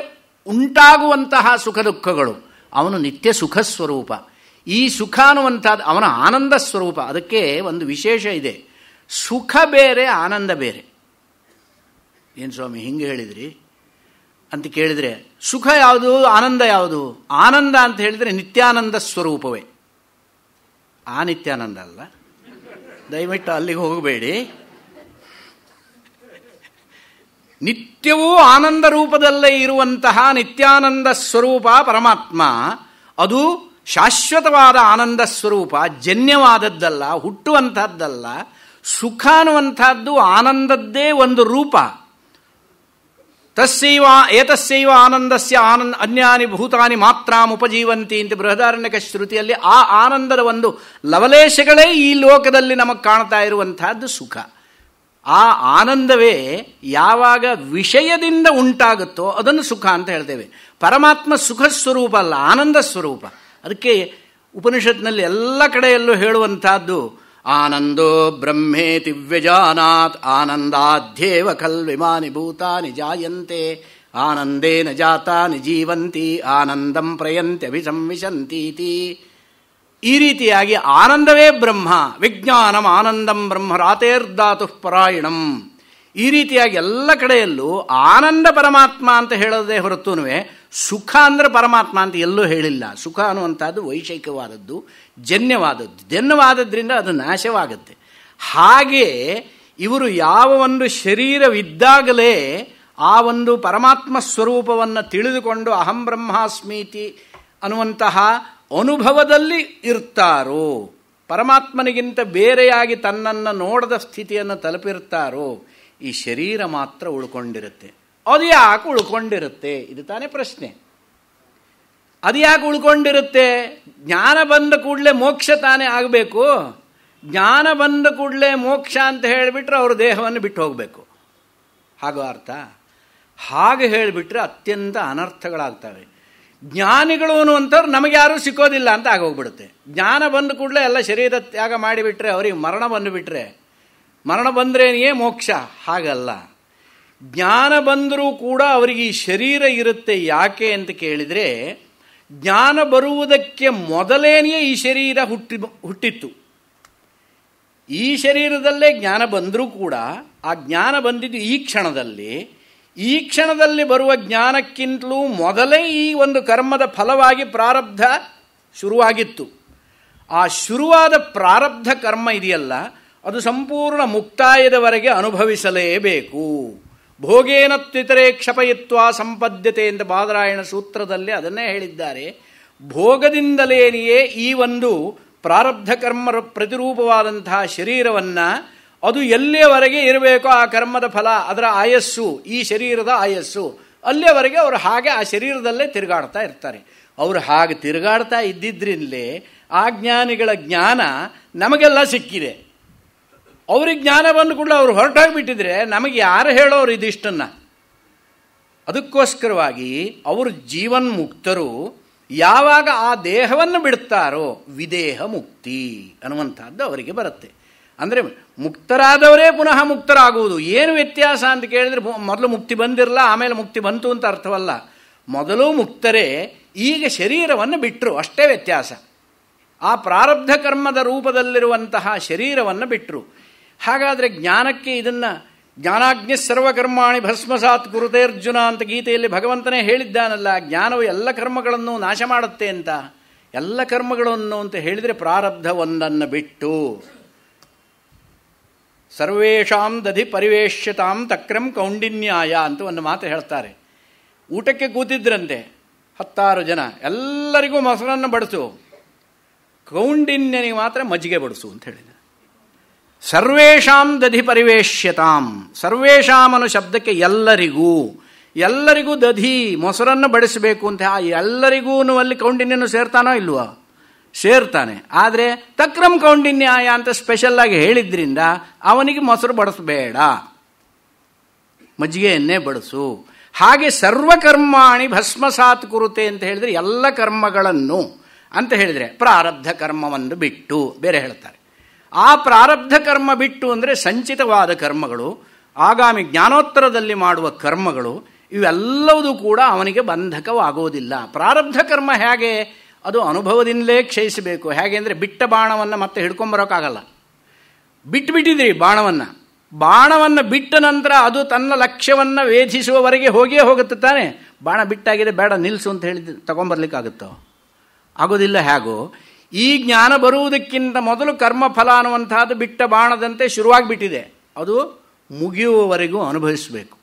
ಉಂಟಾಗುವಂತಹ ಸುಖ ದುಃಖಗಳು. ಅವನು ನಿತ್ಯ ಸುಖ ಸ್ವರೂಪ. ಈ ಸುಖ ಅನ್ನುವಂಥದ್ದು ಅವನ ಆನಂದ ಸ್ವರೂಪ. ಅದಕ್ಕೆ ಒಂದು ವಿಶೇಷ ಇದೆ, ಸುಖ ಬೇರೆ ಆನಂದ ಬೇರೆ. ಏನು ಸ್ವಾಮಿ ಹಿಂಗೆ ಹೇಳಿದ್ರಿ ಅಂತ ಕೇಳಿದರೆ, ಸುಖ ಯಾವುದು ಆನಂದ ಯಾವುದು? ಆನಂದ ಅಂತ ಹೇಳಿದರೆ ನಿತ್ಯಾನಂದ ಸ್ವರೂಪವೇ. ಆ ನಿತ್ಯಾನಂದ ಅಲ್ಲ, ದಯವಿಟ್ಟು ಅಲ್ಲಿಗೆ ಹೋಗಬೇಡಿ. ನಿತ್ಯವೂ ಆನಂದ ರೂಪದಲ್ಲೇ ಇರುವಂತಹ ನಿತ್ಯಾನಂದ ಸ್ವರೂಪ ಪರಮಾತ್ಮ. ಅದು ಶಾಶ್ವತವಾದ ಆನಂದ ಸ್ವರೂಪ, ಜನ್ಯವಾದದ್ದಲ್ಲ, ಹುಟ್ಟುವಂಥದ್ದಲ್ಲ. ಸುಖ ಅನ್ನುವಂಥದ್ದು ಆನಂದದ್ದೇ ಒಂದು ರೂಪ. ಏತಸ್ಯೈವ ಆನಂದಸ್ಯ ಅನ್ಯಾನಿ ಭೂತಾನಿ ಮಾತ್ರಾಮುಪಜೀವಂತಿ ಅಂತ ಬೃಹದಾರಣ್ಯಕ ಶ್ರುತಿಯಲ್ಲಿ ಆ ಆನಂದದ ಒಂದು ಲವಲೇಶಗಳೇ ಈ ಲೋಕದಲ್ಲಿ ನಮಗೆ ಕಾಣ್ತಾ ಇರುವಂತಹದ್ದು ಸುಖ. ಆ ಆನಂದವೇ ಯಾವಾಗ ವಿಷಯದಿಂದ ಉಂಟಾಗುತ್ತೋ ಅದನ್ನು ಸುಖ ಅಂತ ಹೇಳ್ತೇವೆ. ಪರಮಾತ್ಮ ಸುಖ ಸ್ವರೂಪ ಅಲ್ಲ, ಆನಂದ ಸ್ವರೂಪ. ಅದಕ್ಕೆ ಉಪನಿಷತ್ನಲ್ಲಿ ಎಲ್ಲ ಕಡೆಯಲ್ಲೂ ಹೇಳುವಂತಹದ್ದು ಆನಂದೋ ಬ್ರಹ್ಮೇತಿ ವ್ಯಜಾನಾತ್ ಆನಂದಾಧ್ಯೇವ ಖಲ್ವಿಮಾನಿ ಭೂತಾನಿ ಜಾಯಂತೆ ಆನಂದೇನ ಜಾತಾನಿ ಜೀವಂತಿ ಆನಂದಂ ಪ್ರಯಂತ್ಯಭಿಸಂವಿಶಂತೀತಿ. ಈ ರೀತಿಯಾಗಿ ಆನಂದವೇ ಬ್ರಹ್ಮ, ವಿಜ್ಞಾನಂ ಆನಂದಂ ಬ್ರಹ್ಮ ರಾತೇರ್ಧಾತುಃ ಪರಾಯಣಂ. ಈ ರೀತಿಯಾಗಿ ಎಲ್ಲ ಕಡೆಯಲ್ಲೂ ಆನಂದ ಪರಮಾತ್ಮ ಅಂತ ಹೇಳೋದೇ ಹೊರತುನುವೆ ಸುಖ ಅಂದರೆ ಪರಮಾತ್ಮ ಅಂತ ಎಲ್ಲೂ ಹೇಳಿಲ್ಲ. ಸುಖ ಅನ್ನುವಂಥದ್ದು ವೈಷಯಿಕವಾದದ್ದು, ಜನ್ಯವಾದದ್ದು. ಜನ್ಯವಾದದ್ರಿಂದ ಅದು ನಾಶವಾಗುತ್ತೆ. ಹಾಗೆ ಇವರು ಯಾವ ಒಂದು ಶರೀರವಿದ್ದಾಗಲೇ ಆ ಒಂದು ಪರಮಾತ್ಮ ಸ್ವರೂಪವನ್ನು ತಿಳಿದುಕೊಂಡು ಅಹಂ ಬ್ರಹ್ಮಾಸ್ಮೀತಿ ಅನ್ನುವಂತಹ ಅನುಭವದಲ್ಲಿ ಇರ್ತಾರೋ, ಪರಮಾತ್ಮನಿಗಿಂತ ಬೇರೆಯಾಗಿ ತನ್ನನ್ನು ನೋಡದ ಸ್ಥಿತಿಯನ್ನು ತಲುಪಿರ್ತಾರೋ, ಈ ಶರೀರ ಮಾತ್ರ ಉಳ್ಕೊಂಡಿರುತ್ತೆ. ಅದು ಯಾಕೆ ಉಳ್ಕೊಂಡಿರುತ್ತೆ? ಇದು ತಾನೇ ಪ್ರಶ್ನೆ. ಅದು ಯಾಕೆ ಉಳ್ಕೊಂಡಿರುತ್ತೆ? ಜ್ಞಾನ ಬಂದ ಕೂಡಲೇ ಮೋಕ್ಷ ತಾನೇ ಆಗಬೇಕು. ಜ್ಞಾನ ಬಂದ ಕೂಡಲೇ ಮೋಕ್ಷ ಅಂತ ಹೇಳಿಬಿಟ್ರೆ ಅವರು ದೇಹವನ್ನು ಬಿಟ್ಟು ಹೋಗಬೇಕು. ಹಾಗೂ ಅರ್ಥ? ಹಾಗೆ ಹೇಳಿಬಿಟ್ರೆ ಅತ್ಯಂತ ಅನರ್ಥಗಳಾಗ್ತವೆ. ಜ್ಞಾನಿಗಳು ಅನ್ನುವಂಥವ್ರು ನಮಗೆ ಯಾರೂ ಸಿಕ್ಕೋದಿಲ್ಲ ಅಂತ ಆಗೋಗ್ಬಿಡುತ್ತೆ. ಜ್ಞಾನ ಬಂದ ಕೂಡಲೇ ಎಲ್ಲ ಶರೀರ ತ್ಯಾಗ ಮಾಡಿಬಿಟ್ರೆ ಅವರಿಗೆ ಮರಣ ಬಂದುಬಿಟ್ರೆ, ಮರಣ ಬಂದ್ರೇನೆಯೇ ಮೋಕ್ಷ? ಹಾಗಲ್ಲ. ಜ್ಞಾನ ಬಂದರೂ ಕೂಡ ಅವರಿಗೆ ಈ ಶರೀರ ಇರುತ್ತೆ. ಯಾಕೆ ಅಂತ ಕೇಳಿದರೆ, ಜ್ಞಾನ ಬರುವುದಕ್ಕೆ ಮೊದಲೇನೆಯೇ ಈ ಶರೀರ ಹುಟ್ಟಿತ್ತು. ಈ ಶರೀರದಲ್ಲೇ ಜ್ಞಾನ ಬಂದರೂ ಕೂಡ ಆ ಜ್ಞಾನ ಬಂದಿದ್ದು ಈ ಕ್ಷಣದಲ್ಲಿ. ಈ ಕ್ಷಣದಲ್ಲಿ ಬರುವ ಜ್ಞಾನಕ್ಕಿಂತಲೂ ಮೊದಲೇ ಈ ಒಂದು ಕರ್ಮದ ಫಲವಾಗಿ ಪ್ರಾರಬ್ಧ ಶುರುವಾಗಿತ್ತು. ಆ ಶುರುವಾದ ಪ್ರಾರಬ್ಧ ಕರ್ಮ ಇದೆಯಲ್ಲ, ಅದು ಸಂಪೂರ್ಣ ಮುಕ್ತಾಯದವರೆಗೆ ಅನುಭವಿಸಲೇಬೇಕು. ಭೋಗೇನ ತ್ವಿತರೇ ಕ್ಷಪಯಿತ್ವ ಸಂಪದ್ಯತೆ ಅಂತ ಬಾದರಾಯಣ ಸೂತ್ರದಲ್ಲಿ ಅದನ್ನೇ ಹೇಳಿದ್ದಾರೆ. ಭೋಗದಿಂದಲೇನೆಯೇ ಈ ಒಂದು ಪ್ರಾರಬ್ಧ ಕರ್ಮ ಪ್ರತಿರೂಪವಾದಂತಹ ಶರೀರವನ್ನು ಅದು ಎಲ್ಲಿಯವರೆಗೆ ಇರಬೇಕೋ ಆ ಕರ್ಮದ ಫಲ, ಅದರ ಆಯಸ್ಸು, ಈ ಶರೀರದ ಆಯಸ್ಸು, ಅಲ್ಲಿಯವರೆಗೆ ಅವರು ಹಾಗೆ ಆ ಶರೀರದಲ್ಲೇ ತಿರುಗಾಡ್ತಾ ಇರ್ತಾರೆ. ಅವರು ಹಾಗೆ ತಿರುಗಾಡ್ತಾ ಇದ್ದಿದ್ರಿಂದಲೇ ಆ ಜ್ಞಾನಿಗಳ ಜ್ಞಾನ ನಮಗೆಲ್ಲ ಸಿಕ್ಕಿದೆ. ಅವ್ರಿಗೆ ಜ್ಞಾನ ಬಂದು ಕೂಡ ಅವರು ಹೊರಟೋಗ್ಬಿಟ್ಟಿದ್ರೆ ನಮಗೆ ಯಾರು ಹೇಳೋರು ಇದಿಷ್ಟನ್ನು? ಅದಕ್ಕೋಸ್ಕರವಾಗಿ ಅವರು ಜೀವನ್ಮುಕ್ತರು. ಯಾವಾಗ ಆ ದೇಹವನ್ನು ಬಿಡ್ತಾರೋ ವಿದೇಹ ಮುಕ್ತಿ ಅನ್ನುವಂಥದ್ದು ಅವರಿಗೆ ಬರುತ್ತೆ. ಅಂದರೆ ಮುಕ್ತರಾದವರೇ ಪುನಃ ಮುಕ್ತರಾಗುವುದು. ಏನು ವ್ಯತ್ಯಾಸ ಅಂತ ಕೇಳಿದರೆ, ಮೊದಲು ಮುಕ್ತಿ ಬಂದಿರಲ್ಲ ಆಮೇಲೆ ಮುಕ್ತಿ ಬಂತು ಅಂತ ಅರ್ಥವಲ್ಲ. ಮೊದಲು ಮುಕ್ತರೇ, ಈಗ ಶರೀರವನ್ನು ಬಿಟ್ಟರು, ಅಷ್ಟೇ ವ್ಯತ್ಯಾಸ. ಆ ಪ್ರಾರಬ್ಧ ಕರ್ಮದ ರೂಪದಲ್ಲಿರುವಂತಹ ಶರೀರವನ್ನು ಬಿಟ್ಟರು. ಹಾಗಾದರೆ ಜ್ಞಾನಕ್ಕೆ ಇದನ್ನು ಜ್ಞಾನಾಗ್ನಿ ಸರ್ವಕರ್ಮಾಣಿ ಭಸ್ಮಸಾತ್ ಕುರುತೆ ಅರ್ಜುನ ಅಂತ ಗೀತೆಯಲ್ಲಿ ಭಗವಂತನೇ ಹೇಳಿದ್ದಾನಲ್ಲ. ಜ್ಞಾನವು ಎಲ್ಲ ಕರ್ಮಗಳನ್ನು ನಾಶ ಮಾಡುತ್ತೆ ಅಂತ. ಎಲ್ಲ ಕರ್ಮಗಳನ್ನು ಅಂತ ಹೇಳಿದರೆ ಪ್ರಾರಬ್ಧ ಒಂದನ್ನು ಬಿಟ್ಟು ಸರ್ವೇಷಾಂ ದಧಿ ಪರಿವೇಶ್ಯತಾಂ ತಕ್ರಂ ಕೌಂಡಿನ್ಯಾಯ ಅಂತ ಒಂದು ಮಾತು ಹೇಳ್ತಾರೆ. ಊಟಕ್ಕೆ ಕೂತಿದ್ರಂತೆ 10 ಜನ, ಎಲ್ಲರಿಗೂ ಮೊಸರನ್ನು ಬಡಿಸು, ಕೌಂಡಿನ್ಯನಿಗೆ ಮಾತ್ರ ಮಜ್ಜಿಗೆ ಬಡಿಸು ಅಂತ ಹೇಳಿದ. ಸರ್ವೇಷಾಂ ದಧಿ ಪರಿವೇಶ್ಯತಾಂ, ಸರ್ವೇಷಾಂ ಅನ್ನೋ ಶಬ್ದಕ್ಕೆ ಎಲ್ಲರಿಗೂ ದಧಿ ಮೊಸರನ್ನು ಬಡಿಸಬೇಕು ಅಂತ. ಆ ಎಲ್ಲರಿಗೂ ಅಲ್ಲಿ ಕೌಂಡಿನ್ಯನು ಸೇರ್ತಾನೋ ಇಲ್ವೋ? ಸೇರ್ತಾನೆ. ಆದರೆ ತಕ್ರಂ ಕೌಂಡಿನ್ಯಾಯ ಅಂತ ಸ್ಪೆಷಲ್ ಆಗಿ ಹೇಳಿದ್ರಿಂದ ಅವನಿಗೆ ಮೊಸರು ಬಡಿಸಬೇಡ, ಮಜ್ಜಿಗೆಯನ್ನೇ ಬಡಿಸು. ಹಾಗೆ ಸರ್ವಕರ್ಮಾಣಿ ಭಸ್ಮಸಾತ್ ಕುರುತೆ ಅಂತ ಹೇಳಿದ್ರೆ ಎಲ್ಲ ಕರ್ಮಗಳನ್ನು ಅಂತ ಹೇಳಿದರೆ ಪ್ರಾರಬ್ಧ ಕರ್ಮವನ್ನು ಬಿಟ್ಟು ಬೇರೆ ಹೇಳ್ತಾರೆ. ಆ ಪ್ರಾರಬ್ಧ ಕರ್ಮ ಬಿಟ್ಟು ಅಂದರೆ ಸಂಚಿತವಾದ ಕರ್ಮಗಳು, ಆಗಾಮಿ ಜ್ಞಾನೋತ್ತರದಲ್ಲಿ ಮಾಡುವ ಕರ್ಮಗಳು, ಇವೆಲ್ಲವೂ ಕೂಡ ಅವನಿಗೆ ಬಂಧಕವಾಗೋದಿಲ್ಲ. ಪ್ರಾರಬ್ಧ ಕರ್ಮ ಹೇಗೆ? ಅದು ಅನುಭವದಿಂದಲೇ ಕ್ಷಯಿಸಬೇಕು. ಹೇಗೆ ಅಂದರೆ ಬಿಟ್ಟ ಬಾಣವನ್ನು ಮತ್ತೆ ಹಿಡ್ಕೊಂಬರೋಕ್ಕಾಗಲ್ಲ. ಬಿಟ್ಟಿದ್ರಿ ಬಾಣವನ್ನು ಬಿಟ್ಟ ನಂತರ ಅದು ತನ್ನ ಲಕ್ಷ್ಯವನ್ನು ವೇಧಿಸುವವರೆಗೆ ಹೋಗಿಯೇ ಹೋಗುತ್ತೆ ತಾನೆ. ಬಾಣ ಬಿಟ್ಟಾಗಿದೆ, ಬೇಡ ನಿಲ್ಲಿಸು ಅಂತ ಹೇಳಿದ ತಗೊಂಬರ್ಲಿಕ್ಕಾಗುತ್ತೋ? ಆಗೋದಿಲ್ಲ. ಹೇಗೋ ಈ ಜ್ಞಾನ ಬರುವುದಕ್ಕಿಂತ ಮೊದಲು ಕರ್ಮಫಲ ಅನ್ನುವಂಥದ್ದು ಬಿಟ್ಟ ಬಾಣದಂತೆ ಶುರುವಾಗಿಬಿಟ್ಟಿದೆ, ಅದು ಮುಗಿಯುವವರೆಗೂ ಅನುಭವಿಸಬೇಕು.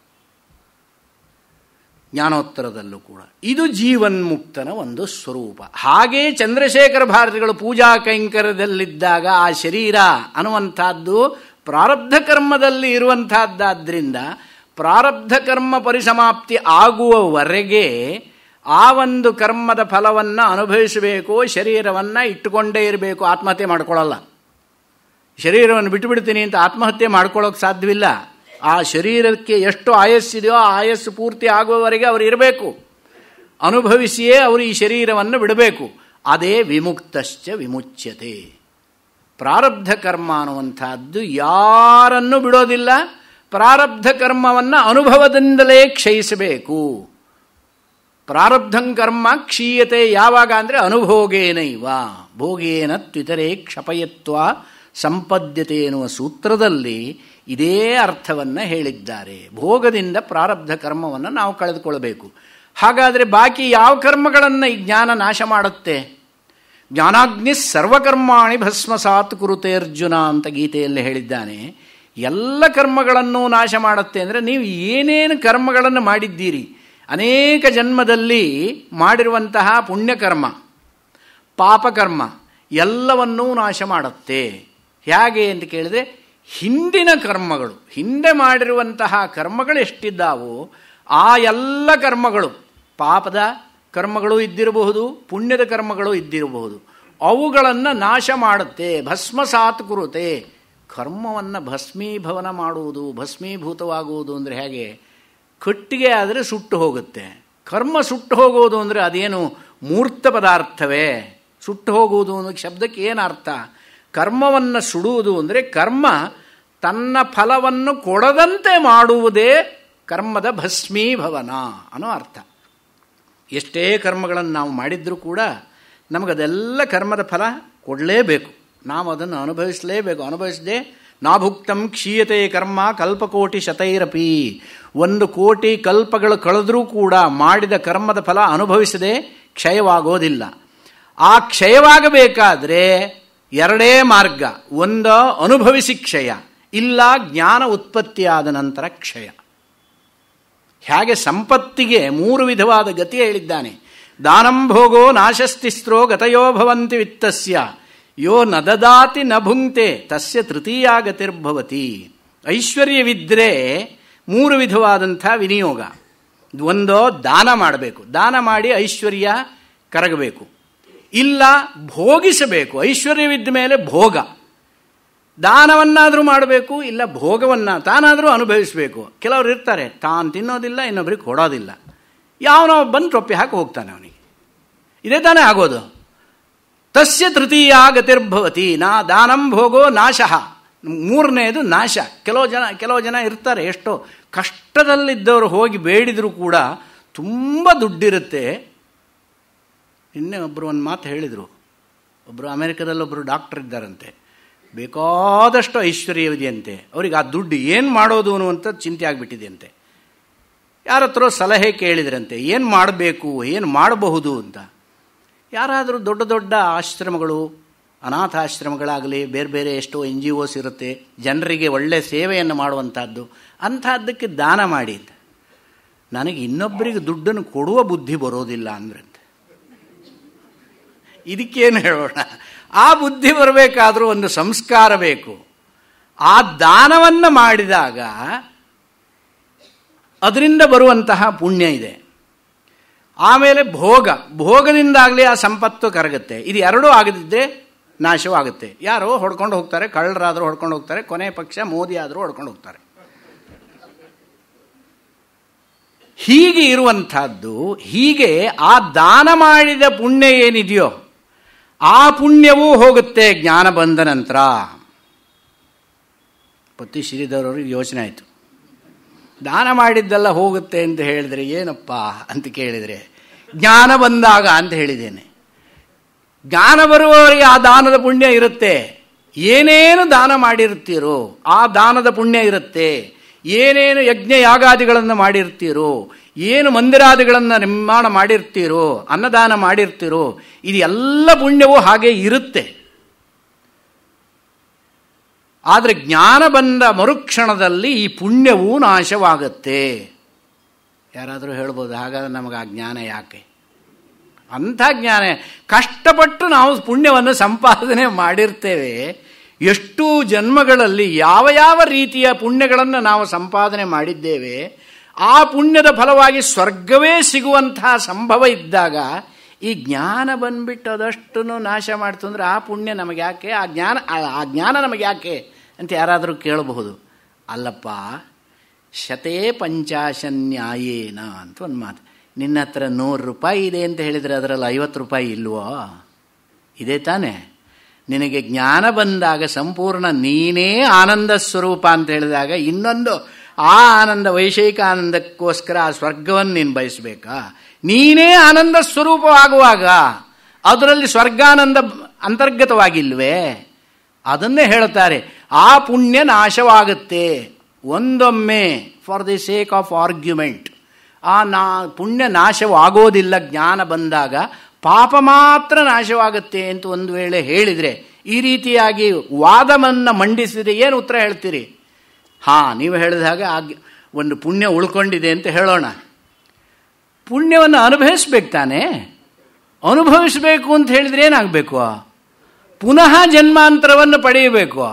ಜ್ಞಾನೋತ್ತರದಲ್ಲೂ ಕೂಡ ಇದು ಜೀವನ್ಮುಕ್ತನ ಒಂದು ಸ್ವರೂಪ. ಹಾಗೇ ಚಂದ್ರಶೇಖರ ಭಾರತಿಗಳು ಪೂಜಾ ಕೈಂಕರ್ಯದಲ್ಲಿದ್ದಾಗ ಆ ಶರೀರ ಅನ್ನುವಂಥದ್ದು ಪ್ರಾರಬ್ಧ ಕರ್ಮದಲ್ಲಿ ಇರುವಂತಹದ್ದಾದ್ರಿಂದ ಪ್ರಾರಬ್ಧ ಕರ್ಮ ಪರಿಸಮಾಪ್ತಿ ಆಗುವವರೆಗೆ ಆ ಒಂದು ಕರ್ಮದ ಫಲವನ್ನು ಅನುಭವಿಸಬೇಕು. ಶರೀರವನ್ನು ಇಟ್ಟುಕೊಂಡೇ ಇರಬೇಕು. ಆತ್ಮಹತ್ಯೆ ಮಾಡ್ಕೊಳ್ಳಲ್ಲ. ಶರೀರವನ್ನು ಬಿಟ್ಟುಬಿಡ್ತೀನಿ ಅಂತ ಆತ್ಮಹತ್ಯೆ ಮಾಡ್ಕೊಳ್ಳೋಕೆ ಸಾಧ್ಯವಿಲ್ಲ. ಆ ಶರೀರಕ್ಕೆ ಎಷ್ಟು ಆಯಸ್ಸಿದೆಯೋ ಆ ಆಯಸ್ಸು ಪೂರ್ತಿ ಆಗುವವರೆಗೆ ಅವರು ಇರಬೇಕು. ಅನುಭವಿಸಿಯೇ ಅವರು ಈ ಶರೀರವನ್ನು ಬಿಡಬೇಕು. ಅದೇ ವಿಮುಕ್ತಶ್ಚ ವಿಮುಚ್ಯತೆ. ಪ್ರಾರಬ್ಧ ಕರ್ಮ ಅನ್ನುವಂಥದ್ದು ಯಾರನ್ನೂ ಬಿಡೋದಿಲ್ಲ. ಪ್ರಾರಬ್ಧ ಕರ್ಮವನ್ನು ಅನುಭವದಿಂದಲೇ ಕ್ಷಯಿಸಬೇಕು. ಪ್ರಾರಬ್ಧಂ ಕರ್ಮ ಕ್ಷೀಯತೆ ಯಾವಾಗ ಅಂದರೆ ಅನುಭೋಗೇನೈವ ಭೋಗೇನ ತ್ವಿತರೇ ಕ್ಷಪಯತ್ವ ಸಂಪದ್ಯತೆ ಎನ್ನುವ ಸೂತ್ರದಲ್ಲಿ ಇದೇ ಅರ್ಥವನ್ನು ಹೇಳಿದ್ದಾರೆ. ಭೋಗದಿಂದ ಪ್ರಾರಬ್ಧ ಕರ್ಮವನ್ನು ನಾವು ಕಳೆದುಕೊಳ್ಳಬೇಕು. ಹಾಗಾದರೆ ಬಾಕಿ ಯಾವ ಕರ್ಮಗಳನ್ನು ಈ ಜ್ಞಾನ ನಾಶ ಮಾಡುತ್ತೆ? ಜ್ಞಾನಾಗ್ನಿ ಸರ್ವಕರ್ಮಾಣಿ ಭಸ್ಮಸಾತ್ ಕುರುತೆ ಅರ್ಜುನ ಅಂತ ಗೀತೆಯಲ್ಲಿ ಹೇಳಿದ್ದಾನೆ. ಎಲ್ಲ ಕರ್ಮಗಳನ್ನು ನಾಶ ಮಾಡುತ್ತೆ ಅಂದರೆ ನೀವು ಏನೇನು ಕರ್ಮಗಳನ್ನು ಮಾಡಿದ್ದೀರಿ, ಅನೇಕ ಜನ್ಮದಲ್ಲಿ ಮಾಡಿರುವಂತಹ ಪುಣ್ಯಕರ್ಮ ಪಾಪಕರ್ಮ ಎಲ್ಲವನ್ನೂ ನಾಶ ಮಾಡುತ್ತೆ. ಹೇಗೆ ಅಂತ ಕೇಳಿದ್ರೆ ಹಿಂದಿನ ಕರ್ಮಗಳು, ಹಿಂದೆ ಮಾಡಿರುವಂತಹ ಕರ್ಮಗಳು ಎಷ್ಟಿದ್ದಾವೋ ಆ ಎಲ್ಲ ಕರ್ಮಗಳು, ಪಾಪದ ಕರ್ಮಗಳು ಇದ್ದಿರಬಹುದು, ಪುಣ್ಯದ ಕರ್ಮಗಳು ಇದ್ದಿರಬಹುದು, ಅವುಗಳನ್ನು ನಾಶ ಮಾಡುತ್ತೆ. ಭಸ್ಮಸಾತ್ ಕುರುತೆ. ಕರ್ಮವನ್ನು ಭಸ್ಮೀಭವನ ಮಾಡುವುದು, ಭಸ್ಮೀಭೂತವಾಗುವುದು ಅಂದರೆ ಹೇಗೆ? ಕಟ್ಟಿಗೆ ಆದರೆ ಸುಟ್ಟು ಹೋಗುತ್ತೆ. ಕರ್ಮ ಸುಟ್ಟು ಹೋಗುವುದು ಅಂದರೆ ಅದೇನು ಮೂರ್ತ ಪದಾರ್ಥವೇ? ಸುಟ್ಟು ಹೋಗುವುದು ಅನ್ನೋ ಶಬ್ದಕ್ಕೆ ಏನು ಅರ್ಥ? ಕರ್ಮವನ್ನು ಸುಡುವುದು ಅಂದರೆ ಕರ್ಮ ತನ್ನ ಫಲವನ್ನು ಕೊಡದಂತೆ ಮಾಡುವುದೇ ಕರ್ಮದ ಭಸ್ಮೀಭವನ ಅನ್ನೋ ಅರ್ಥ. ಎಷ್ಟೇ ಕರ್ಮಗಳನ್ನು ನಾವು ಮಾಡಿದರೂ ಕೂಡ ನಮಗದೆಲ್ಲ ಕರ್ಮದ ಫಲ ಕೊಡಲೇಬೇಕು. ನಾವು ಅದನ್ನು ಅನುಭವಿಸಲೇಬೇಕು. ಅನುಭವಿಸದೆ ನಾಭುಕ್ತಂ ಕ್ಷೀಯತೆ ಕರ್ಮ ಕಲ್ಪಕೋಟಿ ಶತೈರಪಿ. 1 ಕೋಟಿ ಕಲ್ಪಗಳು ಕಳೆದರೂ ಕೂಡ ಮಾಡಿದ ಕರ್ಮದ ಫಲ ಅನುಭವಿಸದೆ ಕ್ಷಯವಾಗೋದಿಲ್ಲ. ಆ ಕ್ಷಯವಾಗಬೇಕಾದ್ರೆ 2 ಮಾರ್ಗ. ಒಂದು ಅನುಭವಿಸಿ ಕ್ಷಯ, ಇಲ್ಲ ಜ್ಞಾನ ಉತ್ಪತ್ತಿಯಾದ ನಂತರ ಕ್ಷಯ. ಹೇಗೆ ಸಂಪತ್ತಿಗೆ 3 ವಿಧವಾದ ಗತಿ ಹೇಳಿದ್ದಾನೆ. ದಾನಂ ಭೋಗೋ ನಾಶಸ್ತಿಸ್ತ್ರೋ ಗತಯೋ ಭವಂತಿ ವಿತ್ತಸ್ಯ ಯೋ ನ ದದಾತಿ ನ ಭುಂಕ್ತೆ ತಸ್ಯ ತೃತೀಯಾ ಗತಿರ್ಭವತಿ. ಐಶ್ವರ್ಯವಿದ್ದರೆ 3 ವಿಧವಾದಂಥ ವಿನಿಯೋಗ. ಒಂದೋ ದಾನ ಮಾಡಬೇಕು, ದಾನ ಮಾಡಿ ಐಶ್ವರ್ಯ ಕರಗಬೇಕು. ಇಲ್ಲ ಭೋಗಿಸಬೇಕು, ಐಶ್ವರ್ಯವಿದ್ದ ಮೇಲೆ ಭೋಗ. ದಾನವನ್ನಾದರೂ ಮಾಡಬೇಕು, ಇಲ್ಲ ಭೋಗವನ್ನು ತಾನಾದರೂ ಅನುಭವಿಸಬೇಕು. ಕೆಲವರು ಇರ್ತಾರೆ, ತಾನು ತಿನ್ನೋದಿಲ್ಲ, ಇನ್ನೊಬ್ರಿಗೆ ಕೊಡೋದಿಲ್ಲ. ಯಾವನೋ ಬಂದು ಟೊಪ್ಪಿ ಹಾಕಿ ಹೋಗ್ತಾನೆ ಅವನಿಗೆ. ಇದೇ ತಾನೇ ಆಗೋದು. ತಸ್ಯ ತೃತೀಯಾ ಗತಿರ್ಭವತಿ. ದಾನಂ ಭೋಗೋ ನಾಶಃ. 3ನೇದು ನಾಶ. ಕೆಲವು ಜನ ಇರ್ತಾರೆ, ಎಷ್ಟೋ ಕಷ್ಟದಲ್ಲಿದ್ದವರು ಹೋಗಿ ಬೇಡಿದರೂ ಕೂಡ ತುಂಬ ದುಡ್ಡಿರುತ್ತೆ. ಇನ್ನೇ ಒಬ್ಬರು ಒಂದು ಮಾತು ಹೇಳಿದರು. ಒಬ್ಬರು ಅಮೆರಿಕದಲ್ಲೊಬ್ಬರು ಡಾಕ್ಟರ್ ಇದ್ದಾರಂತೆ. ಬೇಕಾದಷ್ಟು ಐಶ್ವರ್ಯವಿದೆಯಂತೆ. ಅವರಿಗೆ ಆ ದುಡ್ಡು ಏನು ಮಾಡೋದು ಅನ್ನುವಂಥ ಚಿಂತೆ ಆಗಿಬಿಟ್ಟಿದೆಯಂತೆ. ಯಾರ ಹತ್ರ ಸಲಹೆ ಕೇಳಿದ್ರಂತೆ, ಏನು ಮಾಡಬೇಕು, ಏನು ಮಾಡಬಹುದು ಅಂತ. ಯಾರಾದರೂ ದೊಡ್ಡ ದೊಡ್ಡ ಆಶ್ರಮಗಳು, ಅನಾಥಾಶ್ರಮಗಳಾಗಲಿ, ಬೇರೆ ಬೇರೆ ಎಷ್ಟೋ NGOs ಇರುತ್ತೆ, ಜನರಿಗೆ ಒಳ್ಳೆಯ ಸೇವೆಯನ್ನು ಮಾಡುವಂಥದ್ದು, ಅಂಥದ್ದಕ್ಕೆ ದಾನ ಮಾಡಿ. ನನಗೆ ಇನ್ನೊಬ್ಬರಿಗೆ ದುಡ್ಡನ್ನು ಕೊಡುವ ಬುದ್ಧಿ ಬರೋದಿಲ್ಲ ಅಂದ್ರಂತೆ. ಇದಕ್ಕೇನು ಹೇಳೋಣ? ಆ ಬುದ್ಧಿ ಬರಬೇಕಾದ್ರೂ ಒಂದು ಸಂಸ್ಕಾರ ಬೇಕು. ಆ ದಾನವನ್ನು ಮಾಡಿದಾಗ ಅದರಿಂದ ಬರುವಂತಹ ಪುಣ್ಯ ಇದೆ. ಆಮೇಲೆ ಭೋಗದಿಂದಾಗಲಿ ಆ ಸಂಪತ್ತು ಕರಗುತ್ತೆ. ಇದು ಎರಡೂ ಆಗದಿದ್ದರೆ ನಾಶವಾಗುತ್ತೆ. ಯಾರೋ ಹೊಡ್ಕೊಂಡು ಹೋಗ್ತಾರೆ, ಕಳ್ಳರಾದರೂ ಹೊಡ್ಕೊಂಡು ಹೋಗ್ತಾರೆ, ಕೊನೆ ಪಕ್ಷ ಮೋದಿ ಆದರೂ ಹೊಡ್ಕೊಂಡು ಹೋಗ್ತಾರೆ. ಹೀಗೆ ಇರುವಂಥದ್ದು. ಹೀಗೆ ಆ ದಾನ ಮಾಡಿದ ಪುಣ್ಯ ಏನಿದೆಯೋ ಆ ಪುಣ್ಯವೂ ಹೋಗುತ್ತೆ ಜ್ಞಾನ ಬಂದ ನಂತರ. ಪತಿ ಶ್ರೀಧರವ್ರಿಗೆ ಯೋಚನೆ ಆಯಿತು, ದಾನ ಮಾಡಿದ್ದೆಲ್ಲ ಹೋಗುತ್ತೆ ಅಂತ ಹೇಳಿದರೆ ಏನಪ್ಪ ಅಂತ ಕೇಳಿದರೆ, ಜ್ಞಾನ ಬಂದಾಗ ಅಂತ ಹೇಳಿದ್ದೇನೆ. ಜ್ಞಾನ ಬರುವವರಿಗೆ ಆ ದಾನದ ಪುಣ್ಯ ಇರುತ್ತೆ. ಏನೇನು ದಾನ ಮಾಡಿರ್ತೀರೋ ಆ ದಾನದ ಪುಣ್ಯ ಇರುತ್ತೆ. ಏನೇನು ಯಜ್ಞ ಯಾಗಾದಿಗಳನ್ನು ಮಾಡಿರ್ತೀರೋ, ಏನು ಮಂದಿರಾದಿಗಳನ್ನು ನಿರ್ಮಾಣ ಮಾಡಿರ್ತೀರೋ, ಅನ್ನದಾನ ಮಾಡಿರ್ತೀರೋ, ಇದು ಎಲ್ಲ ಪುಣ್ಯವೂ ಹಾಗೆ ಇರುತ್ತೆ. ಆದರೆ ಜ್ಞಾನ ಬಂದ ಮರುಕ್ಷಣದಲ್ಲಿ ಈ ಪುಣ್ಯವೂ ನಾಶವಾಗುತ್ತೆ. ಯಾರಾದರೂ ಹೇಳ್ಬೋದು, ಹಾಗಾದ್ರೆ ನಮಗೆ ಆ ಜ್ಞಾನ ಯಾಕೆ? ಅಂಥ ಜ್ಞಾನ, ಕಷ್ಟಪಟ್ಟು ನಾವು ಪುಣ್ಯವನ್ನು ಸಂಪಾದನೆ ಮಾಡಿರ್ತೇವೆ. ಎಷ್ಟು ಜನ್ಮಗಳಲ್ಲಿ ಯಾವ ಯಾವ ರೀತಿಯ ಪುಣ್ಯಗಳನ್ನು ನಾವು ಸಂಪಾದನೆ ಮಾಡಿದ್ದೇವೆ. ಆ ಪುಣ್ಯದ ಫಲವಾಗಿ ಸ್ವರ್ಗವೇ ಸಿಗುವಂತಹ ಸಂಭವ ಇದ್ದಾಗ ಈ ಜ್ಞಾನ ಬಂದ್ಬಿಟ್ಟು ಅದಷ್ಟನ್ನು ನಾಶ ಮಾಡ್ತು ಅಂದರೆ ಆ ಪುಣ್ಯ ನಮಗೆ ಯಾಕೆ? ಆ ಜ್ಞಾನ ನಮಗೆ ಯಾಕೆ ಅಂತ ಯಾರಾದರೂ ಕೇಳಬಹುದು. ಅಲ್ಲಪ್ಪ, ಶತೇ ಪಂಚಾಶನ್ಯಾಯೇನ ಅಂತ ಒಂದು ಮಾತು. ನಿನ್ನ ಹತ್ರ 100 ರೂಪಾಯಿ ಇದೆ ಅಂತ ಹೇಳಿದರೆ ಅದರಲ್ಲಿ 50 ರೂಪಾಯಿ ಇಲ್ವೋ? ಇದೇ ತಾನೇ. ನಿನಗೆ ಜ್ಞಾನ ಬಂದಾಗ ಸಂಪೂರ್ಣ ನೀನೇ ಆನಂದ ಸ್ವರೂಪ ಅಂತ ಹೇಳಿದಾಗ ಇನ್ನೊಂದು ಆ ಆನಂದ, ವೈಷಯಿಕ ಆನಂದಕ್ಕೋಸ್ಕರ ಆ ಸ್ವರ್ಗವನ್ನು ನೀನು ಬಯಸಬೇಕಾ? ನೀನೇ ಆನಂದ ಸ್ವರೂಪವಾಗುವಾಗ ಅದರಲ್ಲಿ ಸ್ವರ್ಗಾನಂದ ಅಂತರ್ಗತವಾಗಿಲ್ವೇ? ಅದನ್ನೇ ಹೇಳ್ತಾರೆ, ಆ ಪುಣ್ಯ ನಾಶವಾಗುತ್ತೆ ಒಂದೊಮ್ಮೆ. For the sake of argument ಆ ಪುಣ್ಯ ನಾಶವಾಗೋದಿಲ್ಲ. ಜ್ಞಾನ ಬಂದಾಗ ಪಾಪ ಮಾತ್ರ ನಾಶವಾಗುತ್ತೆ ಅಂತ ಒಂದು ವೇಳೆ ಹೇಳಿದರೆ, ಈ ರೀತಿಯಾಗಿ ವಾದವನ್ನು ಮಂಡಿಸಿದರೆ ಏನು ಉತ್ತರ ಹೇಳ್ತೀರಿ? ನೀವು ಹೇಳಿದ ಹಾಗೆ ಒಂದು ಪುಣ್ಯ ಉಳ್ಕೊಂಡಿದೆ ಅಂತ ಹೇಳೋಣ. ಪುಣ್ಯವನ್ನು ಅನುಭವಿಸ್ಬೇಕು ತಾನೆ. ಅನುಭವಿಸಬೇಕು ಅಂತ ಹೇಳಿದರೆ ಏನಾಗಬೇಕು? ಪುನಃ ಜನ್ಮಾಂತರವನ್ನು ಪಡೆಯಬೇಕು,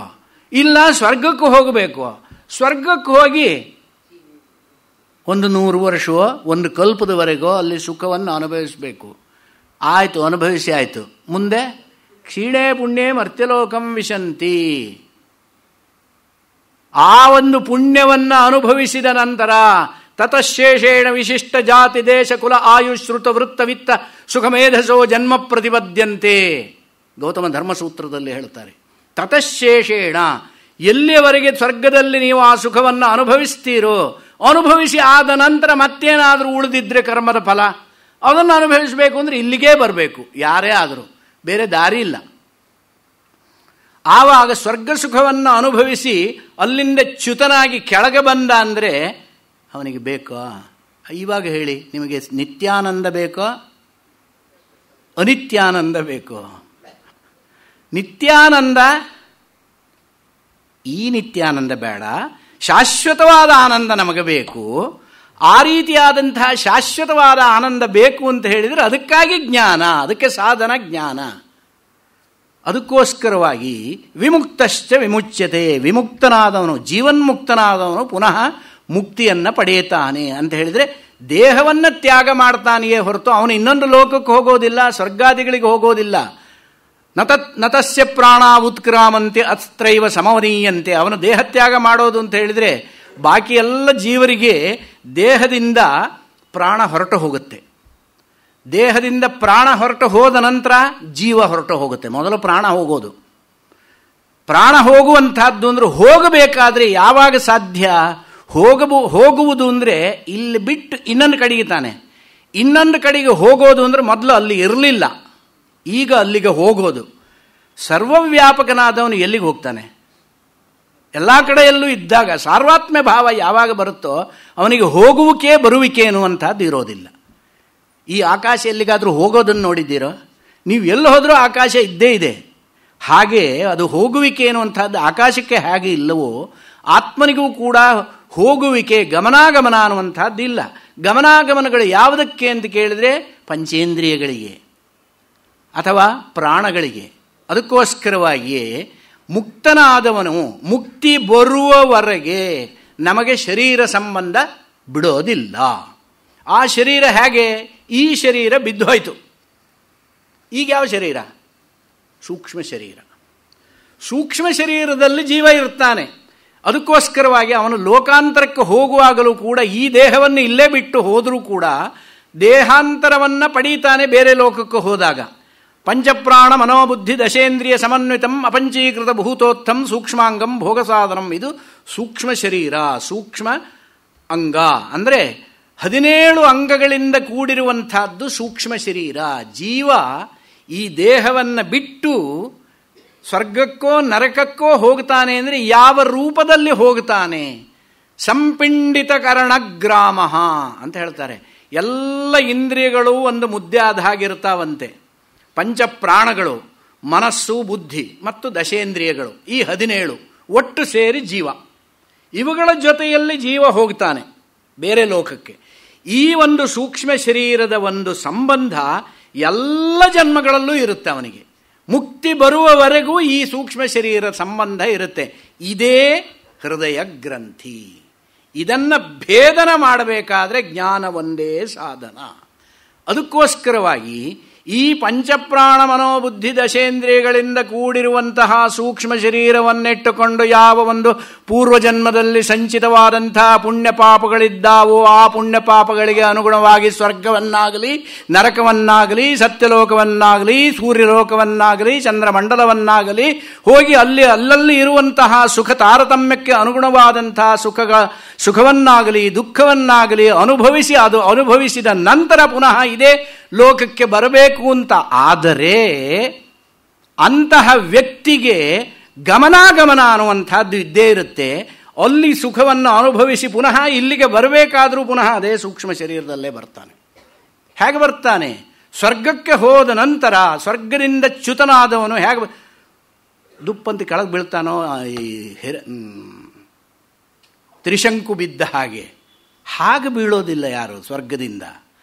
ಇಲ್ಲ ಸ್ವರ್ಗಕ್ಕೂ ಹೋಗಬೇಕು. ಸ್ವರ್ಗಕ್ಕೆ ಹೋಗಿ 100 ವರ್ಷವೋ 1 ಕಲ್ಪದವರೆಗೋ ಅಲ್ಲಿ ಸುಖವನ್ನು ಅನುಭವಿಸಬೇಕು. ಆಯಿತು, ಅನುಭವಿಸಿ ಆಯಿತು. ಮುಂದೆ ಕ್ಷೀಣೇ ಪುಣ್ಯೇ ಮರ್ತ್ಯಲೋಕಂ ವಿಶಂತಿ. ಆ ಒಂದು ಪುಣ್ಯವನ್ನು ಅನುಭವಿಸಿದ ನಂತರ ತತಶೇಷೇಣ ವಿಶಿಷ್ಟ ಜಾತಿ ದೇಶ ಕುಲ ಆಯುಶ್ರುತ ವೃತ್ತ ವಿತ್ತ ಸುಖಮೇಧಸೋ ಜನ್ಮ ಪ್ರತಿಪದ್ಯಂತೆ. ಗೌತಮ ಧರ್ಮಸೂತ್ರದಲ್ಲಿ ಹೇಳ್ತಾರೆ, ತತಶೇಷೇಣ, ಎಲ್ಲಿಯವರೆಗೆ ಸ್ವರ್ಗದಲ್ಲಿ ನೀವು ಆ ಸುಖವನ್ನು ಅನುಭವಿಸ್ತೀರೋ, ಅನುಭವಿಸಿ ಆದ ನಂತರ ಮತ್ತೇನಾದರೂ ಉಳಿದಿದ್ರೆ ಕರ್ಮದ ಫಲ, ಅದನ್ನು ಅನುಭವಿಸಬೇಕು ಅಂದರೆ ಇಲ್ಲಿಗೇ ಬರಬೇಕು, ಯಾರೇ ಆದರೂ, ಬೇರೆ ದಾರಿ ಇಲ್ಲ. ಆವಾಗ ಸ್ವರ್ಗ ಸುಖವನ್ನು ಅನುಭವಿಸಿ ಅಲ್ಲಿಂದ ಚ್ಯುತನಾಗಿ ಕೆಳಗೆ ಬಂದ ಅಂದರೆ ಅವನಿಗೆ ಬೇಕೋ? ಇವಾಗ ಹೇಳಿ, ನಿಮಗೆ ನಿತ್ಯಾನಂದ ಬೇಕೋ ಅನಿತ್ಯಾನಂದ ಬೇಕೋ? ನಿತ್ಯಾನಂದ, ಈ ನಿತ್ಯಾನಂದ ಬೇಡ, ಶಾಶ್ವತವಾದ ಆನಂದ ನಮಗೆ ಬೇಕು. ಆ ರೀತಿಯಾದಂತಹ ಶಾಶ್ವತವಾದ ಆನಂದ ಬೇಕು ಅಂತ ಹೇಳಿದರೆ ಅದಕ್ಕಾಗಿ ಜ್ಞಾನ, ಅದಕ್ಕೆ ಸಾಧನ ಜ್ಞಾನ. ಅದಕ್ಕೋಸ್ಕರವಾಗಿ ವಿಮುಕ್ತಶ್ಚ ವಿಮುಚ್ಯತೆ, ವಿಮುಕ್ತನಾದವನು, ಜೀವನ್ಮುಕ್ತನಾದವನು ಪುನಃ ಮುಕ್ತಿಯನ್ನು ಪಡೆಯುತ್ತಾನೆ ಅಂತ ಹೇಳಿದರೆ ದೇಹವನ್ನು ತ್ಯಾಗ ಮಾಡ್ತಾನೆಯೇ ಹೊರತು ಅವನು ಇನ್ನೊಂದು ಲೋಕಕ್ಕೆ ಹೋಗೋದಿಲ್ಲ, ಸ್ವರ್ಗಾದಿಗಳಿಗೆ ಹೋಗೋದಿಲ್ಲ. ನತಸ್ಯ ಪ್ರಾಣ ಉತ್ಕ್ರಾಮಂತೆ ಅಸ್ತ್ರೈವ ಸಮವನೀಯಂತೆ. ಅವನು ದೇಹತ್ಯಾಗ ಮಾಡೋದು ಅಂತ ಹೇಳಿದರೆ ಬಾಕಿ ಎಲ್ಲ ಜೀವರಿಗೆ ದೇಹದಿಂದ ಪ್ರಾಣ ಹೊರಟು ಹೋಗುತ್ತೆ. ದೇಹದಿಂದ ಪ್ರಾಣ ಹೊರಟು ಹೋದ ನಂತರ ಜೀವ ಹೊರಟು ಹೋಗುತ್ತೆ. ಮೊದಲು ಪ್ರಾಣ ಹೋಗೋದು. ಪ್ರಾಣ ಹೋಗುವಂತಹದ್ದು ಅಂದರೆ ಹೋಗಬೇಕಾದ್ರೆ ಯಾವಾಗ ಸಾಧ್ಯ? ಹೋಗುವುದು ಅಂದರೆ ಇಲ್ಲಿ ಬಿಟ್ಟು ಇನ್ನೊಂದು ಕಡೆಗೆ ತಾನೆ. ಇನ್ನೊಂದು ಕಡೆಗೆ ಹೋಗೋದು ಅಂದರೆ ಮೊದಲು ಅಲ್ಲಿ ಇರಲಿಲ್ಲ, ಈಗ ಅಲ್ಲಿಗೆ ಹೋಗೋದು. ಸರ್ವವ್ಯಾಪಕನಾದವನು ಎಲ್ಲಿಗೆ ಹೋಗ್ತಾನೆ? ಎಲ್ಲ ಕಡೆಯಲ್ಲೂ ಇದ್ದಾಗ ಸಾರ್ವಾತ್ಮ್ಯ ಭಾವ ಯಾವಾಗ ಬರುತ್ತೋ ಅವನಿಗೆ ಹೋಗುವಿಕೆ ಬರುವಿಕೆ ಅನ್ನುವಂಥದ್ದು ಇರೋದಿಲ್ಲ. ಈ ಆಕಾಶ ಎಲ್ಲಿಗಾದರೂ ಹೋಗೋದನ್ನು ನೋಡಿದ್ದೀರೋ? ನೀವು ಎಲ್ಲಿ ಹೋದರೂ ಆಕಾಶ ಇದ್ದೇ ಇದೆ. ಹಾಗೆ ಅದು ಹೋಗುವಿಕೆ ಅನ್ನುವಂಥದ್ದು ಆಕಾಶಕ್ಕೆ ಹೇಗೆ ಇಲ್ಲವೋ ಆತ್ಮನಿಗೂ ಕೂಡ ಹೋಗುವಿಕೆ ಗಮನಾಗಮನ ಅನ್ನುವಂಥದ್ದು ಇಲ್ಲ. ಗಮನಾಗಮನಗಳು ಯಾವುದಕ್ಕೆ ಅಂತ ಕೇಳಿದರೆ ಪಂಚೇಂದ್ರಿಯಗಳಿಗೆ ಅಥವಾ ಪ್ರಾಣಗಳಿಗೆ. ಅದಕ್ಕೋಸ್ಕರವಾಗಿಯೇ ಮುಕ್ತನಾದವನು ಮುಕ್ತಿ ಬರುವವರೆಗೆ ನಮಗೆ ಶರೀರ ಸಂಬಂಧ ಬಿಡೋದಿಲ್ಲ. ಆ ಶರೀರ ಹೇಗೆ? ಈ ಶರೀರ ಬಿದ್ದು ಹೋಯಿತು. ಈಗ ಯಾವ ಶರೀರ? ಸೂಕ್ಷ್ಮ ಶರೀರ. ಸೂಕ್ಷ್ಮ ಶರೀರದಲ್ಲಿ ಜೀವ ಇರ್ತಾನೆ. ಅದಕ್ಕೋಸ್ಕರವಾಗಿ ಅವನು ಲೋಕಾಂತರಕ್ಕೆ ಹೋಗುವಾಗಲೂ ಕೂಡ ಈ ದೇಹವನ್ನು ಇಲ್ಲೇ ಬಿಟ್ಟು ಹೋದರೂ ಕೂಡ ದೇಹಾಂತರವನ್ನು ಪಡೀತಾನೆ ಬೇರೆ ಲೋಕಕ್ಕೆ ಹೋದಾಗ. ಪಂಚಪ್ರಾಣ ಮನೋಬುದ್ಧಿ ದಶೇಂದ್ರಿಯ ಸಮನ್ವಿತಂ ಅಪಂಚೀಕೃತ ಭೂತೋತ್ಥಂ ಸೂಕ್ಷ್ಮಾಂಗಂ ಭೋಗಸಾಧನಂ. ಇದು ಸೂಕ್ಷ್ಮ ಶರೀರ, ಸೂಕ್ಷ್ಮ ಅಂಗ. ಅಂದರೆ 17 ಅಂಗಗಳಿಂದ ಕೂಡಿರುವಂತಹದ್ದು ಸೂಕ್ಷ್ಮ ಶರೀರ. ಜೀವ ಈ ದೇಹವನ್ನು ಬಿಟ್ಟು ಸ್ವರ್ಗಕ್ಕೋ ನರಕಕ್ಕೋ ಹೋಗ್ತಾನೆ ಅಂದರೆ ಯಾವ ರೂಪದಲ್ಲಿ ಹೋಗ್ತಾನೆ? ಸಂಪಿಂಡಿತ ಕರ್ಣಗ್ರಾಮ ಅಂತ ಹೇಳ್ತಾರೆ. ಎಲ್ಲ ಇಂದ್ರಿಯಗಳು ಒಂದು ಮುದ್ದೆ ಆದ ಹಾಗಿರ್ತಾವಂತೆ. ಪಂಚಪ್ರಾಣಗಳು, ಮನಸ್ಸು, ಬುದ್ಧಿ ಮತ್ತು ದಶೇಂದ್ರಿಯಗಳು, ಈ 17 ಒಟ್ಟು ಸೇರಿ ಜೀವ. ಇವುಗಳ ಜೊತೆಯಲ್ಲಿ ಜೀವ ಹೋಗ್ತಾನೆ ಬೇರೆ ಲೋಕಕ್ಕೆ. ಈ ಒಂದು ಸೂಕ್ಷ್ಮ ಶರೀರದ ಒಂದು ಸಂಬಂಧ ಎಲ್ಲ ಜನ್ಮಗಳಲ್ಲೂ ಇರುತ್ತೆ ಅವನಿಗೆ. ಮುಕ್ತಿ ಬರುವವರೆಗೂ ಈ ಸೂಕ್ಷ್ಮ ಶರೀರ ಸಂಬಂಧ ಇರುತ್ತೆ. ಇದೇ ಹೃದಯ ಗ್ರಂಥಿ. ಇದನ್ನು ಭೇದನ ಮಾಡಬೇಕಾದ್ರೆ ಜ್ಞಾನ ಒಂದೇ ಸಾಧನ. ಅದಕ್ಕೋಸ್ಕರವಾಗಿ ಈ ಪಂಚಪ್ರಾಣ ಮನೋಬುದ್ಧಿ ದಶೇಂದ್ರಿಯಗಳಿಂದ ಕೂಡಿರುವಂತಹ ಸೂಕ್ಷ್ಮ ಶರೀರವನ್ನಿಟ್ಟುಕೊಂಡು ಯಾವ ಒಂದು ಪೂರ್ವಜನ್ಮದಲ್ಲಿ ಸಂಚಿತವಾದಂತಹ ಪುಣ್ಯ ಪಾಪಗಳಿದ್ದಾವೋ ಆ ಪುಣ್ಯ ಪಾಪಗಳಿಗೆ ಅನುಗುಣವಾಗಿ ಸ್ವರ್ಗವನ್ನಾಗಲಿ ನರಕವನ್ನಾಗಲಿ ಸತ್ಯಲೋಕವನ್ನಾಗಲಿ ಸೂರ್ಯಲೋಕವನ್ನಾಗಲಿ ಚಂದ್ರಮಂಡಲವನ್ನಾಗಲಿ ಹೋಗಿ ಅಲ್ಲಲ್ಲಿ ಇರುವಂತಹ ಸುಖ ತಾರತಮ್ಯಕ್ಕೆ ಅನುಗುಣವಾದಂತಹ ಸುಖವನ್ನಾಗಲಿ ದುಃಖವನ್ನಾಗಲಿ ಅನುಭವಿಸಿದ ನಂತರ ಪುನಃ ಇದೇ ಲೋಕಕ್ಕೆ ಬರಬೇಕು ಅಂತ. ಆದರೆ ಅಂತಹ ವ್ಯಕ್ತಿಗೆ ಗಮನಾಗಮನ ಅನ್ನುವಂಥದ್ದು ಇದ್ದೇ ಇರುತ್ತೆ. ಅಲ್ಲಿ ಸುಖವನ್ನು ಅನುಭವಿಸಿ ಪುನಃ ಇಲ್ಲಿಗೆ ಬರಬೇಕಾದರೂ ಪುನಃ ಅದೇ ಸೂಕ್ಷ್ಮ ಶರೀರದಲ್ಲೇ ಬರ್ತಾನೆ. ಹೇಗೆ ಬರ್ತಾನೆ? ಸ್ವರ್ಗಕ್ಕೆ ಹೋದ ನಂತರ ಸ್ವರ್ಗದಿಂದ ಚ್ಯುತನಾದವನು ಹೇಗೆ ದುಪ್ಪಂತಿ ಕೆಳಗೆ ಬೀಳ್ತಾನೋ, ಈ ತ್ರಿಶಂಕು ಬಿದ್ದ ಹಾಗೆ ಬೀಳೋದಿಲ್ಲ ಯಾರು ಸ್ವರ್ಗದಿಂದ.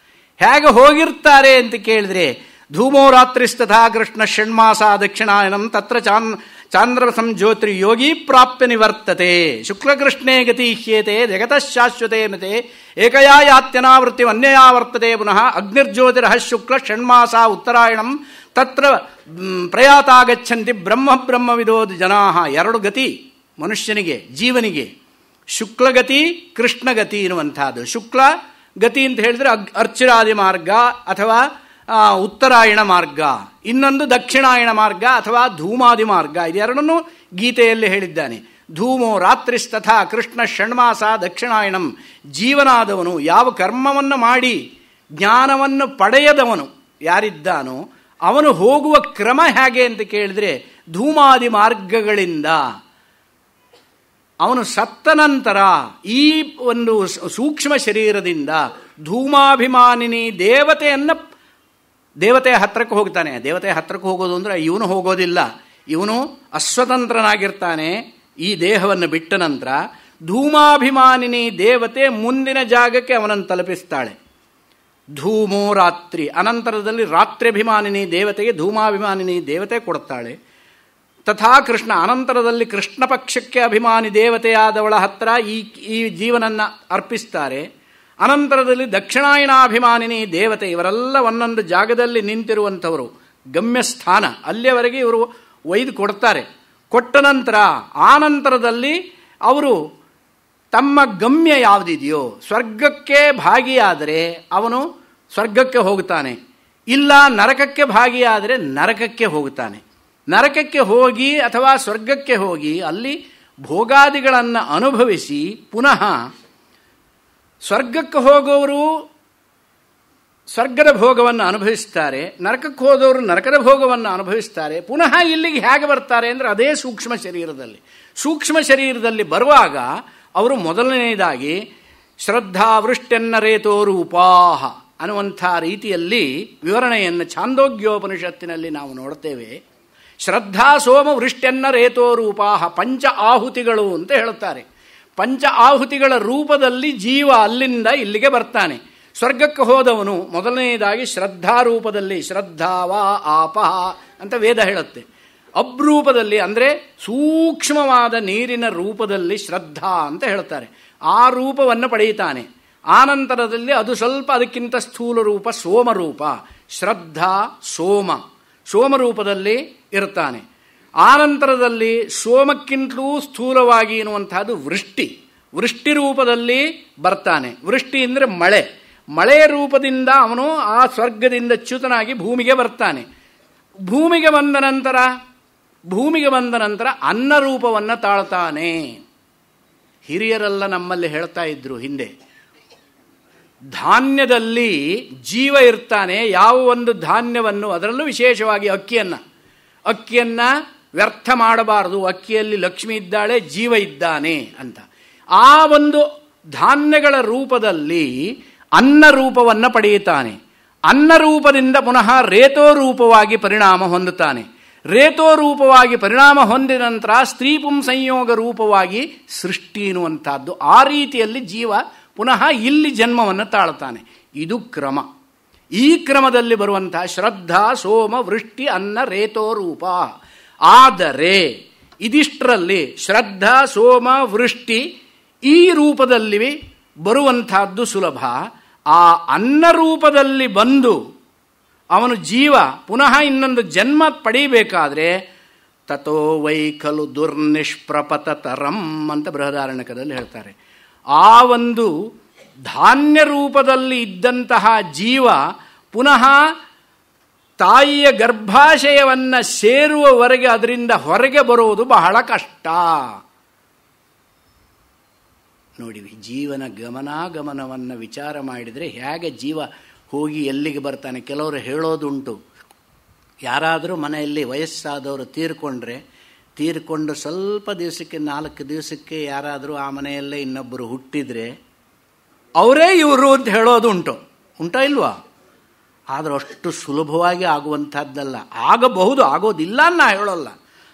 ಹೇಗೆ ಹೋಗಿರ್ತಾರೆ ಅಂತ ಕೇಳಿದ್ರೆ, ಧೂಮೋ ರಾತ್ರಿಸ್ತಥಾ ಕೃಷ್ಣ ಷಣ್ಮಾಸ ದಕ್ಷಿಣಾಯನಂ ತತ್ರ ಚಾಂದ್ರ ಸಂಜ್ಯೋತ್ರಿ ಯೋಗಿ ಪ್ರಾಪ್ಯ ನಿವರ್ತತೆ ಶುಕ್ಲಕೃಷ್ಣೇ ಗತಿ ಹ್ಯೇತೆ ಜಗತಃ ಶಾಶ್ವತೆ ಮತೆ ಏಕಯಾ ಯಾತ್ಯನಾವೃತ್ತಿ ಅನ್ಯಯಾ ವರ್ತತೆ ಪುನಃ ಅಗ್ನಿರ್ಜ್ಯೋತಿರಃ ಶುಕ್ಲ ಷಣ್ಮಾಸ ಉತ್ತರಾಯಣಂ ತತ್ರ ಪ್ರಯಾತಾಗಚ್ಚಂತಿ ಬ್ರಹ್ಮವಿದೋ ಜನಾಃ. 2 ಗತಿ ಮನುಷ್ಯನಿಗೆ, ಜೀವನಿಗೆ. ಶುಕ್ಲಗತಿ, ಕೃಷ್ಣಗತಿ ಎನ್ನುವಂಥದ್ದು. ಶುಕ್ಲ ಗತಿ ಅಂತ ಹೇಳಿದ್ರೆ ಅರ್ಚಿರಾದಿ ಮಾರ್ಗ ಅಥವಾ ಉತ್ತರಾಯಣ ಮಾರ್ಗ, ಇನ್ನೊಂದು ದಕ್ಷಿಣಾಯಣ ಮಾರ್ಗ ಅಥವಾ ಧೂಮಾದಿ ಮಾರ್ಗ. ಇದೆರಡನ್ನೂ ಗೀತೆಯಲ್ಲಿ ಹೇಳಿದ್ದಾನೆ. ಧೂಮೋ ರಾತ್ರಿಸ್ತಥಾ ಕೃಷ್ಣ ಷಣ್ಮಾಸ ದಕ್ಷಿಣಾಯಣಂ. ಜೀವನಾದವನು ಯಾವ ಕರ್ಮವನ್ನು ಮಾಡಿ ಜ್ಞಾನವನ್ನು ಪಡೆಯದವನು ಯಾರಿದ್ದಾನೋ ಅವನು ಹೋಗುವ ಕ್ರಮ ಹೇಗೆ ಅಂತ ಕೇಳಿದ್ರೆ ಧೂಮಾದಿ ಮಾರ್ಗಗಳಿಂದ. ಅವನು ಸತ್ತ ನಂತರ ಈ ಒಂದು ಸೂಕ್ಷ್ಮ ಶರೀರದಿಂದ ಧೂಮಾಭಿಮಾನಿನಿ ದೇವತೆಯ ಹತ್ತಿರಕ್ಕೆ ಹೋಗ್ತಾನೆ. ದೇವತೆಯ ಹತ್ತಿರಕ್ಕೆ ಹೋಗೋದು ಅಂದರೆ ಇವನು ಹೋಗೋದಿಲ್ಲ, ಇವನು ಅಸ್ವತಂತ್ರನಾಗಿರ್ತಾನೆ. ಈ ದೇಹವನ್ನು ಬಿಟ್ಟ ನಂತರ ಧೂಮಾಭಿಮಾನಿನಿ ದೇವತೆ ಮುಂದಿನ ಜಾಗಕ್ಕೆ ಅವನನ್ನು ತಲುಪಿಸ್ತಾಳೆ. ಧೂಮೋ ರಾತ್ರಿ, ಅನಂತರದಲ್ಲಿ ರಾತ್ರಿಭಿಮಾನಿನಿ ದೇವತೆಗೆ ಧೂಮಾಭಿಮಾನಿನಿ ದೇವತೆ ಕೊಡ್ತಾಳೆ. ತಥಾ ಕೃಷ್ಣ, ಅನಂತರದಲ್ಲಿ ಕೃಷ್ಣ ಪಕ್ಷಕ್ಕೆ ಅಭಿಮಾನಿ ದೇವತೆಯಾದವಳ ಹತ್ರ ಈ ಜೀವನನ್ನು ಅರ್ಪಿಸ್ತಾರೆ. ಅನಂತರದಲ್ಲಿ ದಕ್ಷಿಣಾಯನಾಭಿಮಾನಿನಿ ದೇವತೆ. ಇವರೆಲ್ಲ ಒಂದೊಂದು ಜಾಗದಲ್ಲಿ ನಿಂತಿರುವಂಥವರು, ಗಮ್ಯಸ್ಥಾನ ಅಲ್ಲಿಯವರೆಗೆ ಇವರು ಒಯ್ದು ಕೊಡ್ತಾರೆ. ಕೊಟ್ಟ ನಂತರ ಆನಂತರದಲ್ಲಿ ಅವರು ತಮ್ಮ ಗಮ್ಯ ಯಾವುದಿದೆಯೋ ಸ್ವರ್ಗಕ್ಕೆ ಭಾಗಿಯಾದರೆ ಅವನು ಸ್ವರ್ಗಕ್ಕೆ ಹೋಗ್ತಾನೆ, ಇಲ್ಲ ನರಕಕ್ಕೆ ಭಾಗಿಯಾದರೆ ನರಕಕ್ಕೆ ಹೋಗ್ತಾನೆ. ನರಕಕ್ಕೆ ಹೋಗಿ ಅಥವಾ ಸ್ವರ್ಗಕ್ಕೆ ಹೋಗಿ ಅಲ್ಲಿ ಭೋಗಾದಿಗಳನ್ನು ಅನುಭವಿಸಿ ಪುನಃ ಸ್ವರ್ಗಕ್ಕೆ ಹೋಗೋರು ಸ್ವರ್ಗದ ಭೋಗವನ್ನು ಅನುಭವಿಸ್ತಾರೆ, ನರಕಕ್ಕೆ ಹೋದವರು ನರಕದ ಭೋಗವನ್ನು ಅನುಭವಿಸ್ತಾರೆ. ಪುನಃ ಇಲ್ಲಿಗೆ ಹೇಗೆ ಬರ್ತಾರೆ ಅಂದರೆ ಅದೇ ಸೂಕ್ಷ್ಮ ಶರೀರದಲ್ಲಿ. ಸೂಕ್ಷ್ಮ ಶರೀರದಲ್ಲಿ ಬರುವಾಗ ಅವರು ಮೊದಲನೆಯದಾಗಿ ಶ್ರದ್ಧಾವೃಷ್ಟೆನ್ನರೇತೋ ರೂಪಾಹ ಅನ್ನುವಂಥ ರೀತಿಯಲ್ಲಿ ವಿವರಣೆಯನ್ನು ಛಾಂದೋಗ್ಯೋಪನಿಷತ್ತಿನಲ್ಲಿ ನಾವು ನೋಡ್ತೇವೆ. ಶ್ರದ್ಧಾ ಸೋಮ ವೃಷ್ಟ್ಯನ್ನ ರೇತೋ ರೂಪಾಹ, ಪಂಚ ಆಹುತಿಗಳು ಅಂತ ಹೇಳುತ್ತಾರೆ. ಪಂಚ ಆಹುತಿಗಳ ರೂಪದಲ್ಲಿ ಜೀವ ಅಲ್ಲಿಂದ ಇಲ್ಲಿಗೆ ಬರ್ತಾನೆ. ಸ್ವರ್ಗಕ್ಕೆ ಹೋದವನು ಮೊದಲನೆಯದಾಗಿ ಶ್ರದ್ಧಾ ರೂಪದಲ್ಲಿ, ಶ್ರದ್ಧಾವಾ ಆಪಹ ಅಂತ ವೇದ ಹೇಳುತ್ತೆ. ಅಬ್ರೂಪದಲ್ಲಿ ಅಂದರೆ ಸೂಕ್ಷ್ಮವಾದ ನೀರಿನ ರೂಪದಲ್ಲಿ ಶ್ರದ್ಧಾ ಅಂತ ಹೇಳ್ತಾರೆ. ಆ ರೂಪವನ್ನು ಪಡೆಯುತ್ತಾನೆ. ಆನಂತರದಲ್ಲಿ ಅದು ಸ್ವಲ್ಪ ಅದಕ್ಕಿಂತ ಸ್ಥೂಲ ರೂಪ ಸೋಮರೂಪ, ಶ್ರದ್ಧಾ ಸೋಮ, ಸೋಮರೂಪದಲ್ಲಿ ಇರ್ತಾನೆ. ಆನಂತರದಲ್ಲಿ ಸೋಮಕ್ಕಿಂತಲೂ ಸ್ಥೂಲವಾಗಿ ಎನ್ನುವಂತಹದ್ದು ವೃಷ್ಟಿ, ವೃಷ್ಟಿ ರೂಪದಲ್ಲಿ ಬರ್ತಾನೆ. ವೃಷ್ಟಿ ಅಂದರೆ ಮಳೆ, ಮಳೆಯ ರೂಪದಿಂದ ಅವನು ಆ ಸ್ವರ್ಗದಿಂದ ಚ್ಯುತನಾಗಿ ಭೂಮಿಗೆ ಬರ್ತಾನೆ. ಭೂಮಿಗೆ ಬಂದ ನಂತರ ಅನ್ನ ರೂಪವನ್ನು ತಾಳ್ತಾನೆ. ಹಿರಿಯರೆಲ್ಲ ನಮ್ಮಲ್ಲಿ ಹೇಳ್ತಾ ಇದ್ರು ಹಿಂದೆ, ಧಾನ್ಯದಲ್ಲಿ ಜೀವ ಇರ್ತಾನೆ. ಯಾವ ಒಂದು ಧಾನ್ಯವನ್ನು, ಅದರಲ್ಲೂ ವಿಶೇಷವಾಗಿ ಅಕ್ಕಿಯನ್ನು ವ್ಯರ್ಥ ಮಾಡಬಾರದು, ಅಕ್ಕಿಯಲ್ಲಿ ಲಕ್ಷ್ಮಿ ಇದ್ದಾಳೆ, ಜೀವ ಇದ್ದಾನೆ ಅಂತ. ಆ ಒಂದು ಧಾನ್ಯಗಳ ರೂಪದಲ್ಲಿ ಅನ್ನ ರೂಪವನ್ನು ಪಡೆಯುತ್ತಾನೆ. ಅನ್ನ ರೂಪದಿಂದ ಪುನಃ ರೇತೋ ರೂಪವಾಗಿ ಪರಿಣಾಮ ಹೊಂದುತ್ತಾನೆ. ರೇತೋ ರೂಪವಾಗಿ ಪರಿಣಾಮ ಹೊಂದಿದ ನಂತರ ಸ್ತ್ರೀ ಪುಂ ಸಂಯೋಗ ರೂಪವಾಗಿ ಸೃಷ್ಟಿ ಎನ್ನುವಂಥದ್ದು. ಆ ರೀತಿಯಲ್ಲಿ ಜೀವ ಪುನಃ ಇಲ್ಲಿ ಜನ್ಮವನ್ನು ತಾಳುತ್ತಾನೆ. ಇದು ಕ್ರಮ. ಈ ಕ್ರಮದಲ್ಲಿ ಬರುವಂತಹ ಶ್ರದ್ಧಾ ಸೋಮ ವೃಷ್ಟಿ ಅನ್ನ ರೇತೋ ರೂಪ. ಆದರೆ ಇದಿಷ್ಟರಲ್ಲಿ ಶ್ರದ್ಧಾ ಸೋಮ ವೃಷ್ಟಿ ಈ ರೂಪದಲ್ಲಿ ಬರುವಂತಹದ್ದು ಸುಲಭ. ಆ ಅನ್ನ ರೂಪದಲ್ಲಿ ಬಂದು ಅವನು ಜೀವ ಪುನಃ ಇನ್ನೊಂದು ಜನ್ಮ ಪಡೀಬೇಕಾದ್ರೆ ತಥೋ ವೈ ಖಲು ದುರ್ನಿಷ್ಪ್ರಪತತರಂ ಅಂತ ಬೃಹದಾರಣ್ಯಕದಲ್ಲಿ ಹೇಳ್ತಾರೆ. ಆ ಒಂದು ಧಾನ್ಯ ರೂಪದಲ್ಲಿ ಇದ್ದಂತಹ ಜೀವ ಪುನಃ ತಾಯಿಯ ಗರ್ಭಾಶಯವನ್ನು ಸೇರುವವರೆಗೆ ಅದರಿಂದ ಹೊರಗೆ ಬರುವುದು ಬಹಳ ಕಷ್ಟ. ನೋಡಿ, ಜೀವನ ಗಮನಾಗಮನವನ್ನು ವಿಚಾರ ಮಾಡಿದರೆ ಹೇಗೆ ಜೀವ ಹೋಗಿ ಎಲ್ಲಿಗೆ ಬರ್ತಾನೆ. ಕೆಲವರು ಹೇಳೋದುಂಟು, ಯಾರಾದರೂ ಮನೆಯಲ್ಲಿ ವಯಸ್ಸಾದವರು ತೀರ್ಕೊಂಡು ಸ್ವಲ್ಪ ದಿವಸಕ್ಕೆ 4 ದಿವಸಕ್ಕೆ ಯಾರಾದರೂ ಆ ಮನೆಯಲ್ಲೇ ಇನ್ನೊಬ್ಬರು ಹುಟ್ಟಿದರೆ ಅವರೇ ಇವರು ಅಂತ ಹೇಳೋದು ಉಂಟಾ ಇಲ್ವಾ? ಆದರೆ ಅಷ್ಟು ಸುಲಭವಾಗಿ ಆಗುವಂಥದ್ದಲ್ಲ. ಆಗಬಹುದು, ಆಗೋದಿಲ್ಲ ನಾ ಹೇಳೋಲ್ಲ.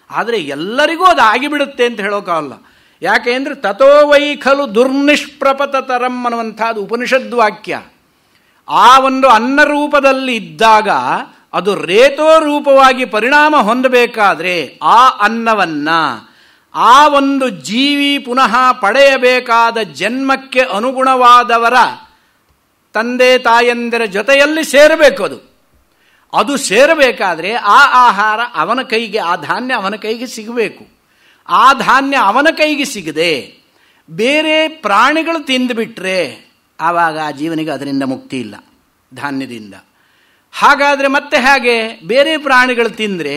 ಆದರೆ ಎಲ್ಲರಿಗೂ ಅದು ಆಗಿಬಿಡುತ್ತೆ ಅಂತ ಹೇಳೋಕ್ಕಾಗಲ್ಲ. ಯಾಕೆ ಅಂದರೆ ತಥೋ ವೈ ಖಲು ದುರ್ನಿಷ್ಪ್ರಪತತರಂ ಅನ್ನುವಂಥದ್ದು ಉಪನಿಷದ್ ವಾಕ್ಯ. ಆ ಒಂದು ಅನ್ನ ರೂಪದಲ್ಲಿ ಇದ್ದಾಗ ಅದು ರೇತೋ ರೂಪವಾಗಿ ಪರಿಣಾಮ ಹೊಂದಬೇಕಾದ್ರೆ ಆ ಅನ್ನವನ್ನ ಆ ಒಂದು ಜೀವಿ ಪುನಃ ಪಡೆಯಬೇಕಾದ ಜನ್ಮಕ್ಕೆ ಅನುಗುಣವಾದವರ ತಂದೆ ತಾಯಂದಿರ ಜೊತೆಯಲ್ಲಿ ಸೇರಬೇಕು. ಅದು ಸೇರಬೇಕಾದ್ರೆ ಆ ಆಹಾರ ಅವನ ಕೈಗೆ, ಆ ಧಾನ್ಯ ಅವನ ಕೈಗೆ ಸಿಗಬೇಕು. ಆ ಧಾನ್ಯ ಅವನ ಕೈಗೆ ಸಿಗದೆ ಬೇರೆ ಪ್ರಾಣಿಗಳು ತಿಂದುಬಿಟ್ರೆ ಆವಾಗ ಆ ಜೀವನಿಗೆ ಅದರಿಂದ ಮುಕ್ತಿ ಇಲ್ಲ, ಧಾನ್ಯದಿಂದ. ಹಾಗಾದರೆ ಮತ್ತೆ ಹಾಗೆ ಬೇರೆ ಪ್ರಾಣಿಗಳು ತಿಂದರೆ,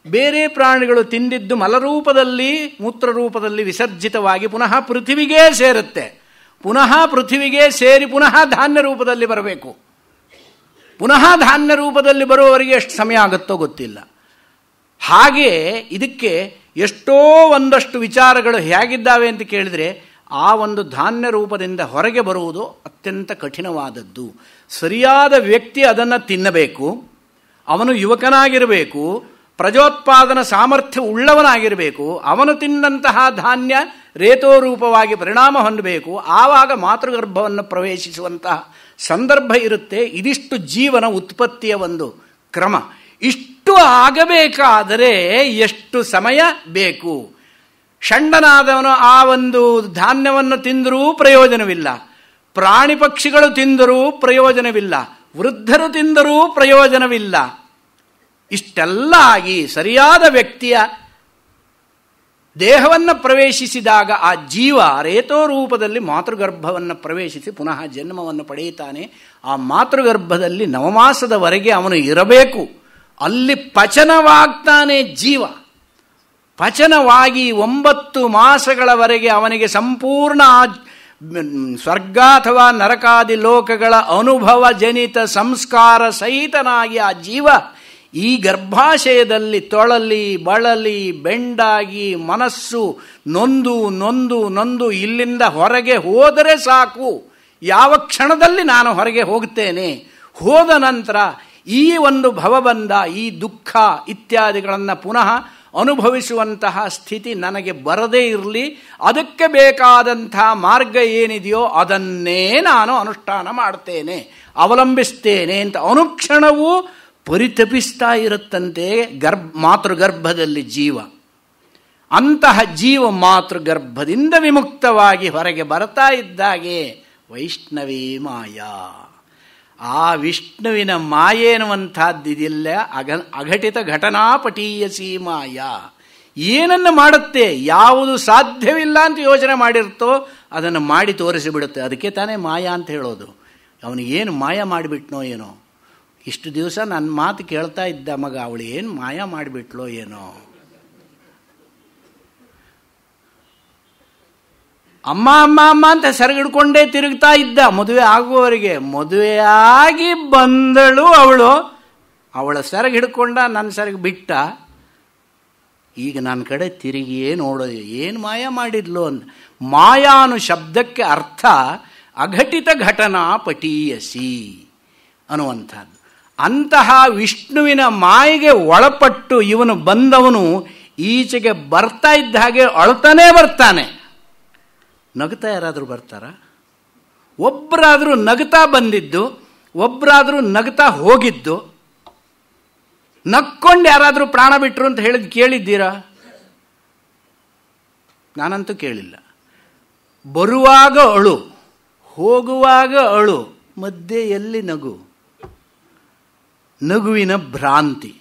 ಬೇರೆ ಪ್ರಾಣಿಗಳು ತಿಂದಿದ್ದು ಮಲರೂಪದಲ್ಲಿ ಮೂತ್ರರೂಪದಲ್ಲಿ ವಿಸರ್ಜಿತವಾಗಿ ಪುನಃ ಪೃಥ್ವಿಗೆ ಸೇರುತ್ತೆ. ಪುನಃ ಪೃಥ್ವಿಗೆ ಸೇರಿ ಪುನಃ ಧಾನ್ಯ ರೂಪದಲ್ಲಿ ಬರಬೇಕು. ಪುನಃ ಧಾನ್ಯ ರೂಪದಲ್ಲಿ ಬರುವವರೆಗೆ ಎಷ್ಟು ಸಮಯ ಆಗುತ್ತೋ ಗೊತ್ತಿಲ್ಲ. ಹಾಗೆ ಇದಕ್ಕೆ ಎಷ್ಟೋ ಒಂದಷ್ಟು ವಿಚಾರಗಳು ಹೇಗಿದ್ದಾವೆ ಅಂತ ಕೇಳಿದರೆ, ಆ ಒಂದು ಧಾನ್ಯ ರೂಪದಿಂದ ಹೊರಗೆ ಬರುವುದು ಅತ್ಯಂತ ಕಠಿಣವಾದದ್ದು. ಸರಿಯಾದ ವ್ಯಕ್ತಿ ಅದನ್ನು ತಿನ್ನಬೇಕು. ಅವನು ಯುವಕನಾಗಿರಬೇಕು, ಪ್ರಜೋತ್ಪಾದನ ಸಾಮರ್ಥ್ಯ ಉಳ್ಳವನಾಗಿರಬೇಕು. ಅವನು ತಿನ್ನಂತಹ ಧಾನ್ಯ ರೇತೋರೂಪವಾಗಿ ಪರಿಣಾಮ ಹೊಂದಬೇಕು. ಆವಾಗ ಮಾತೃಗರ್ಭವನ್ನು ಪ್ರವೇಶಿಸುವಂತಹ ಸಂದರ್ಭ ಇರುತ್ತೆ. ಇದಿಷ್ಟು ಜೀವನ ಉತ್ಪತ್ತಿಯ ಒಂದು ಕ್ರಮ. ಇಷ್ಟು ಆಗಬೇಕಾದರೆ ಎಷ್ಟು ಸಮಯ ಬೇಕು? ಷಂಡನಾದವನು ಆ ಒಂದು ಧಾನ್ಯವನ್ನು ತಿಂದರೂ ಪ್ರಯೋಜನವಿಲ್ಲ, ಪ್ರಾಣಿ ಪಕ್ಷಿಗಳು ತಿಂದರೂ ಪ್ರಯೋಜನವಿಲ್ಲ, ವೃದ್ಧರು ತಿಂದರೂ ಪ್ರಯೋಜನವಿಲ್ಲ. ಇಷ್ಟೆಲ್ಲ ಆಗಿ ಸರಿಯಾದ ವ್ಯಕ್ತಿಯ ದೇಹವನ್ನು ಪ್ರವೇಶಿಸಿದಾಗ ಆ ಜೀವ ರೇತೋ ರೂಪದಲ್ಲಿ ಮಾತೃಗರ್ಭವನ್ನು ಪ್ರವೇಶಿಸಿ ಪುನಃ ಜನ್ಮವನ್ನು ಪಡೆಯುತ್ತಾನೆ. ಆ ಮಾತೃಗರ್ಭದಲ್ಲಿ ನವಮಾಸದವರೆಗೆ ಅವನು ಇರಬೇಕು. ಅಲ್ಲಿ ಪಚನವಾಗ್ತಾನೆ ಜೀವ. ಪಚನವಾಗಿ 9 ಮಾಸಗಳವರೆಗೆ ಅವನಿಗೆ ಸಂಪೂರ್ಣ ಸ್ವರ್ಗ ಅಥವಾ ನರಕಾದಿ ಲೋಕಗಳ ಅನುಭವ ಜನಿತ ಸಂಸ್ಕಾರ ಸಹಿತನಾಗಿ ಆ ಜೀವ ಈ ಗರ್ಭಾಶಯದಲ್ಲಿ ತೊಳಲಿ ಬಳಲಿ ಬೆಂಡಾಗಿ ಮನಸ್ಸು ನೊಂದು ಇಲ್ಲಿಂದ ಹೊರಗೆ ಹೋದರೆ ಸಾಕು, ಯಾವ ಕ್ಷಣದಲ್ಲಿ ನಾನು ಹೊರಗೆ ಹೋಗ್ತೇನೆ, ಹೋದ ನಂತರ ಈ ಒಂದು ಭವಬಂಧ, ಈ ದುಃಖ ಇತ್ಯಾದಿಗಳನ್ನು ಪುನಃ ಅನುಭವಿಸುವಂತಹ ಸ್ಥಿತಿ ನನಗೆ ಬರದೇ ಇರಲಿ, ಅದಕ್ಕೆ ಬೇಕಾದಂಥ ಮಾರ್ಗ ಏನಿದೆಯೋ ಅದನ್ನೇ ನಾನು ಅನುಷ್ಠಾನ ಮಾಡ್ತೇನೆ, ಅವಲಂಬಿಸ್ತೇನೆ ಅಂತ ಅನುಕ್ಷಣವೂ ಪರಿತಪಿಸ್ತಾ ಇರುತ್ತಂತೆ ಮಾತೃಗರ್ಭದಲ್ಲಿ ಜೀವ. ಅಂತಹ ಜೀವ ಮಾತೃಗರ್ಭದಿಂದ ವಿಮುಕ್ತವಾಗಿ ಹೊರಗೆ ಬರ್ತಾ ಇದ್ದಾಗೆ ವೈಷ್ಣವೇ ಮಾಯಾ. ಆ ವಿಷ್ಣುವಿನ ಮಾಯೆ ಎನ್ನುವಂಥದ್ದಿದಿಲ್ಲ, ಅಘಟಿತ ಘಟನಾಪಟೀಯಸಿ ಮಾಯಾ. ಏನನ್ನು ಮಾಡುತ್ತೆ, ಯಾವುದು ಸಾಧ್ಯವಿಲ್ಲ ಅಂತ ಯೋಚನೆ ಮಾಡಿರುತ್ತೋ ಅದನ್ನು ಮಾಡಿ ತೋರಿಸಿಬಿಡುತ್ತೆ. ಅದಕ್ಕೆ ತಾನೇ ಮಾಯಾ ಅಂತ ಹೇಳೋದು. ಅವನಿಗೇನು ಮಾಯ ಮಾಡಿಬಿಟ್ನೋ ಏನೋ, ಇಷ್ಟು ದಿವಸ ನನ್ನ ಮಾತು ಕೇಳ್ತಾ ಇದ್ದ ಮಗ, ಅವಳು ಏನು ಮಾಯ ಮಾಡಿಬಿಟ್ಲೋ ಏನೋ. ಅಮ್ಮ ಅಮ್ಮ ಅಮ್ಮ ಅಂತ ಸೆರಗಿಡ್ಕೊಂಡೇ ತಿರುಗ್ತಾ ಇದ್ದ ಮದುವೆ ಆಗುವವರೆಗೆ. ಮದುವೆಯಾಗಿ ಬಂದಳು ಅವಳು, ಅವಳ ಸೆರಗಿ ಹಿಡ್ಕೊಂಡ, ನನ್ನ ಸೆರಗಿ ಬಿಟ್ಟ. ಈಗ ನನ್ನ ಕಡೆ ತಿರುಗಿಯೇ ನೋಡೋದು, ಏನು ಮಾಯ ಮಾಡಿದ್ಲು ಅಂತ. ಮಾಯಾನು ಶಬ್ದಕ್ಕೆ ಅರ್ಥ ಅಘಟಿತ ಘಟನಾ ಪಟೀಯಸಿ ಅನ್ನುವಂಥದ್ದು. ಅಂತಹ ವಿಷ್ಣುವಿನ ಮಾಯೆಗೆ ಒಳಪಟ್ಟು ಇವನು ಬಂದವನು ಈಚೆಗೆ ಬರ್ತಾ ಇದ್ದ ಹಾಗೆ ಅಳ್ತಾನೇ ಬರ್ತಾನೆ. ನಗ್ತಾ ಯಾರಾದರೂ ಬರ್ತಾರಾ? ಒಬ್ಬರಾದರೂ ನಗ್ತಾ ಬಂದಿದ್ದು, ಒಬ್ಬರಾದರೂ ನಗ್ತಾ ಹೋಗಿದ್ದು, ನಕ್ಕೊಂಡು ಯಾರಾದರೂ ಪ್ರಾಣ ಬಿಟ್ಟರು ಅಂತ ಹೇಳಿದ್ ಕೇಳಿದ್ದೀರಾ? ನಾನಂತೂ ಕೇಳಿಲ್ಲ. ಬರುವಾಗ ಅಳು, ಹೋಗುವಾಗ ಅಳು, ಮಧ್ಯೆ ಎಲ್ಲಿ ನಗು? ನಗುವಿನ ಭ್ರಾಂತಿ.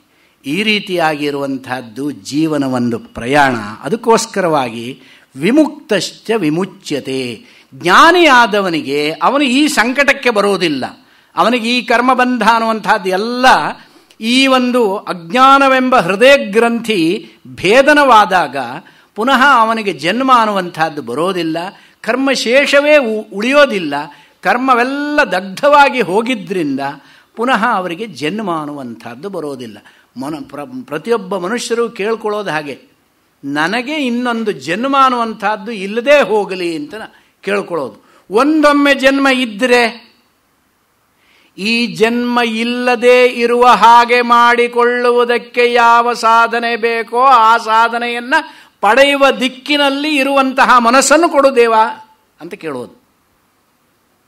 ಈ ರೀತಿಯಾಗಿರುವಂತಹದ್ದು ಜೀವನ ಒಂದು ಪ್ರಯಾಣ. ಅದಕ್ಕೋಸ್ಕರವಾಗಿ ವಿಮುಕ್ತಶ್ಚ ವಿಮುಚ್ಯತೆ. ಜ್ಞಾನಿಯಾದವನಿಗೆ ಅವನು ಈ ಸಂಕಟಕ್ಕೆ ಬರೋದಿಲ್ಲ. ಅವನಿಗೆ ಈ ಕರ್ಮಬಂಧ ಅನ್ನುವಂಥದ್ದು ಎಲ್ಲ ಈ ಒಂದು ಅಜ್ಞಾನವೆಂಬ ಹೃದಯ ಗ್ರಂಥಿ ಭೇದನವಾದಾಗ ಪುನಃ ಅವನಿಗೆ ಜನ್ಮ ಅನ್ನುವಂಥದ್ದು ಬರೋದಿಲ್ಲ. ಕರ್ಮಶೇಷವೇ ಉಳಿಯೋದಿಲ್ಲ. ಕರ್ಮವೆಲ್ಲ ದಗ್ಧವಾಗಿ ಹೋಗಿದ್ದರಿಂದ ಪುನಃ ಅವರಿಗೆ ಜನ್ಮ ಅನ್ನುವಂಥದ್ದು ಬರೋದಿಲ್ಲ. ಪ್ರತಿಯೊಬ್ಬ ಮನುಷ್ಯರು ಕೇಳ್ಕೊಳ್ಳೋದು ಹಾಗೆ, ನನಗೆ ಇನ್ನೊಂದು ಜನ್ಮ ಅನ್ನುವಂಥದ್ದು ಇಲ್ಲದೇ ಹೋಗಲಿ ಅಂತ ಕೇಳ್ಕೊಳ್ಳೋದು. ಒಂದೊಮ್ಮೆ ಜನ್ಮ ಇದ್ದರೆ ಈ ಜನ್ಮ ಇಲ್ಲದೆ ಇರುವ ಹಾಗೆ ಮಾಡಿಕೊಳ್ಳುವುದಕ್ಕೆ ಯಾವ ಸಾಧನೆ ಬೇಕೋ ಆ ಸಾಧನೆಯನ್ನು ಪಡೆಯುವ ದಿಕ್ಕಿನಲ್ಲಿ ಇರುವಂತಹ ಮನಸ್ಸನ್ನು ಕೊಡು ದೇವ ಅಂತ ಕೇಳೋದು.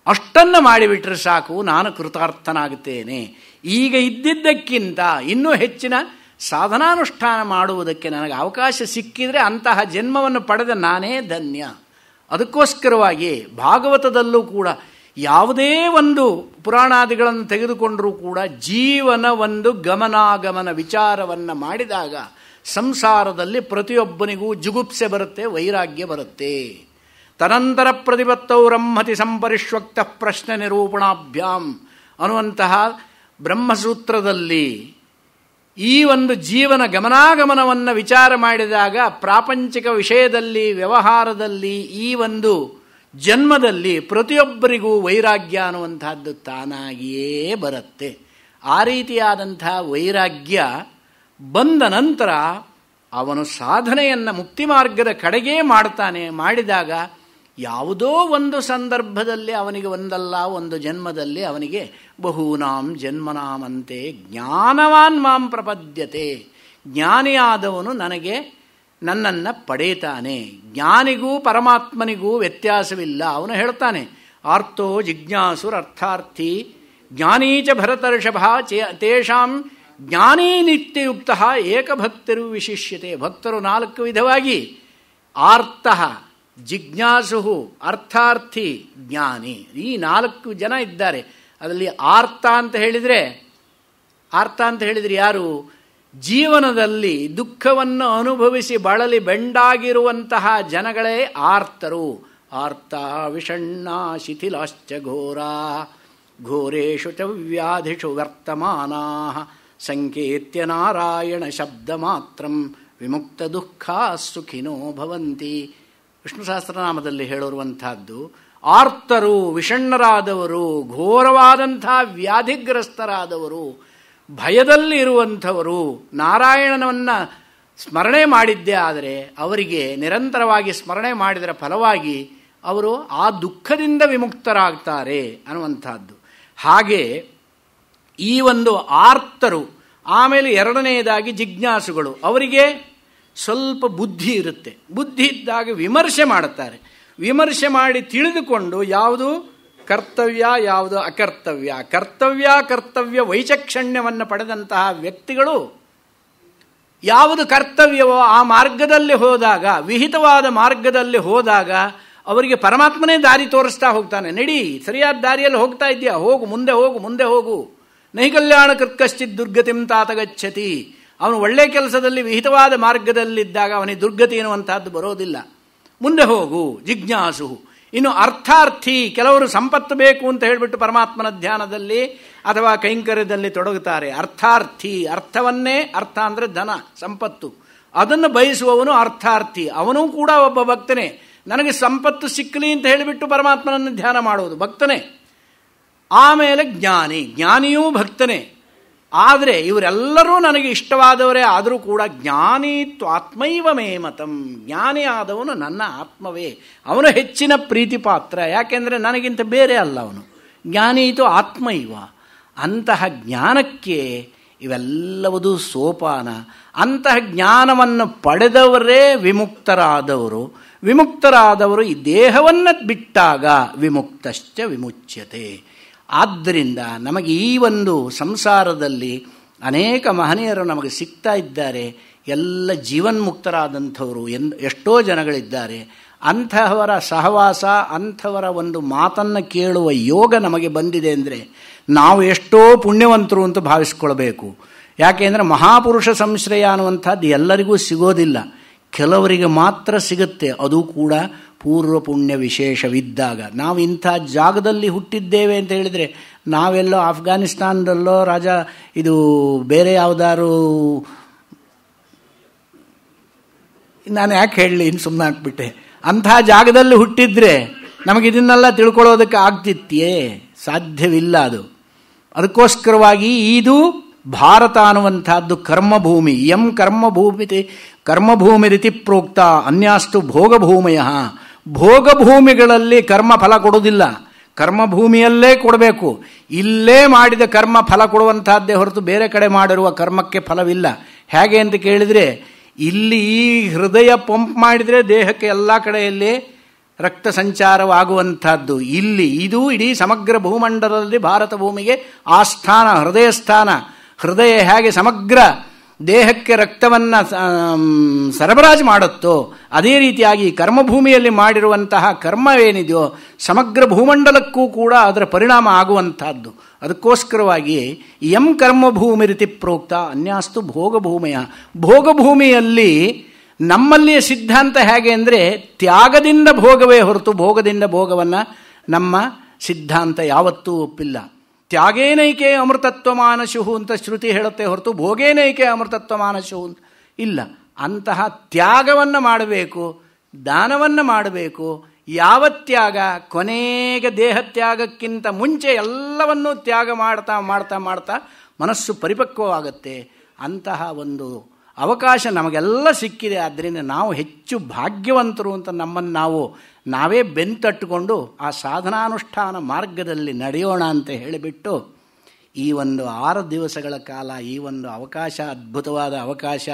ಅಷ್ಟನ್ನು ಮಾಡಿಬಿಟ್ರೆ ಸಾಕು, ನಾನು ಕೃತಾರ್ಥನಾಗುತ್ತೇನೆ. ಈಗ ಇದ್ದಿದ್ದಕ್ಕಿಂತ ಇನ್ನೂ ಹೆಚ್ಚಿನ ಸಾಧನಾನುಷ್ಠಾನ ಮಾಡುವುದಕ್ಕೆ ನನಗೆ ಅವಕಾಶ ಸಿಕ್ಕಿದರೆ ಅಂತಹ ಜನ್ಮವನ್ನು ಪಡೆದ ನಾನೇ ಧನ್ಯ. ಅದಕ್ಕೋಸ್ಕರವಾಗಿ ಭಾಗವತದಲ್ಲೂ ಕೂಡ ಯಾವುದೇ ಒಂದು ಪುರಾಣಾದಿಗಳನ್ನು ತೆಗೆದುಕೊಂಡರೂ ಕೂಡ ಜೀವನ ಒಂದು ಗಮನಾಗಮನ ವಿಚಾರವನ್ನು ಮಾಡಿದಾಗ ಸಂಸಾರದಲ್ಲಿ ಪ್ರತಿಯೊಬ್ಬನಿಗೂ ಜುಗುಪ್ಸೆ ಬರುತ್ತೆ, ವೈರಾಗ್ಯ ಬರುತ್ತೆ. ತನಂತರ ಪ್ರತಿಪತ್ತೌ ರಮ್ಮತಿ ಸಂಪರಿಷ್ವಕ್ತ ಪ್ರಶ್ನೆ ನಿರೂಪಣಾಭ್ಯಾಂ ಅನ್ನುವಂತಹ ಬ್ರಹ್ಮಸೂತ್ರದಲ್ಲಿ ಈ ಒಂದು ಜೀವನ ಗಮನಾಗಮನವನ್ನು ವಿಚಾರ ಮಾಡಿದಾಗ ಪ್ರಾಪಂಚಿಕ ವಿಷಯದಲ್ಲಿ, ವ್ಯವಹಾರದಲ್ಲಿ, ಈ ಒಂದು ಜನ್ಮದಲ್ಲಿ ಪ್ರತಿಯೊಬ್ಬರಿಗೂ ವೈರಾಗ್ಯ ಅನ್ನುವಂಥದ್ದು ತಾನಾಗಿಯೇ ಬರುತ್ತೆ. ಆ ರೀತಿಯಾದಂಥ ವೈರಾಗ್ಯ ಬಂದ ನಂತರ ಅವನು ಸಾಧನೆಯನ್ನು ಮುಕ್ತಿ ಮಾರ್ಗದ ಕಡೆಗೇ ಮಾಡ್ತಾನೆ. ಮಾಡಿದಾಗ ಯಾವುದೋ ಒಂದು ಸಂದರ್ಭದಲ್ಲಿ ಅವನಿಗೆ ಒಂದಲ್ಲ ಒಂದು ಜನ್ಮದಲ್ಲಿ ಅವನಿಗೆ ಬಹೂನಾಂ ಜನ್ಮನಾಮಂತೆ ಜ್ಞಾನವಾನ್ ಮಾಂ ಪ್ರಪದ್ಯತೆ. ಜ್ಞಾನಿಯಾದವನು ನನ್ನನ್ನು ಪಡೆಯುತ್ತಾನೆ. ಜ್ಞಾನಿಗೂ ಪರಮಾತ್ಮನಿಗೂ ವ್ಯತ್ಯಾಸವಿಲ್ಲ. ಅವನು ಹೇಳ್ತಾನೆ, ಆರ್ತೋ ಜಿಜ್ಞಾಸುರರ್ಥಾರ್ಥಿ ಜ್ಞಾನೀಚ ಭರತರ್ಷಭ ತೇಷಾಂ ಜ್ಞಾನೀ ನಿತ್ಯಯುಕ್ತ ಏಕಭಕ್ತರು ವಿಶಿಷ್ಯತೆ. ಭಕ್ತರು 4 ವಿಧವಾಗಿ, ಆರ್ತಃ, ಜಿಜ್ಞಾಸು, ಅರ್ಥಾರ್ಥಿ, ಜ್ಞಾನಿ. ಈ 4 ಜನ ಇದ್ದಾರೆ. ಅದರಲ್ಲಿ ಆರ್ತ ಅಂತ ಹೇಳಿದರೆ ಯಾರು? ಜೀವನದಲ್ಲಿ ದುಃಖವನ್ನು ಅನುಭವಿಸಿ ಬಳಲಿ ಬೆಂಡಾಗಿರುವಂತಹ ಜನಗಳೇ ಆರ್ತರು. ಆರ್ತ ವಿಷಣ್ಣ ಶಿಥಿಲಾಶ್ಚ ಘೋರಾ ಘೋರೇಶು ಚ ವ್ಯಾಧಿಷು ವರ್ತಮಾನಾ ಸಂಕೇತ್ಯ ನಾರಾಯಣ ಶಬ್ದ ಮಾತ್ರಂ ವಿಮುಕ್ತ ದುಃಖ ಸುಖಿನೋ ಭವಂತಿ. ವಿಷ್ಣು ಸಹಸ್ರನಾಮದಲ್ಲಿ ಹೇಳಿರುವಂತಹದ್ದು ಆರ್ತರು, ವಿಷಣ್ಣರಾದವರು, ಘೋರವಾದಂಥ ವ್ಯಾಧಿಗ್ರಸ್ತರಾದವರು, ಭಯದಲ್ಲಿ ಇರುವಂಥವರು ನಾರಾಯಣನನ್ನು ಸ್ಮರಣೆ ಮಾಡಿದ್ದೇ ಆದರೆ ಅವರಿಗೆ ನಿರಂತರವಾಗಿ ಸ್ಮರಣೆ ಮಾಡಿದರ ಫಲವಾಗಿ ಅವರು ಆ ದುಃಖದಿಂದ ವಿಮುಕ್ತರಾಗ್ತಾರೆ ಅನ್ನುವಂಥದ್ದು. ಹಾಗೆ ಈ ಒಂದು ಆರ್ತರು, ಆಮೇಲೆ ಎರಡನೆಯದಾಗಿ ಜಿಜ್ಞಾಸುಗಳು, ಅವರಿಗೆ ಸ್ವಲ್ಪ ಬುದ್ಧಿ ಇರುತ್ತೆ. ಬುದ್ಧಿ ಇದ್ದಾಗ ವಿಮರ್ಶೆ ಮಾಡುತ್ತಾರೆ. ವಿಮರ್ಶೆ ಮಾಡಿ ತಿಳಿದುಕೊಂಡು ಯಾವುದು ಕರ್ತವ್ಯ, ಯಾವುದು ಅಕರ್ತವ್ಯ, ಕರ್ತವ್ಯ ವೈಚಕ್ಷಣ್ಯವನ್ನು ಪಡೆದಂತಹ ವ್ಯಕ್ತಿಗಳು ಯಾವುದು ಕರ್ತವ್ಯವೋ ಆ ಮಾರ್ಗದಲ್ಲಿ ಹೋದಾಗ, ವಿಹಿತವಾದ ಮಾರ್ಗದಲ್ಲಿ ಹೋದಾಗ ಅವರಿಗೆ ಪರಮಾತ್ಮನೇ ದಾರಿ ತೋರಿಸ್ತಾ ಹೋಗ್ತಾನೆ. ನಡಿ, ಸರಿಯಾದ ದಾರಿಯಲ್ಲಿ ಹೋಗ್ತಾ ಇದೆಯಾ, ಹೋಗು, ಮುಂದೆ ಹೋಗು, ಮುಂದೆ ಹೋಗು. ನಹಿ ಕಲ್ಯಾಣ ಕೃತ್ಕಶ್ಚಿತ್ ದುರ್ಗತಿಂ ತಾತ ಗಚ್ಚತಿ. ಅವನು ಒಳ್ಳೆ ಕೆಲಸದಲ್ಲಿ ವಿಹಿತವಾದ ಮಾರ್ಗದಲ್ಲಿದ್ದಾಗ ಅವನಿಗೆ ದುರ್ಗತಿ ಎನ್ನುವಂತಹದ್ದು ಬರೋದಿಲ್ಲ. ಮುಂದೆ ಹೋಗು, ಜಿಜ್ಞಾಸು. ಇನ್ನು ಅರ್ಥಾರ್ಥಿ, ಕೆಲವರು ಸಂಪತ್ತು ಬೇಕು ಅಂತ ಹೇಳಿಬಿಟ್ಟು ಪರಮಾತ್ಮನ ಧ್ಯಾನದಲ್ಲಿ ಅಥವಾ ಕೈಂಕರ್ಯದಲ್ಲಿ ತೊಡಗುತ್ತಾರೆ. ಅರ್ಥಾರ್ಥಿ, ಅರ್ಥವನ್ನೇ, ಅರ್ಥ ಅಂದರೆ ಧನ, ಸಂಪತ್ತು, ಅದನ್ನು ಬಯಸುವವನು ಅರ್ಥಾರ್ಥಿ. ಅವನೂ ಕೂಡ ಒಬ್ಬ ಭಕ್ತನೇ. ನನಗೆ ಸಂಪತ್ತು ಸಿಕ್ಕಲಿ ಅಂತ ಹೇಳಿಬಿಟ್ಟು ಪರಮಾತ್ಮನನ್ನು ಧ್ಯಾನ ಮಾಡುವುದು ಭಕ್ತನೇ. ಆಮೇಲೆ ಜ್ಞಾನಿ, ಜ್ಞಾನಿಯೂ ಭಕ್ತನೇ. ಆದರೆ ಇವರೆಲ್ಲರೂ ನನಗೆ ಇಷ್ಟವಾದವರೇ ಆದರೂ ಕೂಡ ಜ್ಞಾನಿ ತ್ವಾತ್ಮೈವ ಮೇ ಮತಂ, ಜ್ಞಾನಿ ಆದವನು ನನ್ನ ಆತ್ಮವೇ, ಅವನು ಹೆಚ್ಚಿನ ಪ್ರೀತಿ ಪಾತ್ರ. ಯಾಕೆಂದರೆ ನನಗಿಂತ ಬೇರೆ ಅಲ್ಲ ಅವನು. ಜ್ಞಾನೀತು ಆತ್ಮೈವ. ಅಂತಹ ಜ್ಞಾನಕ್ಕೆ ಇವೆಲ್ಲವೂ ಸೋಪಾನ. ಅಂತಹ ಜ್ಞಾನವನ್ನು ಪಡೆದವರೇ ವಿಮುಕ್ತರಾದವರು. ವಿಮುಕ್ತರಾದವರು ಈ ದೇಹವನ್ನು ಬಿಟ್ಟಾಗ ವಿಮುಕ್ತಶ್ಚ ವಿಮುಚ್ಯತೆ. ಆದ್ದರಿಂದ ನಮಗೆ ಈ ಒಂದು ಸಂಸಾರದಲ್ಲಿ ಅನೇಕ ಮಹನೀಯರು ನಮಗೆ ಸಿಗ್ತಾ ಇದ್ದಾರೆ. ಎಲ್ಲ ಜೀವನ್ಮುಕ್ತರಾದಂಥವರು ಎಷ್ಟೋ ಜನಗಳಿದ್ದಾರೆ. ಅಂಥವರ ಸಹವಾಸ, ಅಂಥವರ ಒಂದು ಮಾತನ್ನು ಕೇಳುವ ಯೋಗ ನಮಗೆ ಬಂದಿದೆ ಅಂದರೆ ನಾವು ಎಷ್ಟೋ ಪುಣ್ಯವಂತರು ಅಂತ ಭಾವಿಸ್ಕೊಳ್ಬೇಕು. ಯಾಕೆಂದರೆ ಮಹಾಪುರುಷ ಸಂಶ್ರಯ ಅನ್ನುವಂಥದ್ದು ಎಲ್ಲರಿಗೂ ಸಿಗೋದಿಲ್ಲ, ಕೆಲವರಿಗೆ ಮಾತ್ರ ಸಿಗುತ್ತೆ. ಅದು ಕೂಡ ಪೂರ್ವ ಪುಣ್ಯ ವಿಶೇಷವಿದ್ದಾಗ. ನಾವು ಇಂಥ ಜಾಗದಲ್ಲಿ ಹುಟ್ಟಿದ್ದೇವೆ ಅಂತ ಹೇಳಿದರೆ, ನಾವೆಲ್ಲೋ ಅಫ್ಘಾನಿಸ್ತಾನದಲ್ಲೋ ಇದು ಬೇರೆ ಯಾವುದಾದ್ರು, ನಾನು ಯಾಕೆ ಹೇಳಲಿ, ಇನ್ನು ಸುಮ್ಮನೆ ಹಾಕ್ಬಿಟ್ಟೆ. ಅಂಥ ಜಾಗದಲ್ಲಿ ಹುಟ್ಟಿದ್ರೆ ನಮಗಿದನ್ನೆಲ್ಲ ತಿಳ್ಕೊಳ್ಳೋದಕ್ಕೆ ಆಗ್ತಿತ್ತೇ? ಸಾಧ್ಯವಿಲ್ಲ. ಅದಕ್ಕೋಸ್ಕರವಾಗಿ ಇದು ಭಾರತ ಅನ್ನುವಂಥದ್ದು ಕರ್ಮಭೂಮಿ. ಯಂ ಕರ್ಮಭೂಮಿ ರೀತಿ ಪ್ರೋಕ್ತ ಅನ್ಯಾಸ್ತು ಭೋಗಭೂಮಯ. ಭೋಗಭೂಮಿಗಳಲ್ಲಿ ಕರ್ಮ ಫಲ ಕೊಡುವುದಿಲ್ಲ, ಕರ್ಮಭೂಮಿಯಲ್ಲೇ ಕೊಡಬೇಕು. ಇಲ್ಲೇ ಮಾಡಿದ ಕರ್ಮ ಫಲ ಕೊಡುವಂತಹದ್ದೇ ಹೊರತು ಬೇರೆ ಕಡೆ ಮಾಡಿರುವ ಕರ್ಮಕ್ಕೆ ಫಲವಿಲ್ಲ. ಹೇಗೆ ಅಂತ ಕೇಳಿದರೆ, ಇಲ್ಲಿ ಈ ಹೃದಯ ಪಂಪ್ ಮಾಡಿದರೆ ದೇಹಕ್ಕೆ ಎಲ್ಲ ಕಡೆಯಲ್ಲಿ ರಕ್ತ ಸಂಚಾರವಾಗುವಂಥದ್ದು. ಇಲ್ಲಿ ಇದು ಇಡೀ ಸಮಗ್ರ ಭೂಮಂಡಲದಲ್ಲಿ ಭಾರತ ಭೂಮಿಗೆ ಆ ಸ್ಥಾನ, ಹೃದಯ ಸ್ಥಾನ. ಹೃದಯ ಹೇಗೆ ಸಮಗ್ರ ದೇಹಕ್ಕೆ ರಕ್ತವನ್ನು ಸರಬರಾಜು ಮಾಡುತ್ತೋ ಅದೇ ರೀತಿಯಾಗಿ ಕರ್ಮಭೂಮಿಯಲ್ಲಿ ಮಾಡಿರುವಂತಹ ಕರ್ಮವೇನಿದೆಯೋ ಸಮಗ್ರ ಭೂಮಂಡಲಕ್ಕೂ ಕೂಡ ಅದರ ಪರಿಣಾಮ ಆಗುವಂತಹದ್ದು. ಅದಕ್ಕೋಸ್ಕರವಾಗಿ ಯಂ ಕರ್ಮಭೂಮಿ ರೀತಿ ಪ್ರೋಕ್ತ ಅನ್ಯಾಸ್ತು ಭೋಗಭೂಮಿಯ. ಭೋಗಭೂಮಿಯಲ್ಲಿ ನಮ್ಮಲ್ಲಿಯ ಸಿದ್ಧಾಂತ ಹೇಗೆ ಅಂದರೆ ತ್ಯಾಗದಿಂದ ಭೋಗವೇ ಹೊರತು ಭೋಗದಿಂದ ಭೋಗವನ್ನು ನಮ್ಮ ಸಿದ್ಧಾಂತ ಯಾವತ್ತೂ ಒಪ್ಪಿಲ್ಲ. ತ್ಯಾಗೇನೈಕೆ ಅಮೃತತ್ವ ಮಾನಶು ಅಂತ ಶ್ರುತಿ ಹೇಳುತ್ತೆ ಹೊರತು ಭೋಗೇನೈಕೆ ಅಮೃತತ್ವ ಮಾನಶು ಇಲ್ಲ. ಅಂತಹ ತ್ಯಾಗವನ್ನು ಮಾಡಬೇಕು, ದಾನವನ್ನು ಮಾಡಬೇಕು. ಯಾವ ತ್ಯಾಗ? ಕೊನೆಗೆ ದೇಹ ತ್ಯಾಗಕ್ಕಿಂತ ಮುಂಚೆ ಎಲ್ಲವನ್ನೂ ತ್ಯಾಗ ಮಾಡ್ತಾ ಮಾಡ್ತಾ ಮಾಡ್ತಾ ಮನಸ್ಸು ಪರಿಪಕ್ವವಾಗುತ್ತೆ. ಅಂತಹ ಒಂದು ಅವಕಾಶ ನಮಗೆಲ್ಲ ಸಿಕ್ಕಿದೆ. ಆದ್ದರಿಂದ ನಾವು ಹೆಚ್ಚು ಭಾಗ್ಯವಂತರು ಅಂತ ನಮ್ಮನ್ನು ನಾವೇ ಬೆಂತಟ್ಟುಕೊಂಡು ಆ ಸಾಧನಾನುಷ್ಠಾನ ಮಾರ್ಗದಲ್ಲಿ ನಡೆಯೋಣ ಅಂತ ಹೇಳಿಬಿಟ್ಟು ಈ ಒಂದು 6 ದಿವಸಗಳ ಕಾಲ ಈ ಒಂದು ಅವಕಾಶ, ಅದ್ಭುತವಾದ ಅವಕಾಶ,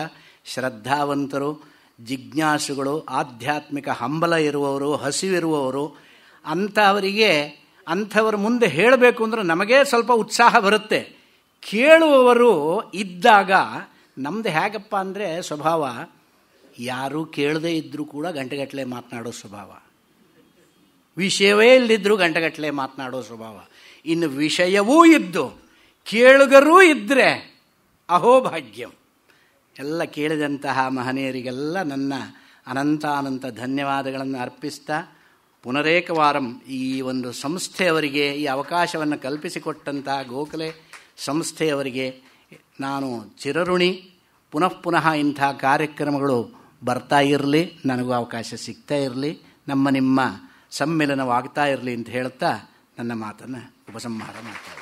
ಶ್ರದ್ಧಾವಂತರು, ಜಿಜ್ಞಾಸುಗಳು, ಆಧ್ಯಾತ್ಮಿಕ ಹಂಬಲ ಇರುವವರು, ಹಸಿವಿರುವವರು ಅಂಥವರ ಮುಂದೆ ಹೇಳಬೇಕು ಅಂದರೆ ನಮಗೇ ಸ್ವಲ್ಪ ಉತ್ಸಾಹ ಬರುತ್ತೆ. ಕೇಳುವವರು ಇದ್ದಾಗ ನಮ್ಮದು ಹೇಗಪ್ಪ ಅಂದರೆ ಸ್ವಭಾವ, ಯಾರೂ ಕೇಳದೇ ಇದ್ದರೂ ಕೂಡ ಗಂಟೆಗಟ್ಟಲೆ ಮಾತನಾಡೋ ಸ್ವಭಾವ, ವಿಷಯವೇ ಇಲ್ಲದಿದ್ದರೂ ಗಂಟೆಗಟ್ಟಲೆ ಮಾತನಾಡೋ ಸ್ವಭಾವ. ಇನ್ನು ವಿಷಯವೂ ಇದ್ದು ಕೇಳುಗರೂ ಇದ್ದರೆ ಅಹೋಭಾಗ್ಯಂ. ಎಲ್ಲ ಕೇಳಿದಂತಹ ಮಹನೀಯರಿಗೆಲ್ಲ ನನ್ನ ಅನಂತ ಧನ್ಯವಾದಗಳನ್ನು ಅರ್ಪಿಸ್ತಾ ಪುನರೇಕವಾರಂ ಈ ಒಂದು ಸಂಸ್ಥೆಯವರಿಗೆ ಈ ಅವಕಾಶವನ್ನು ಕಲ್ಪಿಸಿಕೊಟ್ಟಂತಹ ಗೋಖಲೆ ಸಂಸ್ಥೆಯವರಿಗೆ ನಾನು ಚಿರಋಣಿ. ಪುನಃ ಇಂಥ ಕಾರ್ಯಕ್ರಮಗಳು ಬರ್ತಾ ಇರಲಿ, ನನಗೂ ಅವಕಾಶ ಸಿಗ್ತಾ ಇರಲಿ, ನಿಮ್ಮ ಸಮ್ಮಿಲನವಾಗ್ತಾ ಇರಲಿ ಅಂತ ಹೇಳ್ತಾ ನನ್ನ ಮಾತನ್ನು ಉಪಸಂಹಾರ ಮಾಡ್ತೀನಿ.